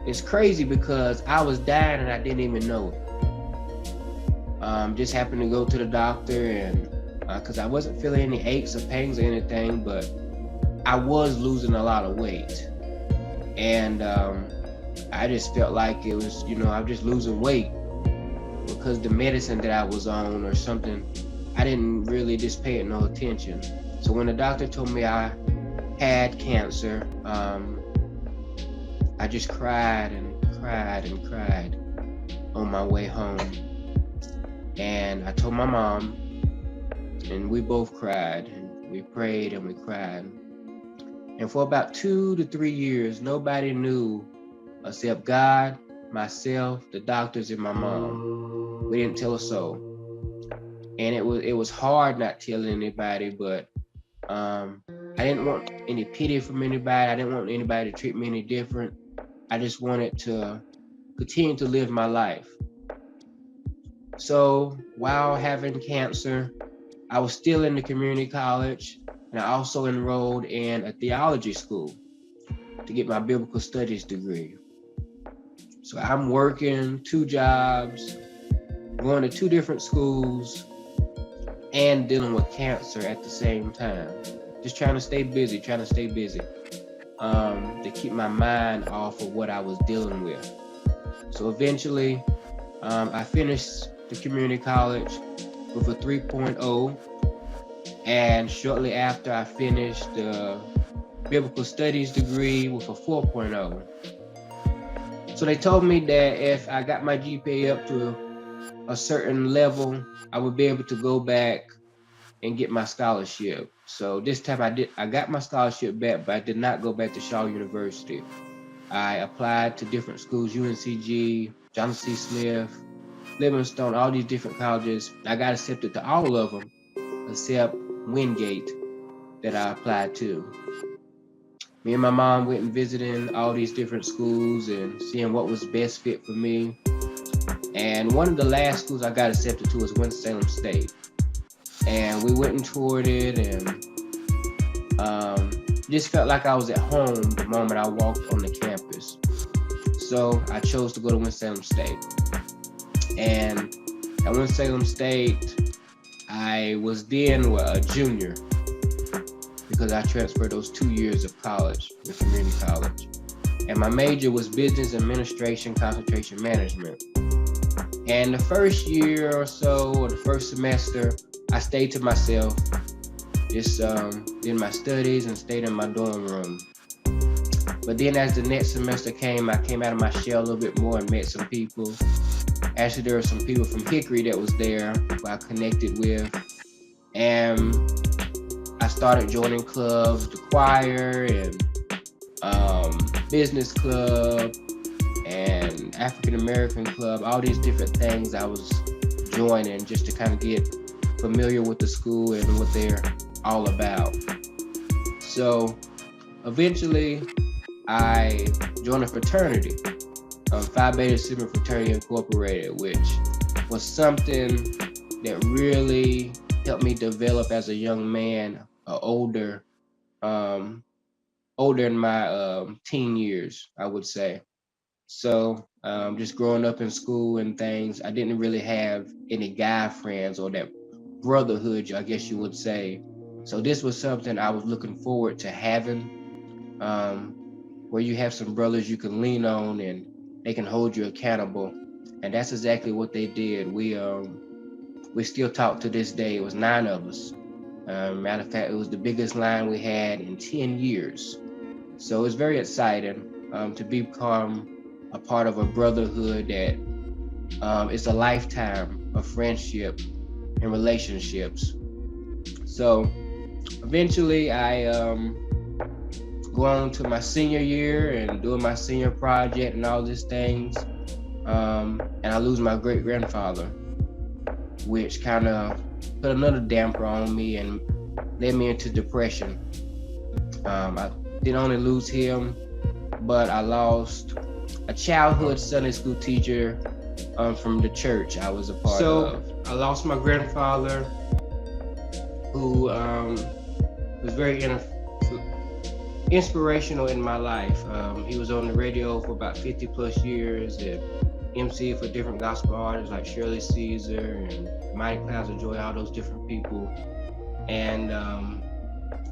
it's crazy because I was dying and I didn't even know it. Just happened to go to the doctor, and because I wasn't feeling any aches or pains or anything, but I was losing a lot of weight. And I just felt like it was, I'm just losing weight because the medicine that I was on or something, I didn't really just pay it no attention. So when the doctor told me I had cancer, I just cried and cried and cried on my way home. And I told my mom, and we both cried, and we prayed and we cried. And for about 2 to 3 years, nobody knew except God, myself, the doctors, and my mom. We didn't tell a soul. And it was hard not telling anybody, but I didn't want any pity from anybody. I didn't want anybody to treat me any different. I just wanted to continue to live my life. So while having cancer, I was still in the community college, and I also enrolled in a theology school to get my biblical studies degree. So I'm working 2 jobs, going to 2 different schools, and dealing with cancer at the same time. Just trying to stay busy, to keep my mind off of what I was dealing with. So eventually, I finished the community college with a 3.0, and shortly after I finished the biblical studies degree with a 4.0. So they told me that if I got my GPA up to a certain level, I would be able to go back and get my scholarship. So this time I got my scholarship back, but I did not go back to Shaw University. I applied to different schools, UNCG, Johnson C. Smith, Livingstone, all these different colleges. I got accepted to all of them, except Wingate that I applied to. Me and my mom went and visiting all these different schools and seeing what was best fit for me. And one of the last schools I got accepted to was Winston-Salem State. And we went and toured it, and just felt like I was at home the moment I walked on the campus. So I chose to go to Winston-Salem State. And at Winston-Salem State, I was then a junior because I transferred those 2 years of college, the community college. And my major was business administration, concentration management. And the first year or so, or the first semester, I stayed to myself, just did my studies and stayed in my dorm room. But then as the next semester came, I came out of my shell a little bit more and met some people. Actually, there were some people from Hickory that was there who I connected with. And I started joining clubs, the choir and business club and African American club, all these different things I was joining just to kind of get familiar with the school and what they're all about. So eventually I joined a fraternity, Phi Beta Sigma Fraternity Incorporated, which was something that really helped me develop as a young man, older in my teen years, I would say. So just growing up in school and things, I didn't really have any guy friends or that brotherhood, I guess you would say. So this was something I was looking forward to having, where you have some brothers you can lean on and they can hold you accountable. And that's exactly what they did. We still talk to this day. It was 9 of us. Matter of fact, it was the biggest line we had in 10 years. So it's very exciting to become a part of a brotherhood that is a lifetime of friendship and relationships. So eventually I go on to my senior year and doing my senior project and all these things. And I lose my great-grandfather, which kind of put another damper on me and led me into depression. I didn't only lose him, but I lost a childhood Sunday school teacher from the church I was a part of. I lost my grandfather, who was very inspirational in my life. He was on the radio for about 50 plus years and MC for different gospel artists like Shirley Caesar and Mighty Clouds of Joy, all those different people. And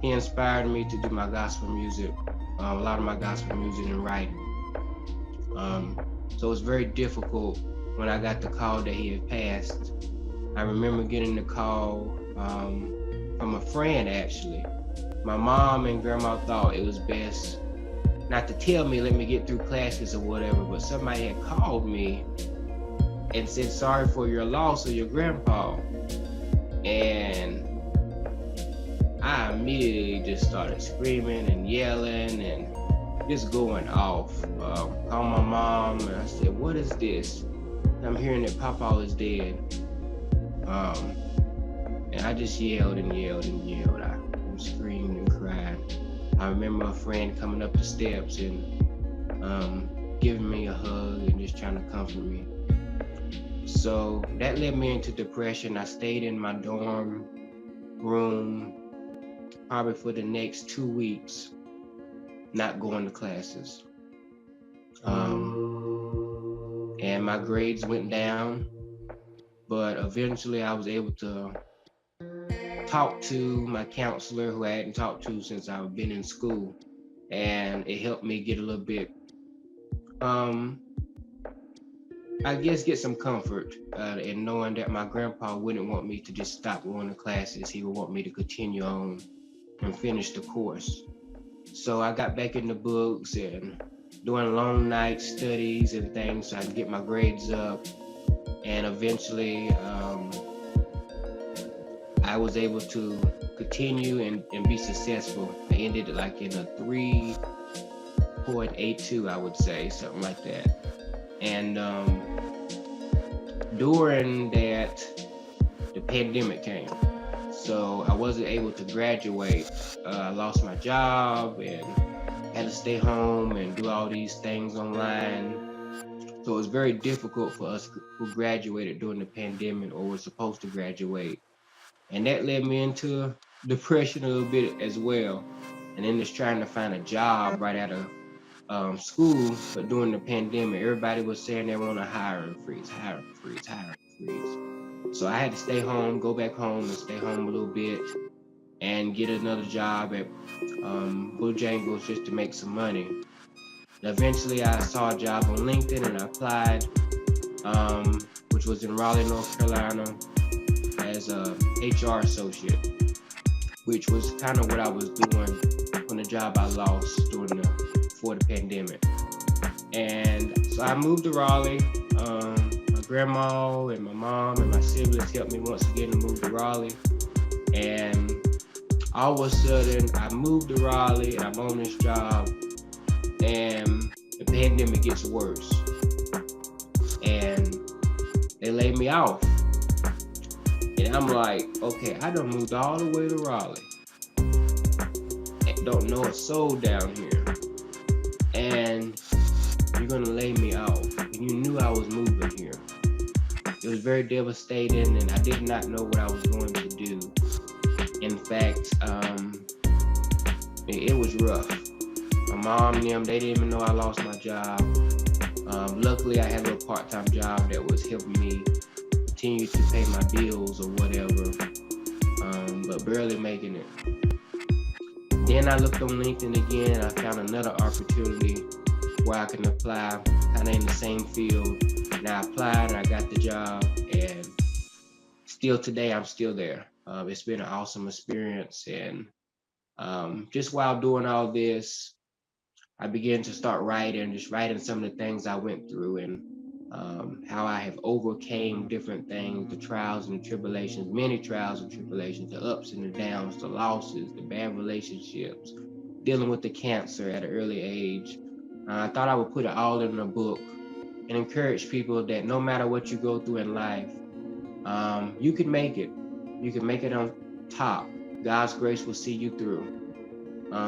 he inspired me to do my gospel music, a lot of my gospel music and writing. So it was very difficult when I got the call that he had passed. I remember getting the call from a friend, actually. My mom and grandma thought it was best not to tell me, let me get through classes or whatever, but somebody had called me and said, sorry for your loss of your grandpa. And I immediately just started screaming and yelling and just going off. Called my mom and I said, what is this? I'm hearing that Papa is dead. And I just yelled and yelled and yelled. I screamed and cried. I remember a friend coming up the steps and giving me a hug and just trying to comfort me. So that led me into depression. I stayed in my dorm room probably for the next 2 weeks, not going to classes. And my grades went down, but eventually I was able to talk to my counselor, who I hadn't talked to since I've been in school, and it helped me get a little bit, I guess, get some comfort in knowing that my grandpa wouldn't want me to just stop going to classes. He would want me to continue on and finish the course. So I got back in the books and doing long night studies and things so I could get my grades up. And eventually I was able to continue and be successful. I ended like in a 3.82, I would say, something like that. And during that, the pandemic came. So I wasn't able to graduate. I lost my job and had to stay home and do all these things online. So it was very difficult for us who graduated during the pandemic or were supposed to graduate. And that led me into depression a little bit as well. And then just trying to find a job right out of school, but during the pandemic, everybody was saying they want a hiring freeze. So I had to stay home, go back home and stay home a little bit and get another job at Bojangles just to make some money. And eventually I saw a job on LinkedIn and I applied, which was in Raleigh, North Carolina, as a HR associate, which was kind of what I was doing on the job I lost before the pandemic. And so I moved to Raleigh. My grandma and my mom and my siblings helped me once again to move to Raleigh. And all of a sudden, I moved to Raleigh and I'm on this job and the pandemic gets worse. And they laid me off. And I'm like, okay, I done moved all the way to Raleigh. And don't know a soul down here. And you're gonna lay me off. And you knew I was moving here. It was very devastating and I did not know what I was going to do. In fact, it was rough. My mom and them, they didn't even know I lost my job. Luckily, I had a little part-time job that was helping me continue to pay my bills or whatever, but barely making it. Then I looked on LinkedIn again and I found another opportunity where I can apply kind of in the same field. And I applied and I got the job and still today I'm still there. It's been an awesome experience. And just while doing all this, I began to start writing some of the things I went through and how I have overcame different things, the trials and tribulations, many trials and tribulations, the ups and the downs, the losses, the bad relationships, dealing with the cancer at an early age. I thought I would put it all in a book and encourage people that no matter what you go through in life, you can make it. You can make it on top. God's grace will see you through.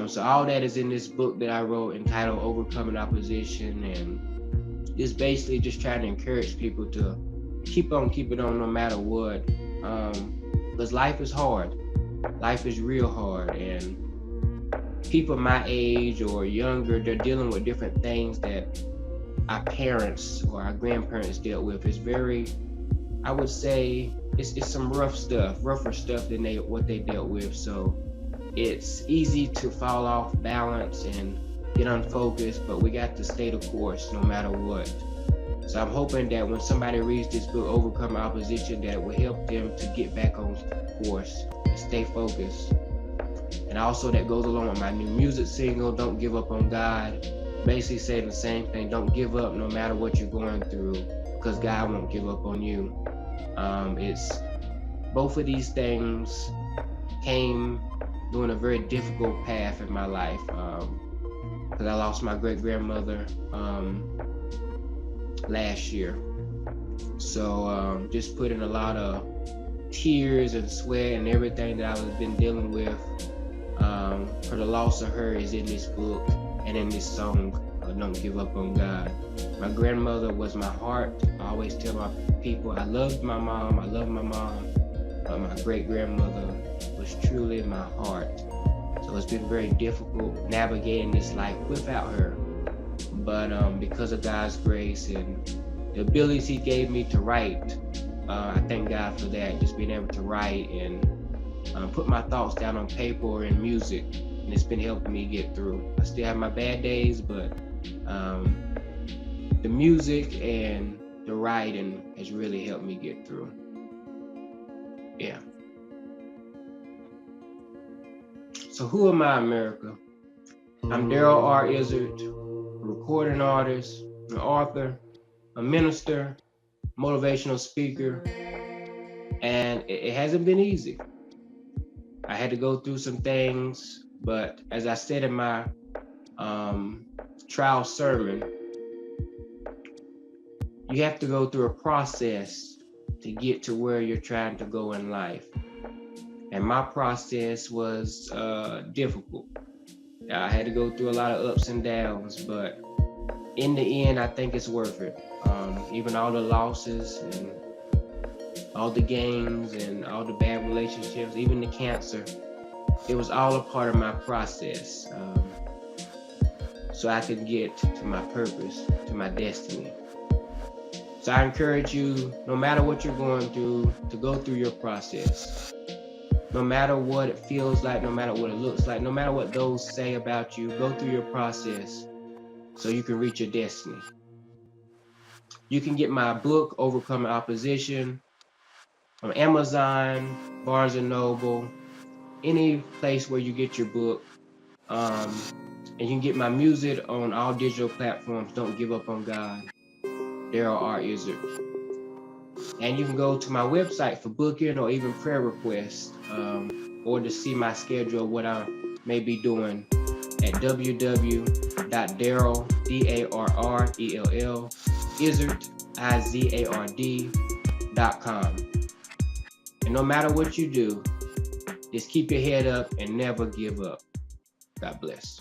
So all that is in this book that I wrote entitled Overcoming Opposition, and just basically just trying to encourage people to keep on keeping on no matter what. Because life is hard. Life is real hard. And people my age or younger, they're dealing with different things that our parents or our grandparents dealt with. It's very, I would say, it's some rougher stuff than what they dealt with. So it's easy to fall off balance and get unfocused, but we got to stay the course no matter what. So I'm hoping that when somebody reads this book, Overcome Opposition, that it will help them to get back on course and stay focused. And also that goes along with my new music single, Don't Give Up on God. Basically saying the same thing, don't give up no matter what you're going through, because God won't give up on you. It's both of these things came during a very difficult path in my life, because I lost my great-grandmother last year. So just putting a lot of tears and sweat and everything that I've been dealing with for the loss of her is in this book and in this song, Don't Give Up on God. My grandmother was my heart. I always tell my people I loved my mom, but my great-grandmother was truly my heart. So it's been very difficult navigating this life without her. But because of God's grace and the abilities He gave me to write, I thank God for that, just being able to write and put my thoughts down on paper or in music, and it's been helping me get through. I still have my bad days, but the music and the writing has really helped me get through. Yeah. So who am I, America? I'm Daryl R. Izzard, a recording artist, an author, a minister, motivational speaker, and it hasn't been easy. I had to go through some things, but as I said in my trial sermon, you have to go through a process to get to where you're trying to go in life. And my process was difficult. I had to go through a lot of ups and downs, but in the end, I think it's worth it. Even all the losses and all the gains and all the bad relationships, even the cancer, it was all a part of my process. So I could get to my purpose, to my destiny. So I encourage you, no matter what you're going through, to go through your process. No matter what it feels like, no matter what it looks like, no matter what those say about you, go through your process so you can reach your destiny. You can get my book, Overcoming Opposition, on Amazon, Barnes & Noble, any place where you get your book. And you can get my music on all digital platforms, Don't Give Up on God, Daryl R. Izzard. And you can go to my website for booking or even prayer requests, or to see my schedule of what I may be doing at www.darrell, D-A-R-R-E-L-L, Izzard, I-Z-A-R-D.com. And no matter what you do, just keep your head up and never give up. God bless.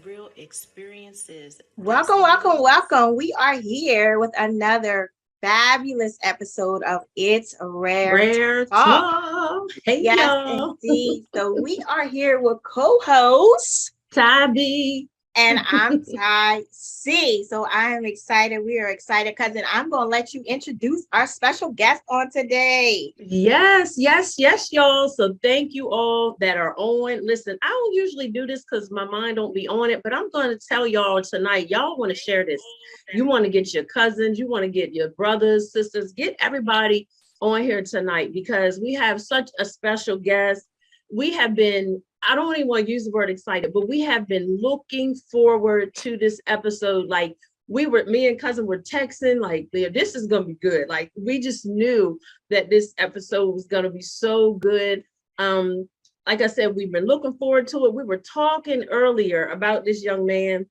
Real experiences. Welcome. We are here with another fabulous episode of It's Rare Talk. Hey, yes, y'all. Indeed. So we are here with co-host Ty B. And I'm Ty C. So I am excited. We are excited, cousin. I'm going to let you introduce our special guest on today. Yes, y'all. So thank you all that are on. Listen, I don't usually do this because my mind don't be on it, but I'm going to tell y'all tonight, y'all want to share this. You want to get your cousins, you want to get your brothers, sisters, get everybody on here tonight because we have such a special guest. we have been, I don't even want to use the word excited, but we have been looking forward to this episode. Like me and cousin were texting, like, this is going to be good. Like, we just knew that this episode was going to be so good. Like I said, we've been looking forward to it. We were talking earlier about this young man,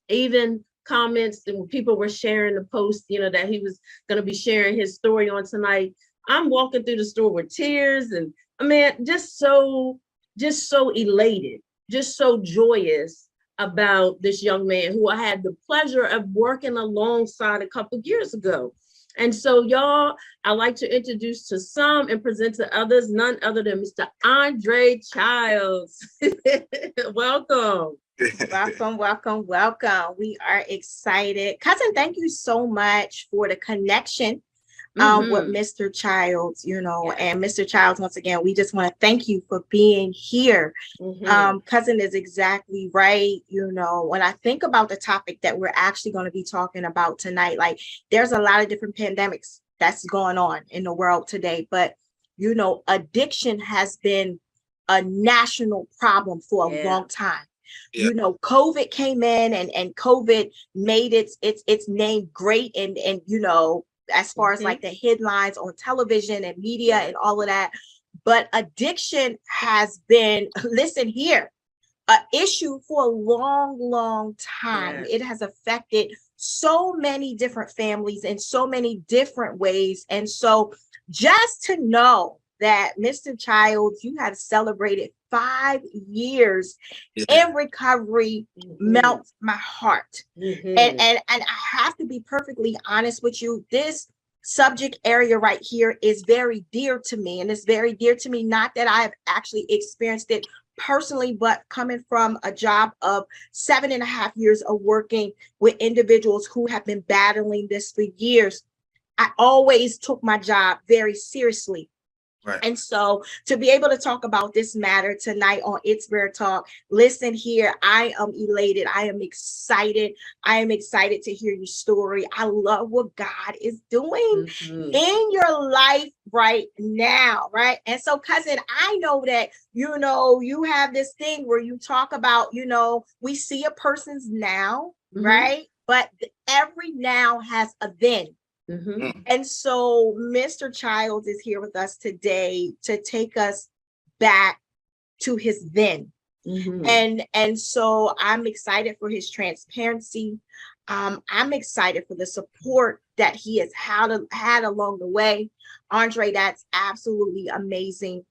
even comments and people were sharing the post, that he was going to be sharing his story on tonight. I'm walking through the store with tears, and I mean, just so elated, just so joyous about this young man who I had the pleasure of working alongside a couple of years ago. And so, y'all, I like to introduce to some and present to others, none other than Mr. Andre Childs. Welcome. Welcome. We are excited. Cousin, thank you so much for the connection with Mr. Childs, and Mr. Childs, once again, we just want to thank you for being here. Cousin is exactly right. When I think about the topic that we're actually going to be talking about tonight, like there's a lot of different pandemics that's going on in the world today, but addiction has been a national problem for a long time. Yeah. COVID came in and COVID made its name great and as far as like the headlines on television and media and all of that. But addiction has been, listen here, an issue for a long time. Yes. It has affected so many different families in so many different ways. And so just to know that Mr. Childs, you have celebrated 5 years in recovery melts my heart. And I have to be perfectly honest with you. This subject area right here is very dear to me. And it's very dear to me, not that I've actually experienced it personally, but coming from a job of 7.5 years of working with individuals who have been battling this for years, I always took my job very seriously. Right. And so to be able to talk about this matter tonight on It's Rare Talk, listen here, I am elated. I am excited. I am excited to hear your story. I love what God is doing in your life right now, right? And so, cousin, I know that, you have this thing where you talk about, we see a person's now, right? But every now has a then. And so Mr. Childs is here with us today to take us back to his then. And so I'm excited for his transparency. I'm excited for the support that he has had along the way. Andre, that's absolutely amazing.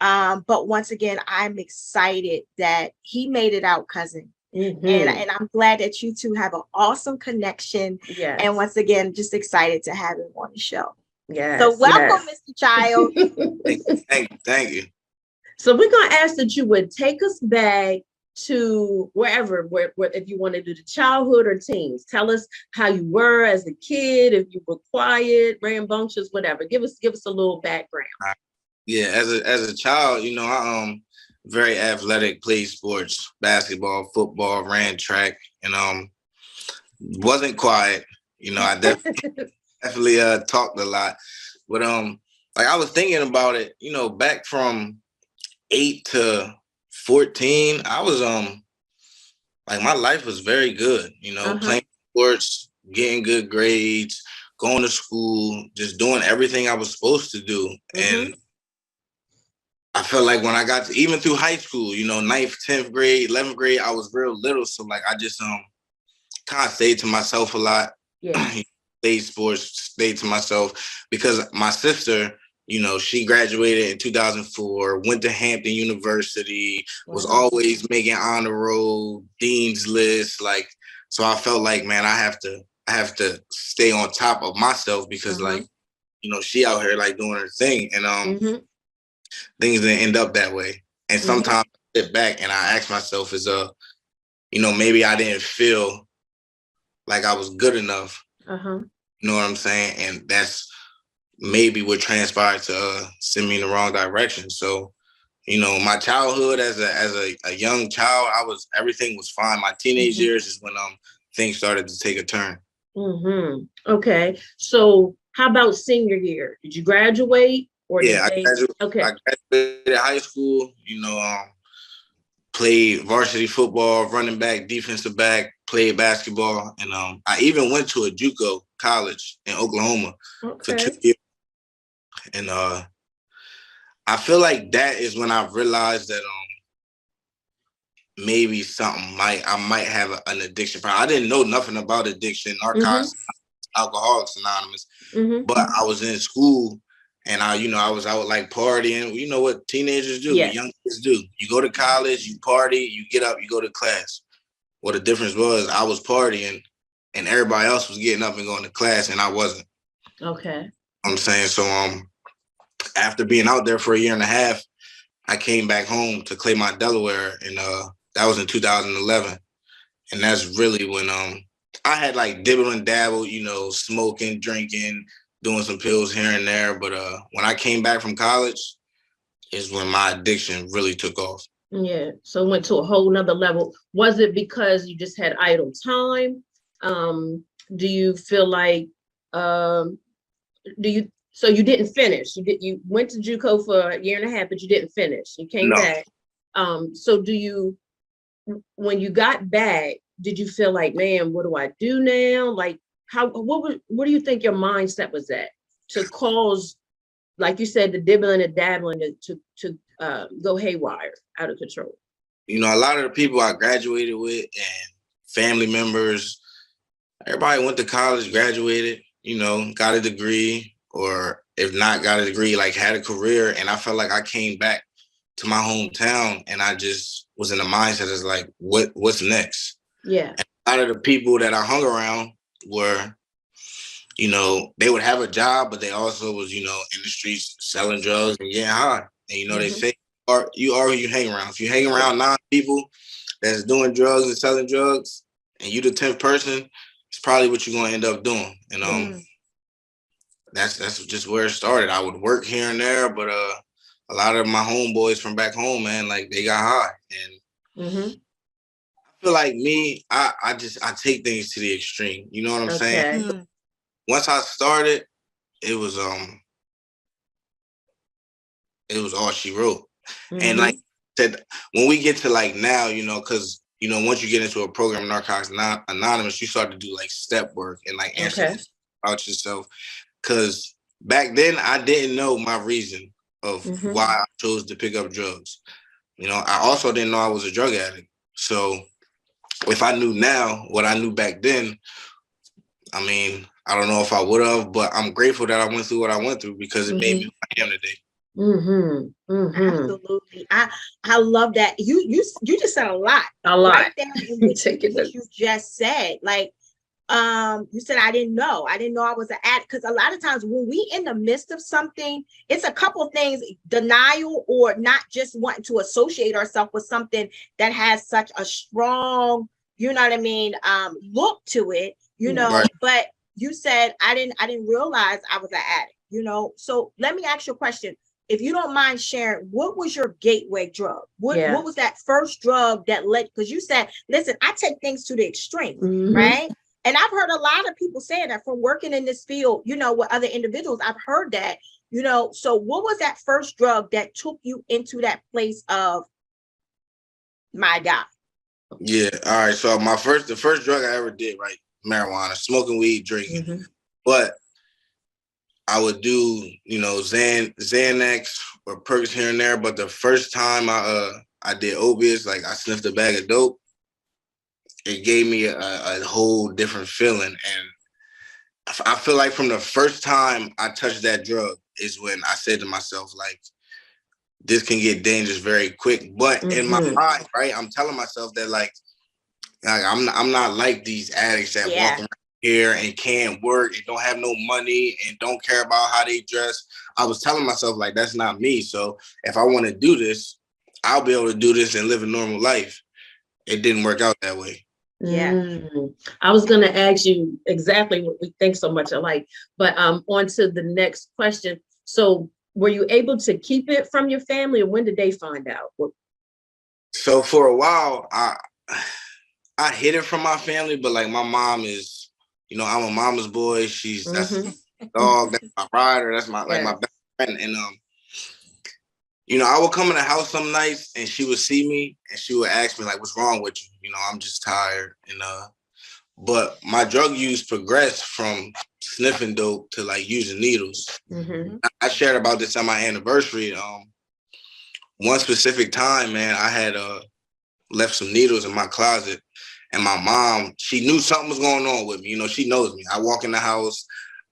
But once again, I'm excited that he made it out, cousin. And I'm glad that you two have an awesome connection. Yes. And once again, just excited to have him on the show. Yes. So welcome, Mr. Childs. Thank you. So we're going to ask that you would take us back to where if you want to do the childhood or teens. Tell us how you were as a kid, if you were quiet, rambunctious, whatever. Give us a little background. Yeah, as a child, I very athletic, played sports, basketball, football, ran track, and wasn't quiet. I definitely talked a lot. But like I was thinking about it, back from 8 to 14, I was like my life was very good, playing sports, getting good grades, going to school, just doing everything I was supposed to do. And I felt like when I got to, even through high school, 9th, 10th grade, 11th grade, I was real little. So like, I just kind of stayed to myself a lot. Yeah. Stayed sports, stayed to myself because my sister, she graduated in 2004, went to Hampton University, was always making honor roll, dean's list. Like, so I felt like, man, I have to stay on top of myself because like, she out here like doing her thing. And, things didn't end up that way. And sometimes I sit back and I ask myself maybe I didn't feel like I was good enough. You know what I'm saying? And that's maybe what transpired to send me in the wrong direction. So, my childhood as a young child, everything was fine. My teenage years is when things started to take a turn. Okay. So how about senior year? Did you graduate? Or Yeah, did they? Okay. I graduated high school, played varsity football, running back, defensive back, played basketball. And I even went to a JUCO college in Oklahoma for 2 years. And I feel like that is when I realized that maybe I might have an addiction problem. I didn't know nothing about addiction, narcotics, Alcoholics Anonymous, but I was in school and I was out like partying. You know what teenagers do, what young kids do. You go to college, you party, you get up, you go to class. Well, the difference was I was partying and everybody else was getting up and going to class and I wasn't. Okay. I'm saying, so after being out there for a year and a half, I came back home to Claymont, Delaware, and that was in 2011. And that's really when I had like dibble and dabble, smoking, drinking, doing some pills here and there. But when I came back from college is when my addiction really took off. Yeah. So it went to a whole nother level. Was it because you just had idle time? Do you feel like so you didn't finish? You went to JUCO for a year and a half, but you didn't finish. You came back. So when you got back, did you feel like, man, what do I do now? Like, what do you think your mindset was at to cause, like you said, the dibbling and dabbling to go haywire, out of control? A lot of the people I graduated with and family members, everybody went to college, graduated, got a degree, or if not got a degree, like had a career. And I felt like I came back to my hometown and I just was in the mindset as like, what's next? Yeah. And a lot of the people that I hung around were, they would have a job, but they also was, in the streets selling drugs and getting high. And, they say, you are who you hang around. If you hang around 9 people that's doing drugs and selling drugs and you the 10th person, it's probably what you're going to end up doing. And that's just where it started. I would work here and there, but a lot of my homeboys from back home, man, like they got high. And I feel like me, I take things to the extreme. You know what I'm saying? Once I started, it was all she wrote. And like I said, when we get to like now, because once you get into a program, Narcotics Anonymous, you start to do like step work and like answer about yourself. Because back then I didn't know my reason of why I chose to pick up drugs. I also didn't know I was a drug addict. So if I knew now what I knew back then, I mean, I don't know if I would have, but I'm grateful that I went through what I went through because it made me who I am today. Absolutely. I love that. You just said a lot. Right there in what you just said. Like, you said, I didn't know I was an addict. Because a lot of times when we in the midst of something, it's a couple of things: denial, or not just wanting to associate ourselves with something that has such a strong, look to it, Right. But you said, I didn't realize I was an addict, So let me ask you a question. If you don't mind sharing, what was your gateway drug? What was that first drug that led? Because you said, listen, I take things to the extreme, right? And I've heard a lot of people saying that from working in this field, with other individuals. I've heard that, so what was that first drug that took you into that place of, my God? Yeah. All right. So the first drug I ever did, right? Marijuana, smoking weed, drinking. But I would do, Xanax or perks here and there. But the first time I did opiates, like I sniffed a bag of dope, it gave me a whole different feeling. And I feel like from the first time I touched that drug is when I said to myself, like, this can get dangerous very quick. But in my mind, right, I'm telling myself that like I'm not like these addicts that walk around here and can't work and don't have no money and don't care about how they dress. I was telling myself like, that's not me. So if I want to do this, I'll be able to do this and live a normal life. It didn't work out that way. Yeah. I was going to ask you exactly what we think so much alike, but on to the next question. So were you able to keep it from your family, or when did they find out? So for a while, I hid it from my family, but like my mom is, I'm a mama's boy. That's my dog, that's my rider, that's my like my best friend. And you know, I would come in the house some nights and she would see me and she would ask me like, what's wrong with you? You know, I'm just tired. And but my drug use progressed from sniffing dope to like using needles. Mm-hmm. I shared about this on my anniversary. One specific time, man, I had left some needles in my closet, and my mom, she knew something was going on with me. You know, she knows me. I walk in the house,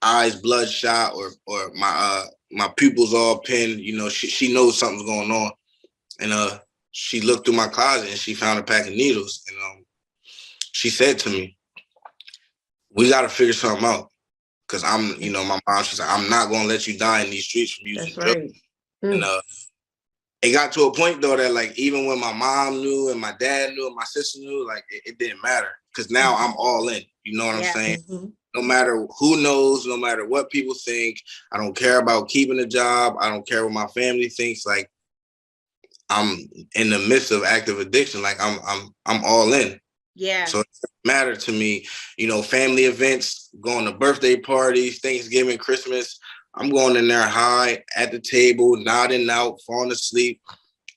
eyes bloodshot, or my pupils all pinned. You know, she knows something's going on, and she looked through my closet and she found a pack of needles, and she said to me, "We got to figure something out." Because I'm, you know, my mom, she's like, "I'm not going to let you die in these streets from using drugs." Right. And it got to a point, though, that, like, even when my mom knew and my dad knew and my sister knew, like, it didn't matter. Because now I'm all in. You know what I'm saying? No matter who knows, no matter what people think, I don't care about keeping a job. I don't care what my family thinks. Like, I'm in the midst of active addiction. Like, I'm all in. Yeah. So it doesn't matter to me, you know, family events, going to birthday parties, Thanksgiving, Christmas. I'm going in there high at the table, nodding out, falling asleep,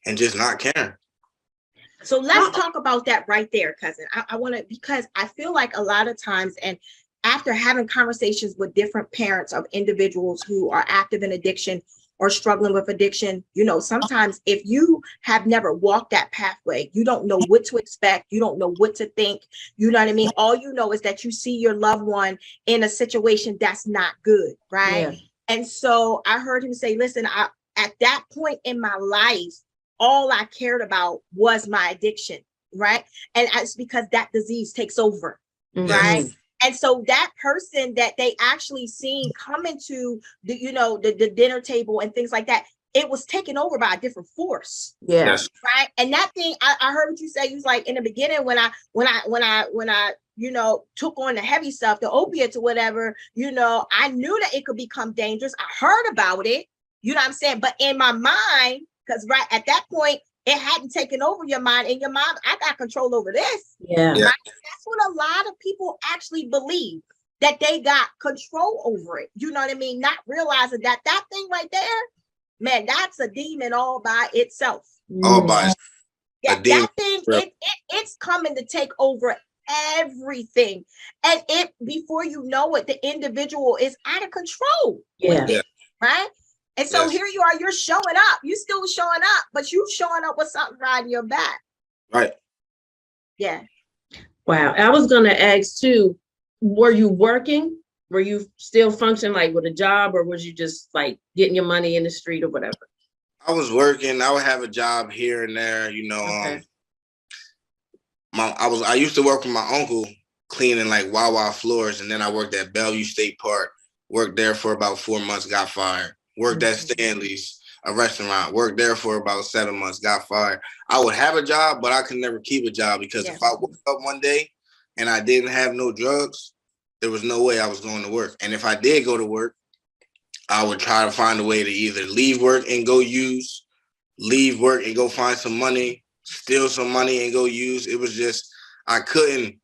and just not caring. So let's talk about that right there, cousin. I want to, because I feel like a lot of times, and after having conversations with different parents of individuals who are active in addiction or struggling with addiction, you know, sometimes if you have never walked that pathway, you don't know what to expect. You don't know what to think. You know what I mean? All you know is that you see your loved one in a situation that's not good, right? Yeah. And so I heard him say, listen, at that point in my life, all I cared about was my addiction, right? And it's because that disease takes over, right? And so that person that they actually seen come into the, you know, the dinner table and things like that, it was taken over by a different force. Yeah. Yes. Right. And that thing, I heard what you say. You was like, in the beginning, when I, you know, took on the heavy stuff, the opiates or whatever, you know, I knew that it could become dangerous. I heard about it, you know what I'm saying? But in my mind, because right at that point, it hadn't taken over your mind. In your mind, I got control over this. Yeah. Right? That's what a lot of people actually believe, that they got control over it. You know what I mean? Not realizing that that thing right there, man, that's a demon all by itself. All by itself. Yeah, that thing, it's coming to take over everything. And it, before you know it, the individual is out of control. Yeah. With it, right? And so here you are, you're showing up. You still showing up, but you showing up with something riding your back. Right. Yeah. Wow. I was going to ask too, were you working? Were you still functioning like with a job, or was you just like getting your money in the street or whatever? I was working. I would have a job here and there, you know. I used to work with my uncle cleaning like Wawa floors, and then I worked at Bellevue State Park, worked there for about 4 months, got fired. Worked at Stanley's, a restaurant, worked there for about 7 months, got fired. I would have a job, but I could never keep a job because if I woke up one day and I didn't have no drugs, there was no way I was going to work. And if I did go to work, I would try to find a way to either leave work and go use, leave work and go find some money, steal some money and go use. It was just, I couldn't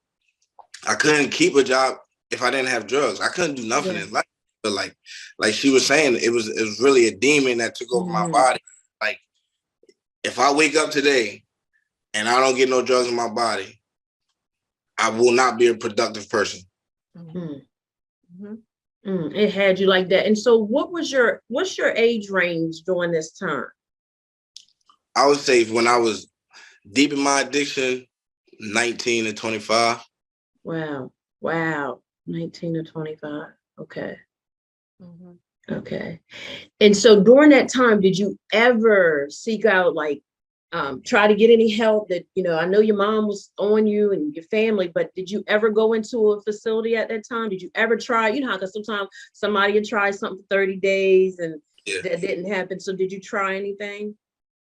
keep a job if I didn't have drugs. I couldn't do nothing in life. But like she was saying, it was really a demon that took over my body. Like, if I wake up today and I don't get no drugs in my body, I will not be a productive person. It had you like that. And so what's your age range during this time? I would say when I was deep in my addiction, 19 to 25. Wow. 19 to 25. Okay. Okay. And so during that time, did you ever seek out, like, try to get any help? That, you know, I know your mom was on you and your family, but did you ever go into a facility at that time? Did you ever try, you know, because sometimes somebody would try something for 30 days and that didn't happen. So did you try anything?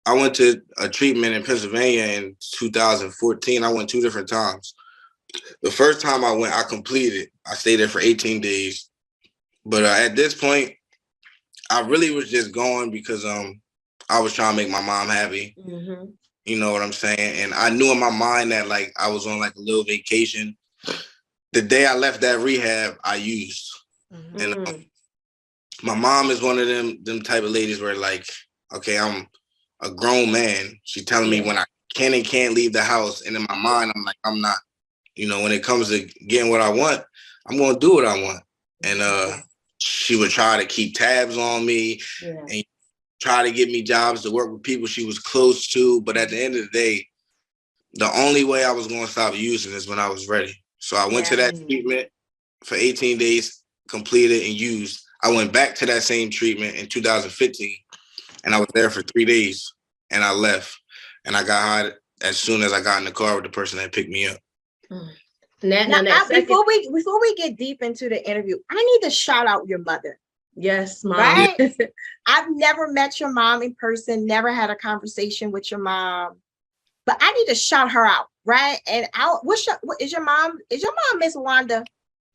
I went to a treatment in Pennsylvania in 2014. I went 2 different times. The first time I went, I completed. I stayed there for 18 days. But at this point, I really was just going because I was trying to make my mom happy. You know what I'm saying? And I knew in my mind that, like, I was on like a little vacation. The day I left that rehab, I used. And my mom is one of them type of ladies where, like, okay, I'm a grown man. She telling me when I can and can't leave the house. And in my mind, I'm like, I'm not. You know, when it comes to getting what I want, I'm going to do what I want. And she would try to keep tabs on me and try to get me jobs to work with people she was close to. But at the end of the day, the only way I was going to stop using is when I was ready. So I went to that treatment for 18 days, completed and used. I went back to that same treatment in 2015, and I was there for 3 days, and I left. And I got high as soon as I got in the car with the person that picked me up. Before we get deep into the interview, I need to shout out your mother. Yes, Mom. Right? I've never met your mom in person, never had a conversation with your mom, but I need to shout her out, right? And is your mom Miss Wanda?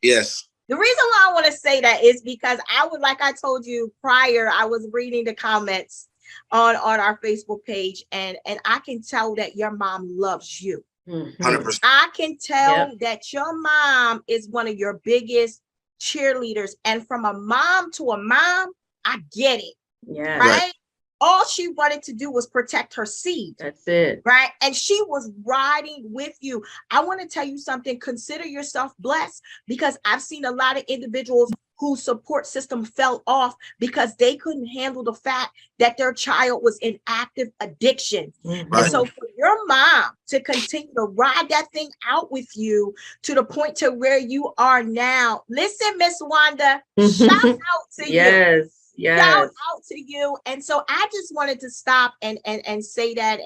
Yes. The reason why I want to say that is because like I told you prior, I was reading the comments on our Facebook page, and I can tell that your mom loves you. 100%. I can tell that your mom is one of your biggest cheerleaders, and from a mom to a mom, I get it. Yeah. Right? All she wanted to do was protect her seed. That's it. Right? And she was riding with you. I want to tell you something. Consider yourself blessed, because I've seen a lot of individuals whose support system fell off because they couldn't handle the fact that their child was in active addiction. And so for your mom to continue to ride that thing out with you to the point to where you are now, listen, Miss Wanda, shout out to you. Shout out to you. And so I just wanted to stop and say that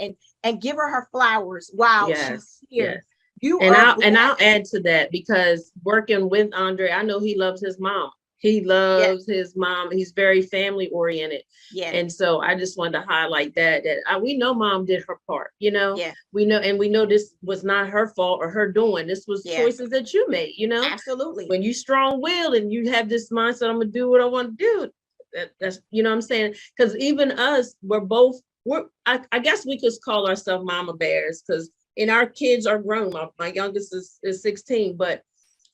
and give her flowers. Wow, she's here. I'll add to that, because working with Andre, I know he loves his mom. He loves his mom. He's very family oriented. Yeah. And so I just wanted to highlight that we know Mom did her part, you know. Yeah. We know this was not her fault or her doing. This was choices that you made, you know. Absolutely. When you strong-willed and you have this mindset, I'm gonna do what I want to do. That's you know what I'm saying? Because even us, I guess we could call ourselves mama bears, because our kids are grown. My youngest is 16, but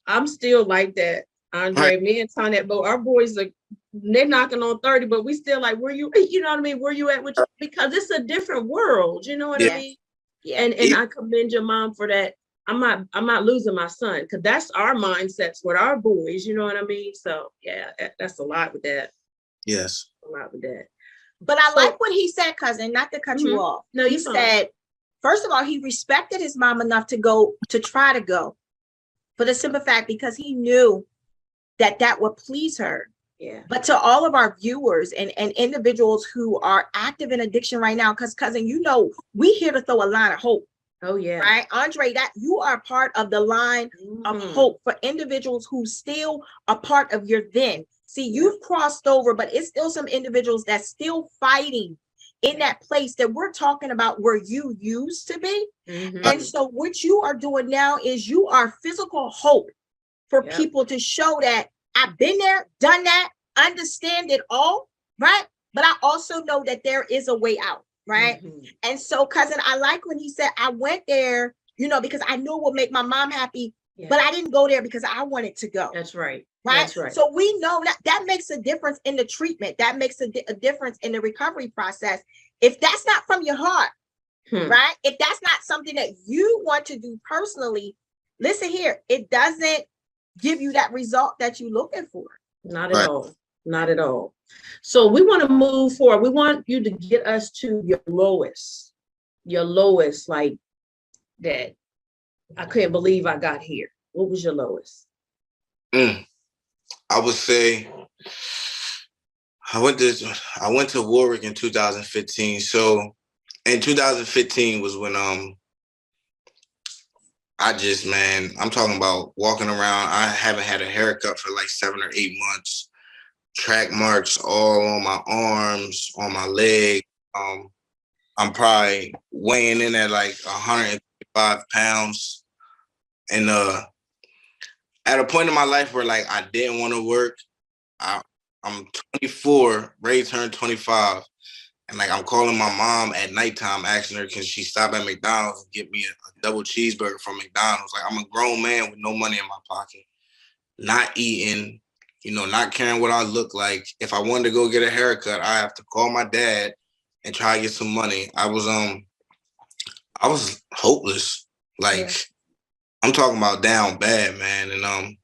I'm still like that. Andre, me and Tonette, but our boys they're knocking on 30, but we still like, where you know what I mean? Where you at? Because it's a different world, you know what I mean? Yeah. And I commend your mom for that. I'm not losing my son, because that's our mindsets with our boys, you know what I mean? So yeah, that's a lot with that. Yes. A lot with that. But I like what he said, cousin, not to cut you off. No, he said, first of all, he respected his mom enough to try to go, for the simple fact because he knew that would please her. Yeah. But to all of our viewers and individuals who are active in addiction right now, because cousin, you know, we here to throw a line of hope. Oh yeah. Right, Andre, that you are part of the line of hope for individuals who still are part of your then. See, you've crossed over, but it's still some individuals that's still fighting in that place that we're talking about where you used to be. And so what you are doing now is you are physical hope for people to show that I've been there, done that, understand it all, right? But I also know that there is a way out, right? And so, cousin, I like when he said, I went there, you know, because I knew it would make my mom happy, but I didn't go there because I wanted to go. That's right. Right. That's right. So we know that makes a difference in the treatment. That makes a difference in the recovery process. If that's not from your heart, right? If that's not something that you want to do personally, listen here, it doesn't give you that result that you're looking for. Not at all. Not at all. So we want to move forward. We want you to get us to your lowest, like that. I couldn't believe I got here. What was your lowest? I would say I went to Warwick in 2015. So in 2015 was when I'm talking about walking around. I haven't had a haircut for like 7 or 8 months. Track marks all on my arms, on my leg. I'm probably weighing in at like 105 pounds. And at a point in my life where like I didn't want to work, I'm 24, ready to turn 25. And like I'm calling my mom at nighttime, asking her, can she stop at McDonald's and get me a double cheeseburger from McDonald's? Like I'm a grown man with no money in my pocket, not eating, you know, not caring what I look like. If I wanted to go get a haircut, I have to call my dad. and try to get some money. I was hopeless. Like, I'm talking about down bad, man. And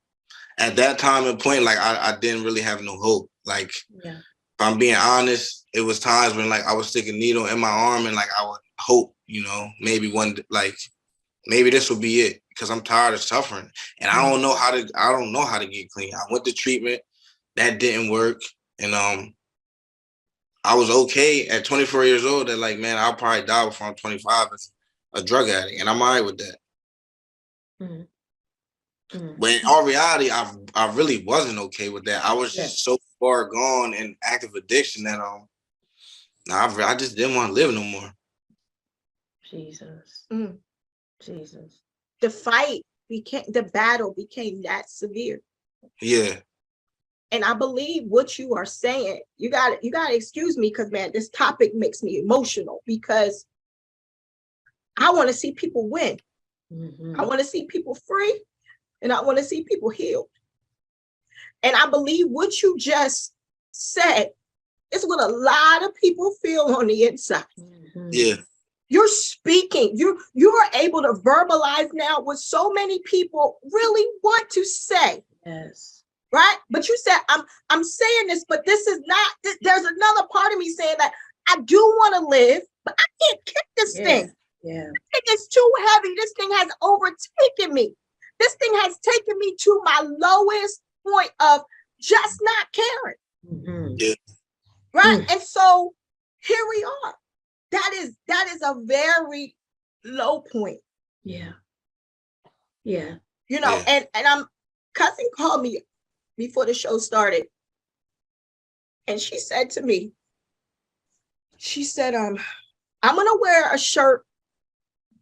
at that time and point, like I didn't really have no hope. Like, if I'm being honest, it was times when like I would stick a needle in my arm and like I would hope, maybe maybe this will be it, because I'm tired of suffering and I don't know how to get clean. I went to treatment, that didn't work, and I was okay at 24 years old that like, man, I'll probably die before I'm 25 as a drug addict, and I'm all right with that. But in all reality, I really wasn't okay with that. I was just so far gone in active addiction that I just didn't want to live no more. Jesus. Jesus. The battle became that severe. Yeah. And I believe what you are saying, you gotta excuse me, because man, this topic makes me emotional, because I want to see people win. I want to see people free, and I want to see people healed. And I believe what you just said is what a lot of people feel on the inside. Yeah. You're speaking, you're able to verbalize now what so many people really want to say. Yes. Right? But you said, I'm saying this, but this is not, there's another part of me saying that I do want to live, but I can't kick this thing. Yeah. I think it's too heavy. This thing has overtaken me. This thing has taken me to my lowest point of just not caring. Yeah. Right? And so here we are. That is a very low point. Yeah. Yeah. And cousin called me before the show started. And she said to me, I'm gonna wear a shirt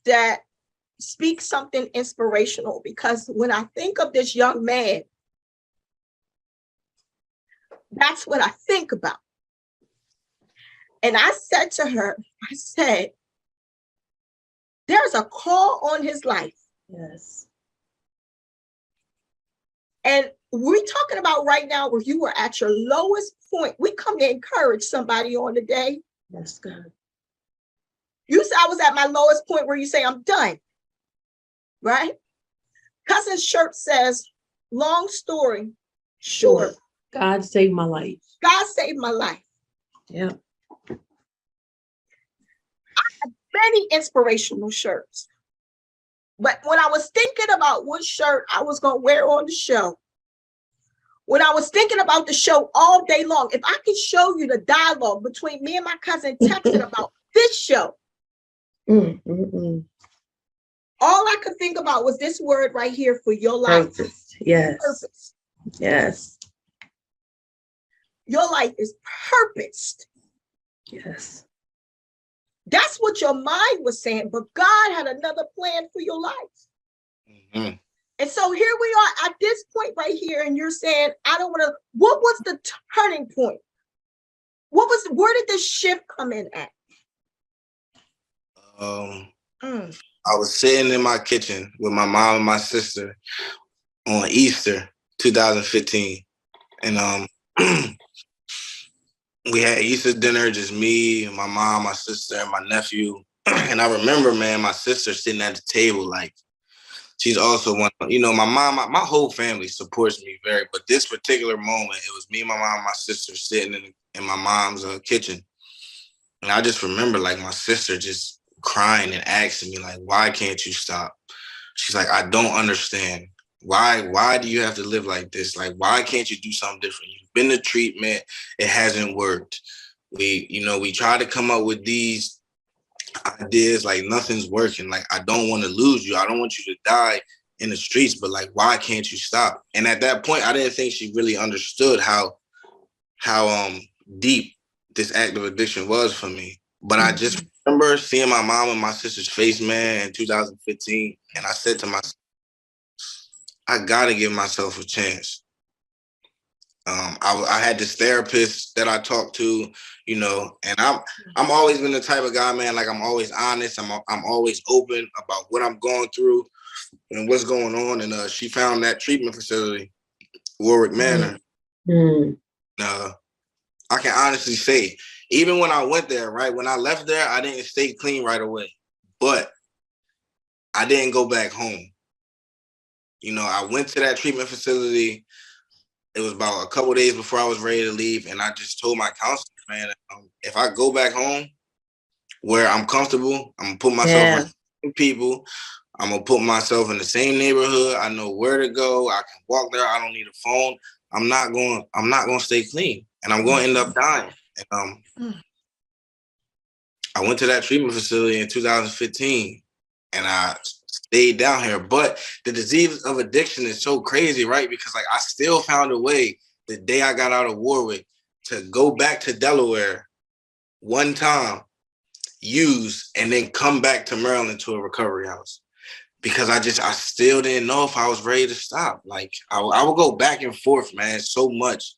that speaks something inspirational, because when I think of this young man, that's what I think about. And I said to her, there's a call on his life. Yes. And we're talking about right now where you were at your lowest point. We come to encourage somebody on the day. That's good. You said I was at my lowest point where you say I'm done. Right? Cousin's shirt says, long story short. God saved my life. God saved my life. Yeah. Many inspirational shirts. But when I was thinking about what shirt I was going to wear on the show, when I was thinking about the show all day long, if I could show you the dialogue between me and my cousin texting about this show, all I could think about was this word right here for your life. Purpose. Yes. Purpose. Yes. Your life is purposed. Yes. That's what your mind was saying, but God had another plan for your life. And so here we are at this point right here, and you're saying, I don't want to. What was the turning point? Where did the shift come in at? I was sitting in my kitchen with my mom and my sister on Easter 2015. And we had Easter dinner, just me, my mom, my sister, and my nephew. And I remember, man, my sister sitting at the table, like, she's also one, my mom, my whole family supports me but this particular moment, it was me, my mom, and my sister sitting in my mom's kitchen. And I just remember, like, my sister just crying and asking me, like, why can't you stop? She's like, I don't understand. Why do you have to live like this? Like, why can't you do something different? You've been to treatment. It hasn't worked. We try to come up with these ideas, like nothing's working. Like, I don't want to lose you. I don't want you to die in the streets, but like, why can't you stop? And at that point, I didn't think she really understood how deep this active addiction was for me. But I just remember seeing my mom and my sister's face, man, in 2015. And I said to myself, I gotta give myself a chance. I had this therapist that I talked to, and I'm always been the type of guy, man, like I'm always honest. I'm always open about what I'm going through and what's going on. And she found that treatment facility, Warwick Manor. I can honestly say even when I went there, right? When I left there, I didn't stay clean right away, but I didn't go back home. You know, I went to that treatment facility. It was about a couple days before I was ready to leave, and I just told my counselor, man, if I go back home where I'm comfortable, I'm gonna put myself with people. I'm gonna put myself in the same neighborhood. I know where to go. I can walk there. I don't need a phone. I'm not gonna stay clean, and I'm gonna end up dying. And I went to that treatment facility in 2015, and I stayed down here. But the disease of addiction is so crazy, right? Because like I still found a way the day I got out of Warwick to go back to Delaware one time, use, and then come back to Maryland to a recovery house. Because I still didn't know if I was ready to stop. Like I would go back and forth, man, so much.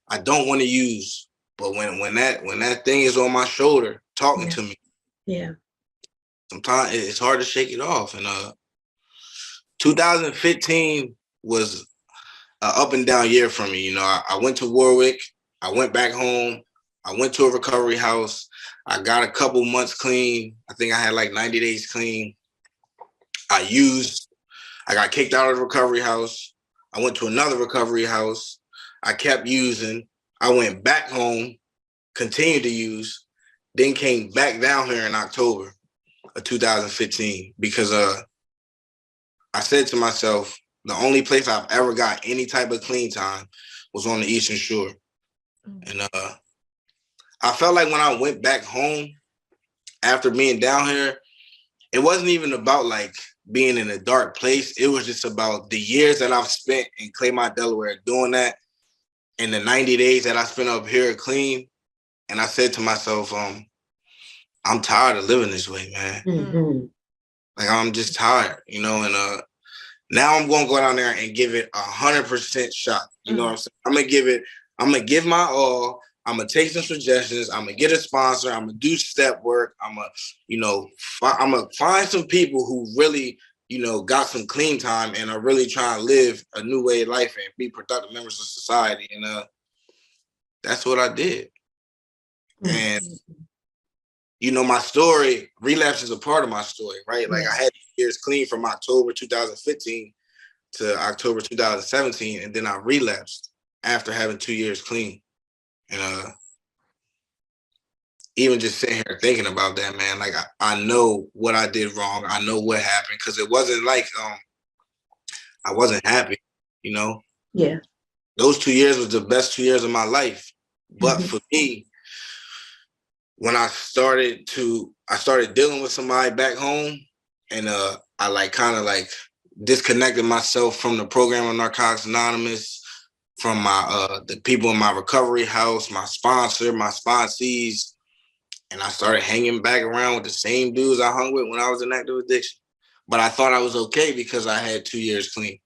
I don't want to use, but when that thing is on my shoulder talking to me, sometimes it's hard to shake it off. And 2015 was an up and down year for me. You know, I went to Warwick, I went back home, I went to a recovery house, I got a couple months clean. I think I had like 90 days clean. I got kicked out of the recovery house. I went to another recovery house. I kept using. I went back home, continued to use, then came back down here in October of 2015 because I said to myself, the only place I've ever got any type of clean time was on the Eastern Shore. And I felt like when I went back home after being down here, it wasn't even about like being in a dark place. It was just about the years that I've spent in Claymont, Delaware doing that, and the 90 days that I spent up here clean. And I said to myself, I'm tired of living this way, man. Like I'm just tired, you know, and now I'm gonna go down there and give it 100% shot. You know what I'm saying? I'm gonna give my all. I'm gonna take some suggestions. I'm gonna get a sponsor. I'm gonna do step work. I'm gonna find some people who really, you know, got some clean time and are really trying to live a new way of life and be productive members of society. And that's what I did. And you know, my story, relapse is a part of my story, right? Like I had years clean from October 2015 to October 2017, and then I relapsed after having 2 years clean. And even just sitting here thinking about that, man, like I know what I did wrong. I know what happened, because it wasn't like I wasn't happy, you know? Yeah. Those 2 years was the best 2 years of my life. But for me, when I started dealing with somebody back home, and I like kind of like disconnected myself from the program of Narcotics Anonymous, from my the people in my recovery house, my sponsor, my sponsees, and I started hanging back around with the same dudes I hung with when I was in active addiction. But I thought I was okay because I had 2 years clean.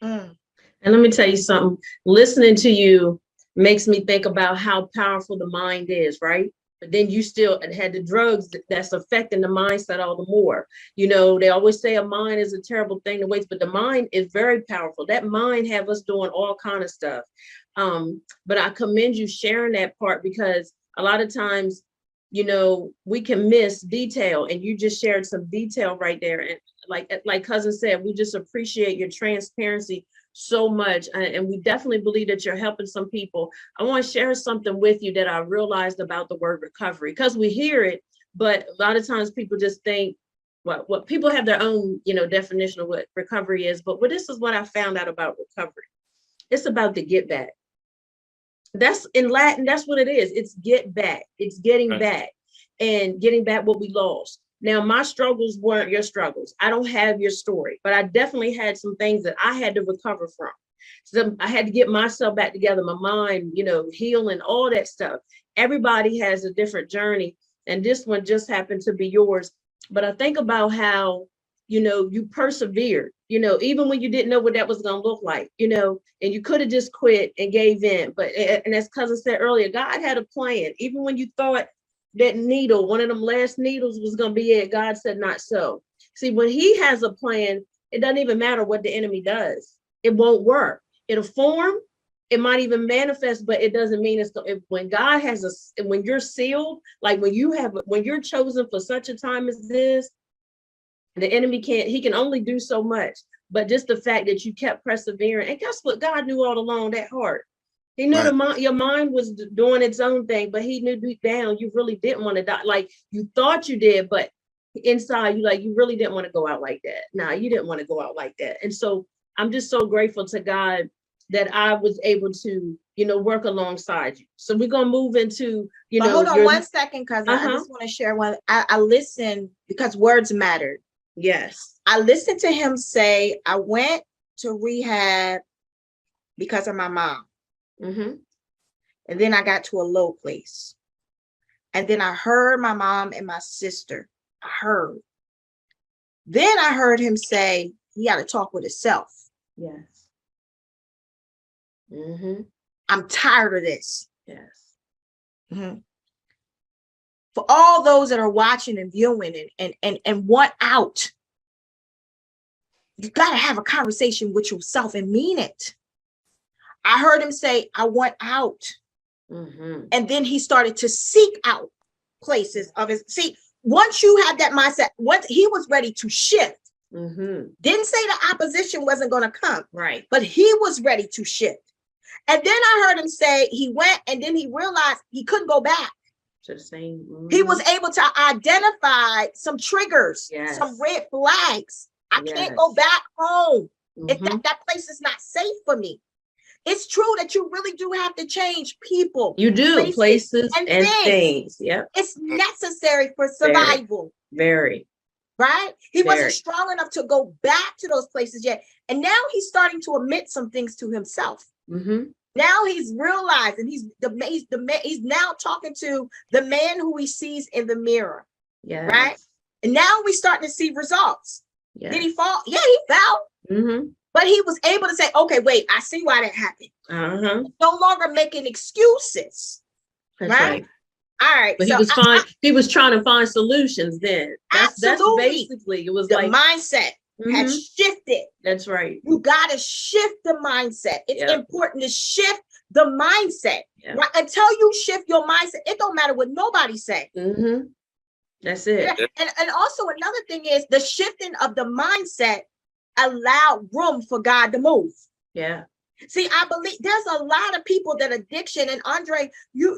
And let me tell you something. Listening to you makes me think about how powerful the mind is, right? But then you still had the drugs that's affecting the mindset all the more. You know, they always say a mind is a terrible thing to waste, but the mind is very powerful. That mind have us doing all kind of stuff. But I commend you sharing that part, because a lot of times, you know, we can miss detail, and you just shared some detail right there. And like cousin said, we just appreciate your transparency so much, and we definitely believe that you're helping some people. I want to share something with you that I realized about the word recovery, because we hear it, but a lot of times people just think what people have their own, you know, definition of what recovery is. But this is what I found out about recovery. It's about the get back. That's in Latin. That's what it is. It's get back. It's getting back, and getting back what we lost. Now, my struggles weren't your struggles. I don't have your story, but I definitely had some things that I had to recover from. So I had to get myself back together, my mind, you know, healing, all that stuff. Everybody has a different journey, and this one just happened to be yours. But I think about how, you know, you persevered, you know, even when you didn't know what that was going to look like, you know, and you could have just quit and gave in. But, and as cousin said earlier, God had a plan. Even when you thought that needle, one of them last needles was going to be it, God said not so. See, when he has a plan, it doesn't even matter what the enemy does. It won't work. It'll form, it might even manifest, but it doesn't mean it's when God has when you're sealed, like when you're chosen for such a time as this, the enemy he can only do so much. But just the fact that you kept persevering, and guess what? God knew all along that heart. He knew your mind was doing its own thing, but he knew deep down you really didn't want to die. Like you thought you did, but inside you really didn't want to go out like that. Nah, you didn't want to go out like that. And so I'm just so grateful to God that I was able to, work alongside you. So we're gonna move into, But hold on 1 second, because I just want to share one. I listened because words mattered. Yes. I listened to him say, I went to rehab because of my mom. Mm-hmm. And then I got to a low place. And then I heard my mom and my sister. I heard. Then I heard him say he had to talk with himself. Yes. Mm-hmm. I'm tired of this. Yes. Mm-hmm. For all those that are watching and viewing and want out, you got to have a conversation with yourself and mean it. I heard him say, I want out. Mm-hmm. And then he started to seek out places of his. See, once you have that mindset, once he was ready to shift, mm-hmm. Didn't say the opposition wasn't going to come. Right. But he was ready to shift. And then I heard him say he went and then he realized he couldn't go back. To the same. Mm-hmm. He was able to identify some triggers, yes. some red flags. I yes. can't go back home. Mm-hmm. If that place is not safe for me. It's true that you really do have to change people. You do, places and things. Yep. It's necessary for survival. Very. Right? He wasn't strong enough to go back to those places yet. And now he's starting to admit some things to himself. Mm-hmm. Now he's realizing he's now talking to the man who he sees in the mirror. Yeah. Right? And now we're starting to see results. Yes. Did he fall? Yeah, he fell. Mm-hmm. But he was able to say, okay, wait, I see why that happened. Uh-huh. No longer making excuses. That's right. All right. But so he was trying to find solutions then. That's basically, it was the like mindset had mm-hmm. shifted. That's right. You got to shift the mindset. It's important to shift the mindset. Yep. Right? Until you shift your mindset, it don't matter what nobody say. Mm-hmm. That's it. Yeah. And also another thing is the shifting of the mindset allowed room for God to move. Yeah. See, I believe there's a lot of people that addiction, and Andre, you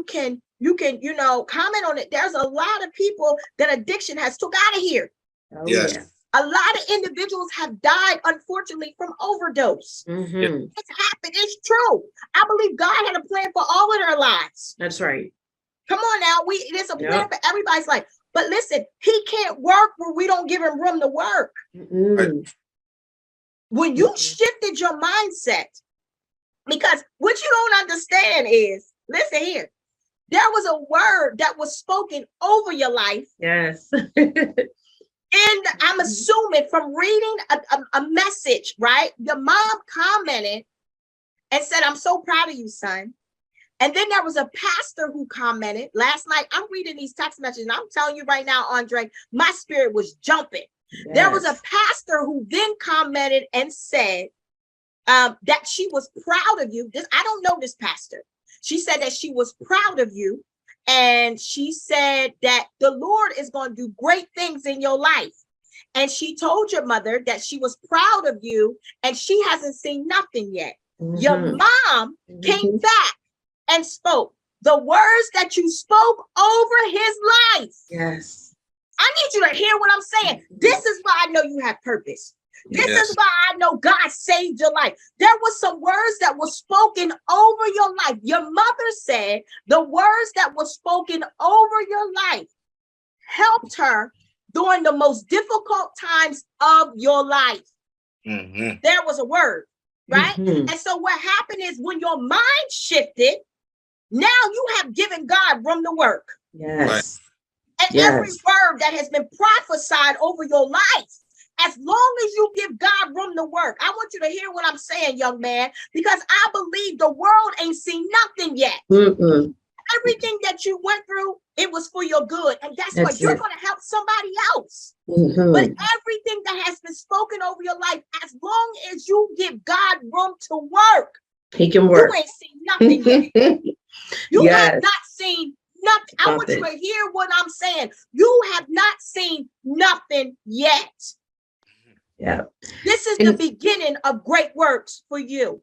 can comment on it. There's a lot of people that addiction has took out of here. Oh, yes. Yeah. A lot of individuals have died, unfortunately, from overdose. Mm-hmm. It's happened. It's true. I believe God had a plan for all of their lives. That's right. Come on now. There's a plan for everybody's life. But listen, he can't work where we don't give him room to work. Mm-hmm. When you shifted your mindset, because what you don't understand is, listen here, there was a word that was spoken over your life. Yes. And I'm assuming from reading a message, right? Your mom commented and said, I'm so proud of you, son. And then there was a pastor who commented last night. I'm reading these text messages and I'm telling you right now, Andre, my spirit was jumping. Yes. There was a pastor who then commented and said that she was proud of you. I don't know this pastor. She said that she was proud of you. And she said that the Lord is going to do great things in your life. And she told your mother that she was proud of you and she hasn't seen nothing yet. Mm-hmm. Your mom came back and spoke the words that you spoke over his life. Yes. I need you to hear what I'm saying. This is why I know you have purpose. This is why I know God saved your life. There was some words that were spoken over your life. Your mother said the words that were spoken over your life helped her during the most difficult times of your life. Mm-hmm. There was a word, right? Mm-hmm. And so what happened is when your mind shifted, now you have given God room to work. Yes. Right. And every word that has been prophesied over your life, as long as you give God room to work, I want you to hear what I'm saying, young man, because I believe the world ain't seen nothing yet. Mm-mm. Everything that you went through, it was for your good. And that's what you're going to help somebody else. Mm-hmm. But everything that has been spoken over your life, as long as you give God room to work, He can You work. ain't seen nothing yet. You Yes. have not seen nothing. I want you to hear what I'm saying. You have not seen nothing yet. Yeah. This is the beginning of great works for you.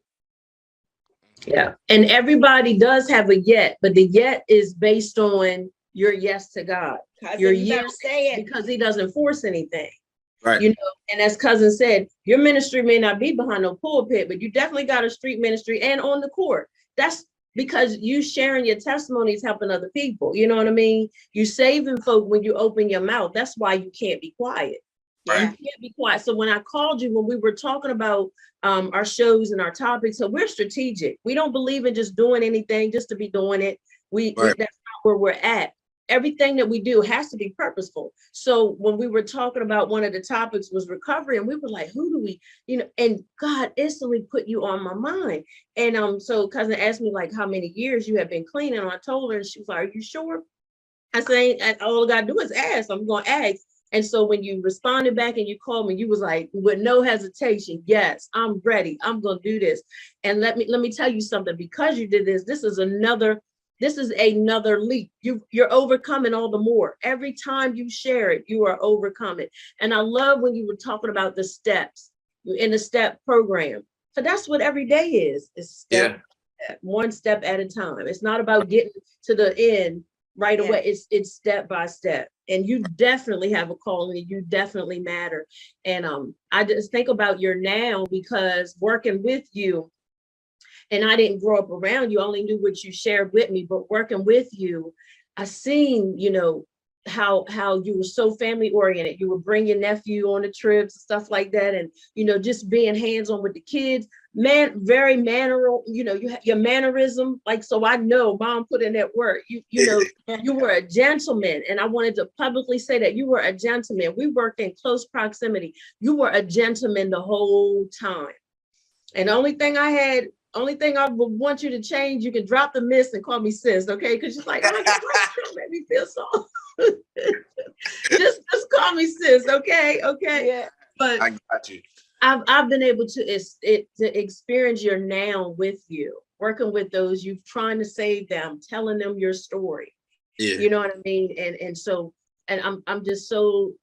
Yeah. And everybody does have a yet, but the yet is based on your yes to God. Your yes, because he doesn't force anything. Right. You know, and as cousin said, your ministry may not be behind no pulpit, but you definitely got a street ministry and on the court. That's because you sharing your testimonies, helping other people. You know what I mean? You saving folk when you open your mouth. That's why you can't be quiet. Right. You can't be quiet. So when I called you, when we were talking about our shows and our topics, so we're strategic. We don't believe in just doing anything just to be doing it. We that's not where we're at. Everything that we do has to be purposeful. So when we were talking about one of the topics was recovery, and we were like, who do we, you know, and God instantly put you on my mind. And so cousin asked me like how many years you have been clean, and I told her, and she was like, are you sure? I said, all I gotta do is ask. I'm gonna ask. And so when you responded back and you called me, you was like, with no hesitation, yes, I'm ready. I'm gonna do this. And let me tell you something. Because you did this, this is another leap. You're overcoming all the more. Every time you share it, you are overcoming. And I love when you were talking about the steps in the step program. So that's what every day is. It's step, one step at a time. It's not about getting to the end right away. It's step by step. And you definitely have a calling. You definitely matter. And I just think about your now, because working with you, and I didn't grow up around you, I only knew what you shared with me, but working with you, I seen, you know, how you were so family oriented. You would bring your nephew on the trips and stuff like that. And, you know, just being hands-on with the kids, very manneral, you know, you have your mannerism. Like, so I know mom put in that work. You know, you were a gentleman. And I wanted to publicly say that you were a gentleman. We worked in close proximity. You were a gentleman the whole time. And the only thing I would want you to change, you can drop the miss and call me sis, okay? Because she's like, oh, don't make me feel so. just call me sis, okay? Okay. Yeah. But I got you. I've been able to experience your now with you, working with those you trying to save them, telling them your story. Yeah. You know what I mean? And so I'm just so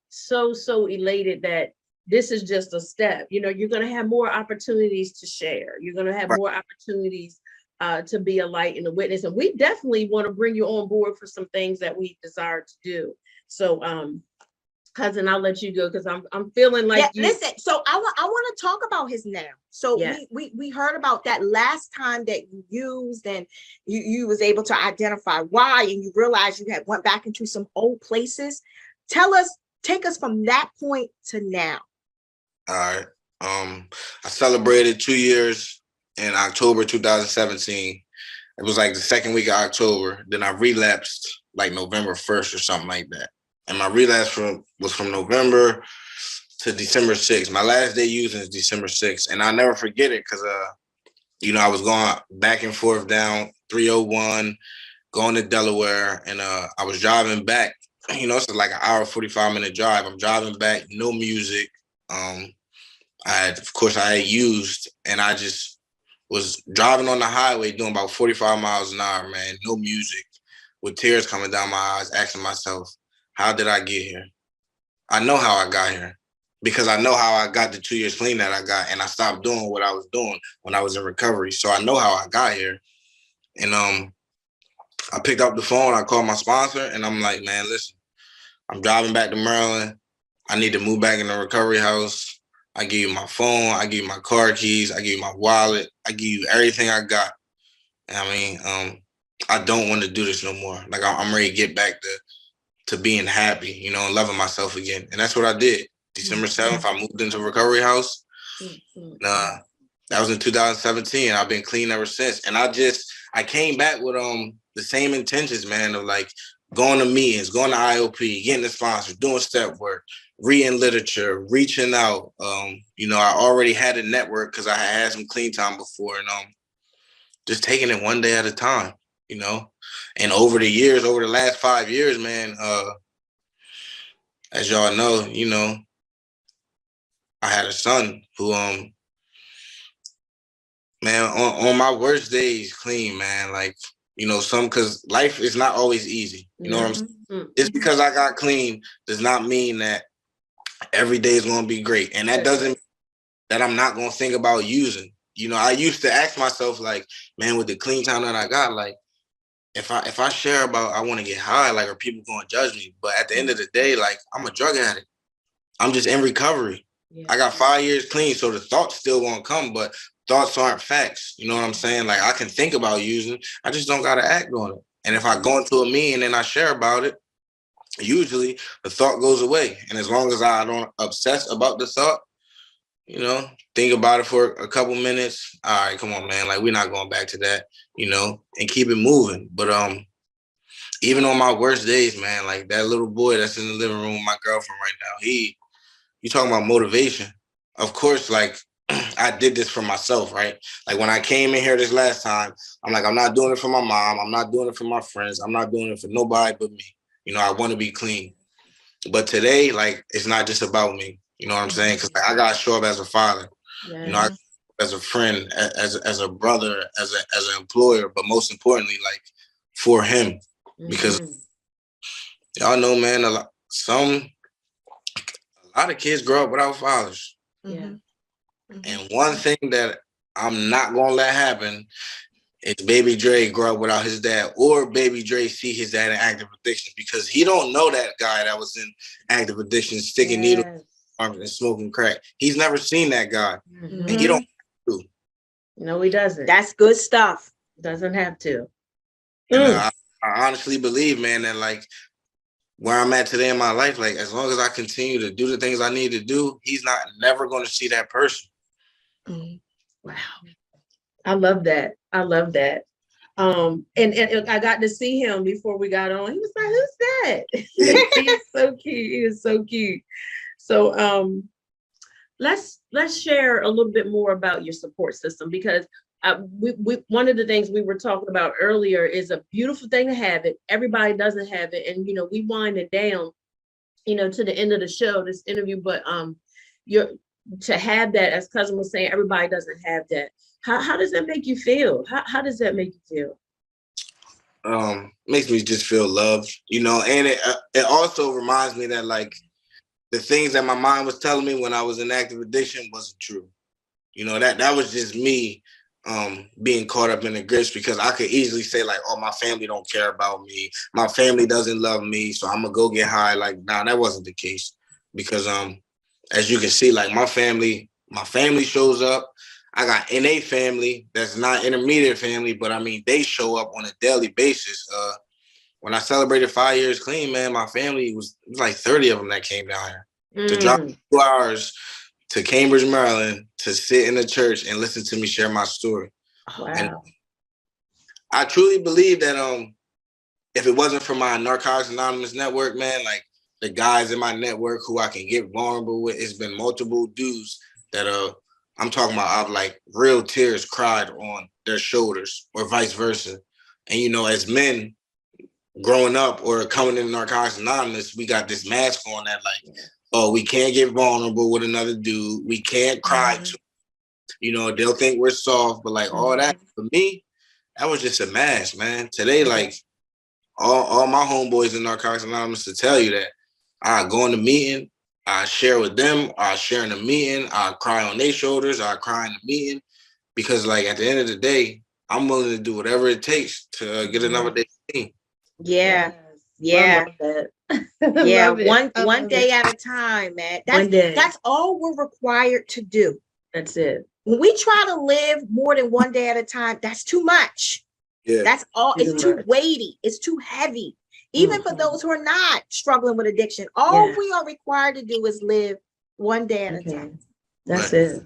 elated that this is just a step. You know, you're going to have more opportunities to share. You're going to have more opportunities to be a light and a witness. And we definitely want to bring you on board for some things that we desire to do. So, cousin, I'll let you go because I'm feeling like listen, so I want to talk about his now. So we heard about that last time that you used, and you was able to identify why, and you realized you had went back into some old places. Take us from that point to now. All right. I celebrated 2 years in October 2017. It was like the second week of October. Then I relapsed like November 1st or something like that. And my relapse was from November to December 6th. My last day using is December 6th. And I'll never forget it because, you know, I was going back and forth down 301, going to Delaware. And I was driving back. You know, it's like an hour, 45-minute drive. I'm driving back, no music. I had used, and I just was driving on the highway doing about 45 miles an hour, man, no music, with tears coming down my eyes, asking myself, how did I get here? I know how I got here because I know how I got the 2 years clean that I got, and I stopped doing what I was doing when I was in recovery. So I know how I got here. And I picked up the phone, I called my sponsor, and I'm like, man, listen, I'm driving back to Maryland. I need to move back in the recovery house. I give you my phone. I give you my car keys. I give you my wallet. I give you everything I got. And I mean, I don't want to do this no more. Like, I'm ready to get back to being happy, you know, and loving myself again. And that's what I did. December 7th, I moved into a recovery house. That was in 2017. I've been clean ever since. And I came back with the same intentions, man, of like going to meetings, going to IOP, getting the sponsor, doing step work, reading literature, reaching out. You know, I already had a network because I had some clean time before, and just taking it one day at a time, you know. And over the last 5 years, man, as y'all know, you know, I had a son who Man, on my worst days, clean, man. Like, you know, because life is not always easy. You know what I'm saying? Just because I got clean does not mean that every day is going to be great. And that doesn't mean that I'm not going to think about using. You know, I used to ask myself, like, man, with the clean time that I got, like, if I share about I want to get high, like, are people going to judge me? But at the end of the day, like, I'm a drug addict. I'm just in recovery. I got 5 years clean, so the thoughts still won't come, but thoughts aren't facts. You know what I'm saying? Like, I can think about using, I just don't gotta act on it. And if I go into a meeting and I share about it, usually the thought goes away. And as long as I don't obsess about the thought, you know, think about it for a couple minutes. All right, come on, man. Like, we're not going back to that, you know, and keep it moving. But even on my worst days, man, like that little boy that's in the living room with my girlfriend right now, you talking about motivation. Of course, like, I did this for myself, right? Like, when I came in here this last time, I'm like, I'm not doing it for my mom. I'm not doing it for my friends. I'm not doing it for nobody but me. You know, I want to be clean. But today, like, it's not just about me. You know what I'm saying? Because like, I got to show up as a father, you know, as a friend, as a brother, as an employer, but most importantly, like, for him. Because y'all know, man, a lot of kids grow up without fathers. And one thing that I'm not gonna let happen is Baby Dre grow up without his dad, or Baby Dre see his dad in active addiction, because he don't know that guy that was in active addiction, sticking needles in his arms and smoking crack. He's never seen that guy, and he don't have to. No, he doesn't. That's good stuff. Doesn't have to. And I honestly believe, man, that like where I'm at today in my life, like, as long as I continue to do the things I need to do, he's never going to see that person. Wow. I love that. I love that. And I got to see him before we got on. He was like, who's that? He's so cute. He is so cute. So let's share a little bit more about your support system, because we one of the things we were talking about earlier is a beautiful thing to have it. Everybody doesn't have it. And, you know, we wind it down, you know, to the end of the show, this interview, but to have that, as Cousin was saying, everybody doesn't have that. How does that make you feel? How does that make you feel? Makes me just feel loved, you know, and it also reminds me that, like, the things that my mind was telling me when I was in active addiction wasn't true. You know, that was just me being caught up in the grips, because I could easily say, like, oh, my family don't care about me. My family doesn't love me, so I'm gonna go get high. Like, nah, that wasn't the case, because as you can see, like, my family shows up. I got NA family that's not intermediate family, but I mean, they show up on a daily basis. When I celebrated 5 years clean, man, my family it was like 30 of them that came down here to drop 2 hours to Cambridge, Maryland, to sit in the church and listen to me share my story. Wow. And I truly believe that if it wasn't for my Narcotics Anonymous network, man, like, the guys in my network who I can get vulnerable with, it's been multiple dudes that I'm talking about, I've like real tears cried on their shoulders, or vice versa. And, you know, as men growing up or coming in Narcotics Anonymous, we got this mask on that, like, oh, we can't get vulnerable with another dude. We can't cry to, you know, they'll think we're soft, but like all that, for me, that was just a mask, man. Today, like, all my homeboys in Narcotics Anonymous to tell you that I go in the meeting, I share with them, I share in the meeting, I cry on their shoulders, I cry in the meeting, because, like, at the end of the day, I'm willing to do whatever it takes to get another day clean. Yeah. Yeah. Yeah. One day at a time, man. That's all we're required to do. That's it. When we try to live more than one day at a time, that's too much. Yeah. That's all. It's too weighty. It's too heavy. Even for those who are not struggling with addiction, all we are required to do is live one day at a time. That's it.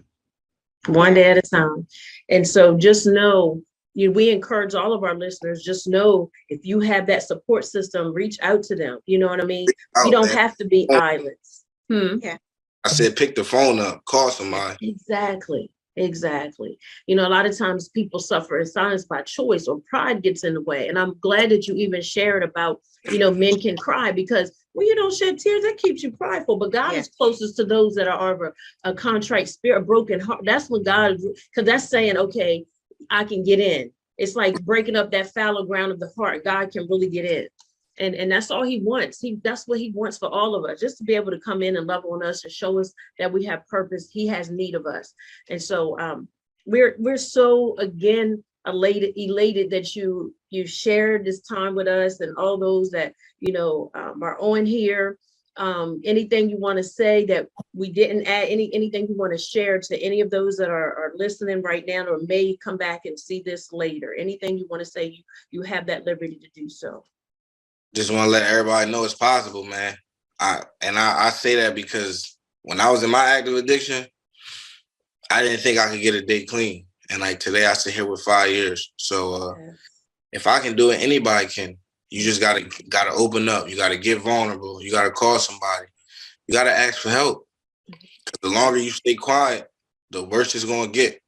One day at a time. And so just know, we encourage all of our listeners, just know if you have that support system, reach out to them. You know what I mean? You don't have to be islands. Yeah. I said, pick the phone up, call somebody. Exactly. You know, a lot of times people suffer in silence by choice, or pride gets in the way. And I'm glad that you even shared about, you know, men can cry, because when you don't shed tears, that keeps you prideful. But God is closest to those that are of a contrite spirit, a broken heart. That's when God, because that's saying, okay, I can get in. It's like breaking up that fallow ground of the heart. God can really get in. And that's all he wants. That's what he wants for all of us, just to be able to come in and love on us and show us that we have purpose. He has need of us. And so we're so, again, elated that you shared this time with us, and all those that are on here. Anything you want to say that we didn't add, anything you want to share to any of those that are listening right now or may come back and see this later? Anything you want to say, you have that liberty to do so. Just want to let everybody know it's possible, man. I say that because when I was in my active addiction, I didn't think I could get a day clean. And like today I sit here with 5 years. So if I can do it, anybody can. You just gotta open up. You gotta get vulnerable. You gotta call somebody. You gotta ask for help. Because the longer you stay quiet, the worse it's gonna get.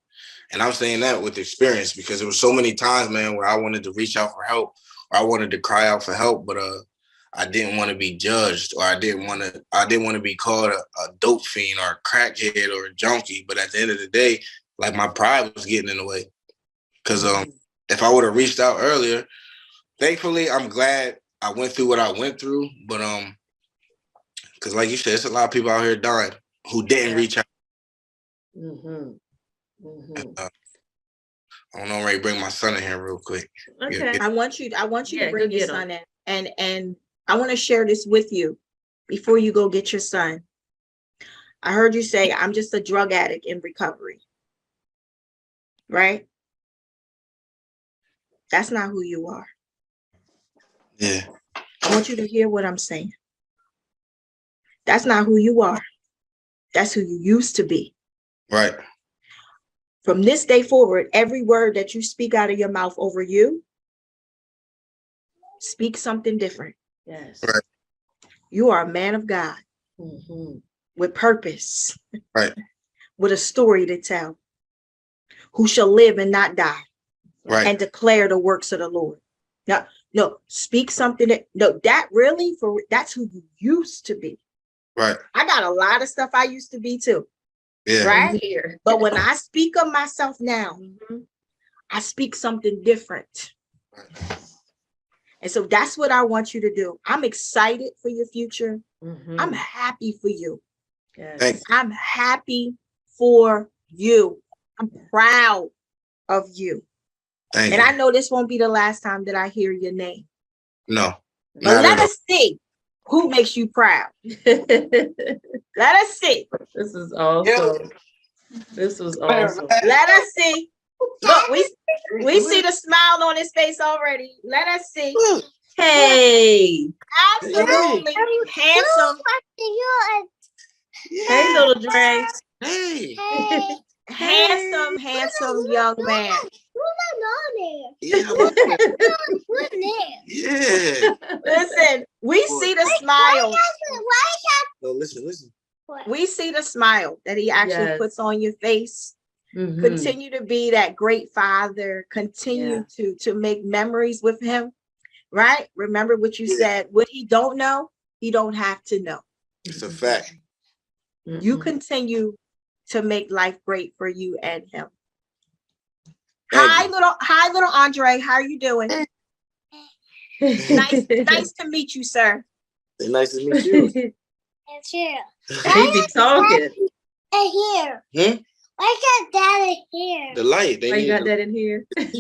And I'm saying that with experience, because there were so many times, man, where I wanted to reach out for help, or I wanted to cry out for help, but I didn't want to be judged, or I didn't want to be called a dope fiend or a crackhead or a junkie. But at the end of the day, like, my pride was getting in the way. Because if I would have reached out earlier, thankfully, I'm glad I went through what I went through. But because like you said, it's a lot of people out here dying who didn't reach out. I don't know, I'm ready to bring my son in here real quick. Okay. I want you to bring your son in. And I want to share this with you before you go get your son. I heard you say, I'm just a drug addict in recovery. Right? That's not who you are. Yeah. I want you to hear what I'm saying. That's not who you are. That's who you used to be. Right. From this day forward, every word that you speak out of your mouth over you, speak something different. Yes. Right. You are a man of God with purpose. Right. With a story to tell. Who shall live and not die. Right. And declare the works of the Lord. No, speak something that's who you used to be. Right. I got a lot of stuff I used to be too. Yeah. Right. But when I speak of myself now, I speak something different. And so that's what I want you to do. I'm excited for your future. I'm happy for you. Yes. I'm happy for you. I'm proud of you. Thank and you. I know this won't be the last time that I hear your name. No. But let us see who makes you proud. Let us see. This is awesome. This was awesome. Let us see. Look, we see the smile on his face already. Let us see. Hey. Absolutely handsome. Hey, little Dre. Hey. Handsome young man. Yeah. Yeah. Listen, we see the smile. No, listen. We see the smile that he actually puts on your face. Continue to be that great father. Continue to make memories with him. Right? Remember what you said. What he don't know, he don't have to know. It's a fact. You continue to make life great for you and him. Hi, little Andre. How are you doing? Nice to meet you, sir. Nice to meet you. It's here. He be talking. Here. Hmm? Why got that in here? The light. Why you got that in here? That's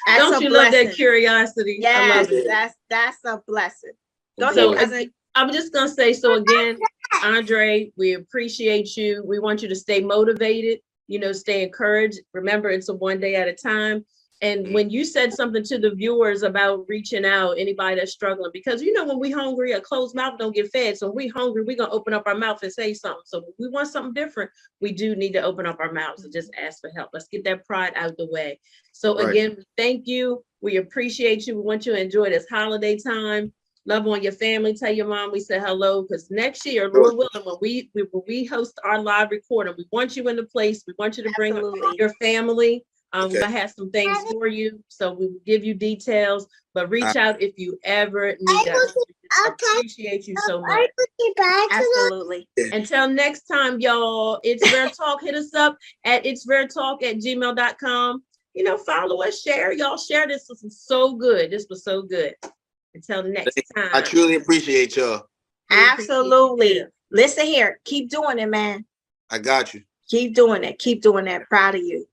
Don't you love that curiosity? Yes, I love it. that's a blessing. Go So ahead. I'm just gonna say, so again, Andre, we appreciate you. We want you to stay motivated, stay encouraged. Remember, it's a one day at a time. And when you said something to the viewers about reaching out, anybody that's struggling, because when we hungry, a closed mouth don't get fed. So when we hungry, we're gonna open up our mouth and say something. So if we want something different, we do need to open up our mouths and just ask for help. Let's get that pride out of the way. So again, thank you. We appreciate you. We want you to enjoy this holiday time. Love on your family. Tell your mom we said hello, because next year, Lord willing, when we host our live recording, we want you in the place. We want you to bring your family. We're gonna have some things for you, so we will give you details. But reach out if you ever need us. Appreciate you so much. Absolutely. Until next time, y'all, it's Rare Talk. Hit us up at itsraretalk@gmail.com. You know, follow us, share. Y'all share this. This was so good. This was so good. Until next time. I truly appreciate y'all. Absolutely. Listen here. Keep doing it, man. I got you. Keep doing it. Keep doing that. Proud of you.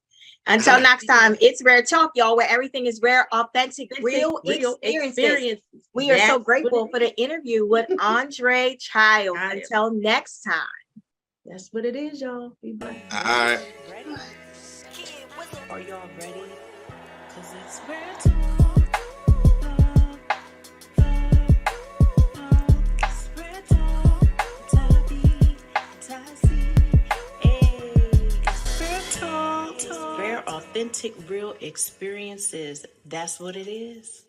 Until next time, it's Rare Talk, y'all, where everything is rare, authentic, real experiences. We are so grateful for the interview with Andre Childs. Until next time. That's what it is, y'all. Be blessed. All right. Ready? Are y'all ready? Because it's Rare Talk. It's Rare Talk. Rare Talk. Rare, authentic, real experiences. That's what it is.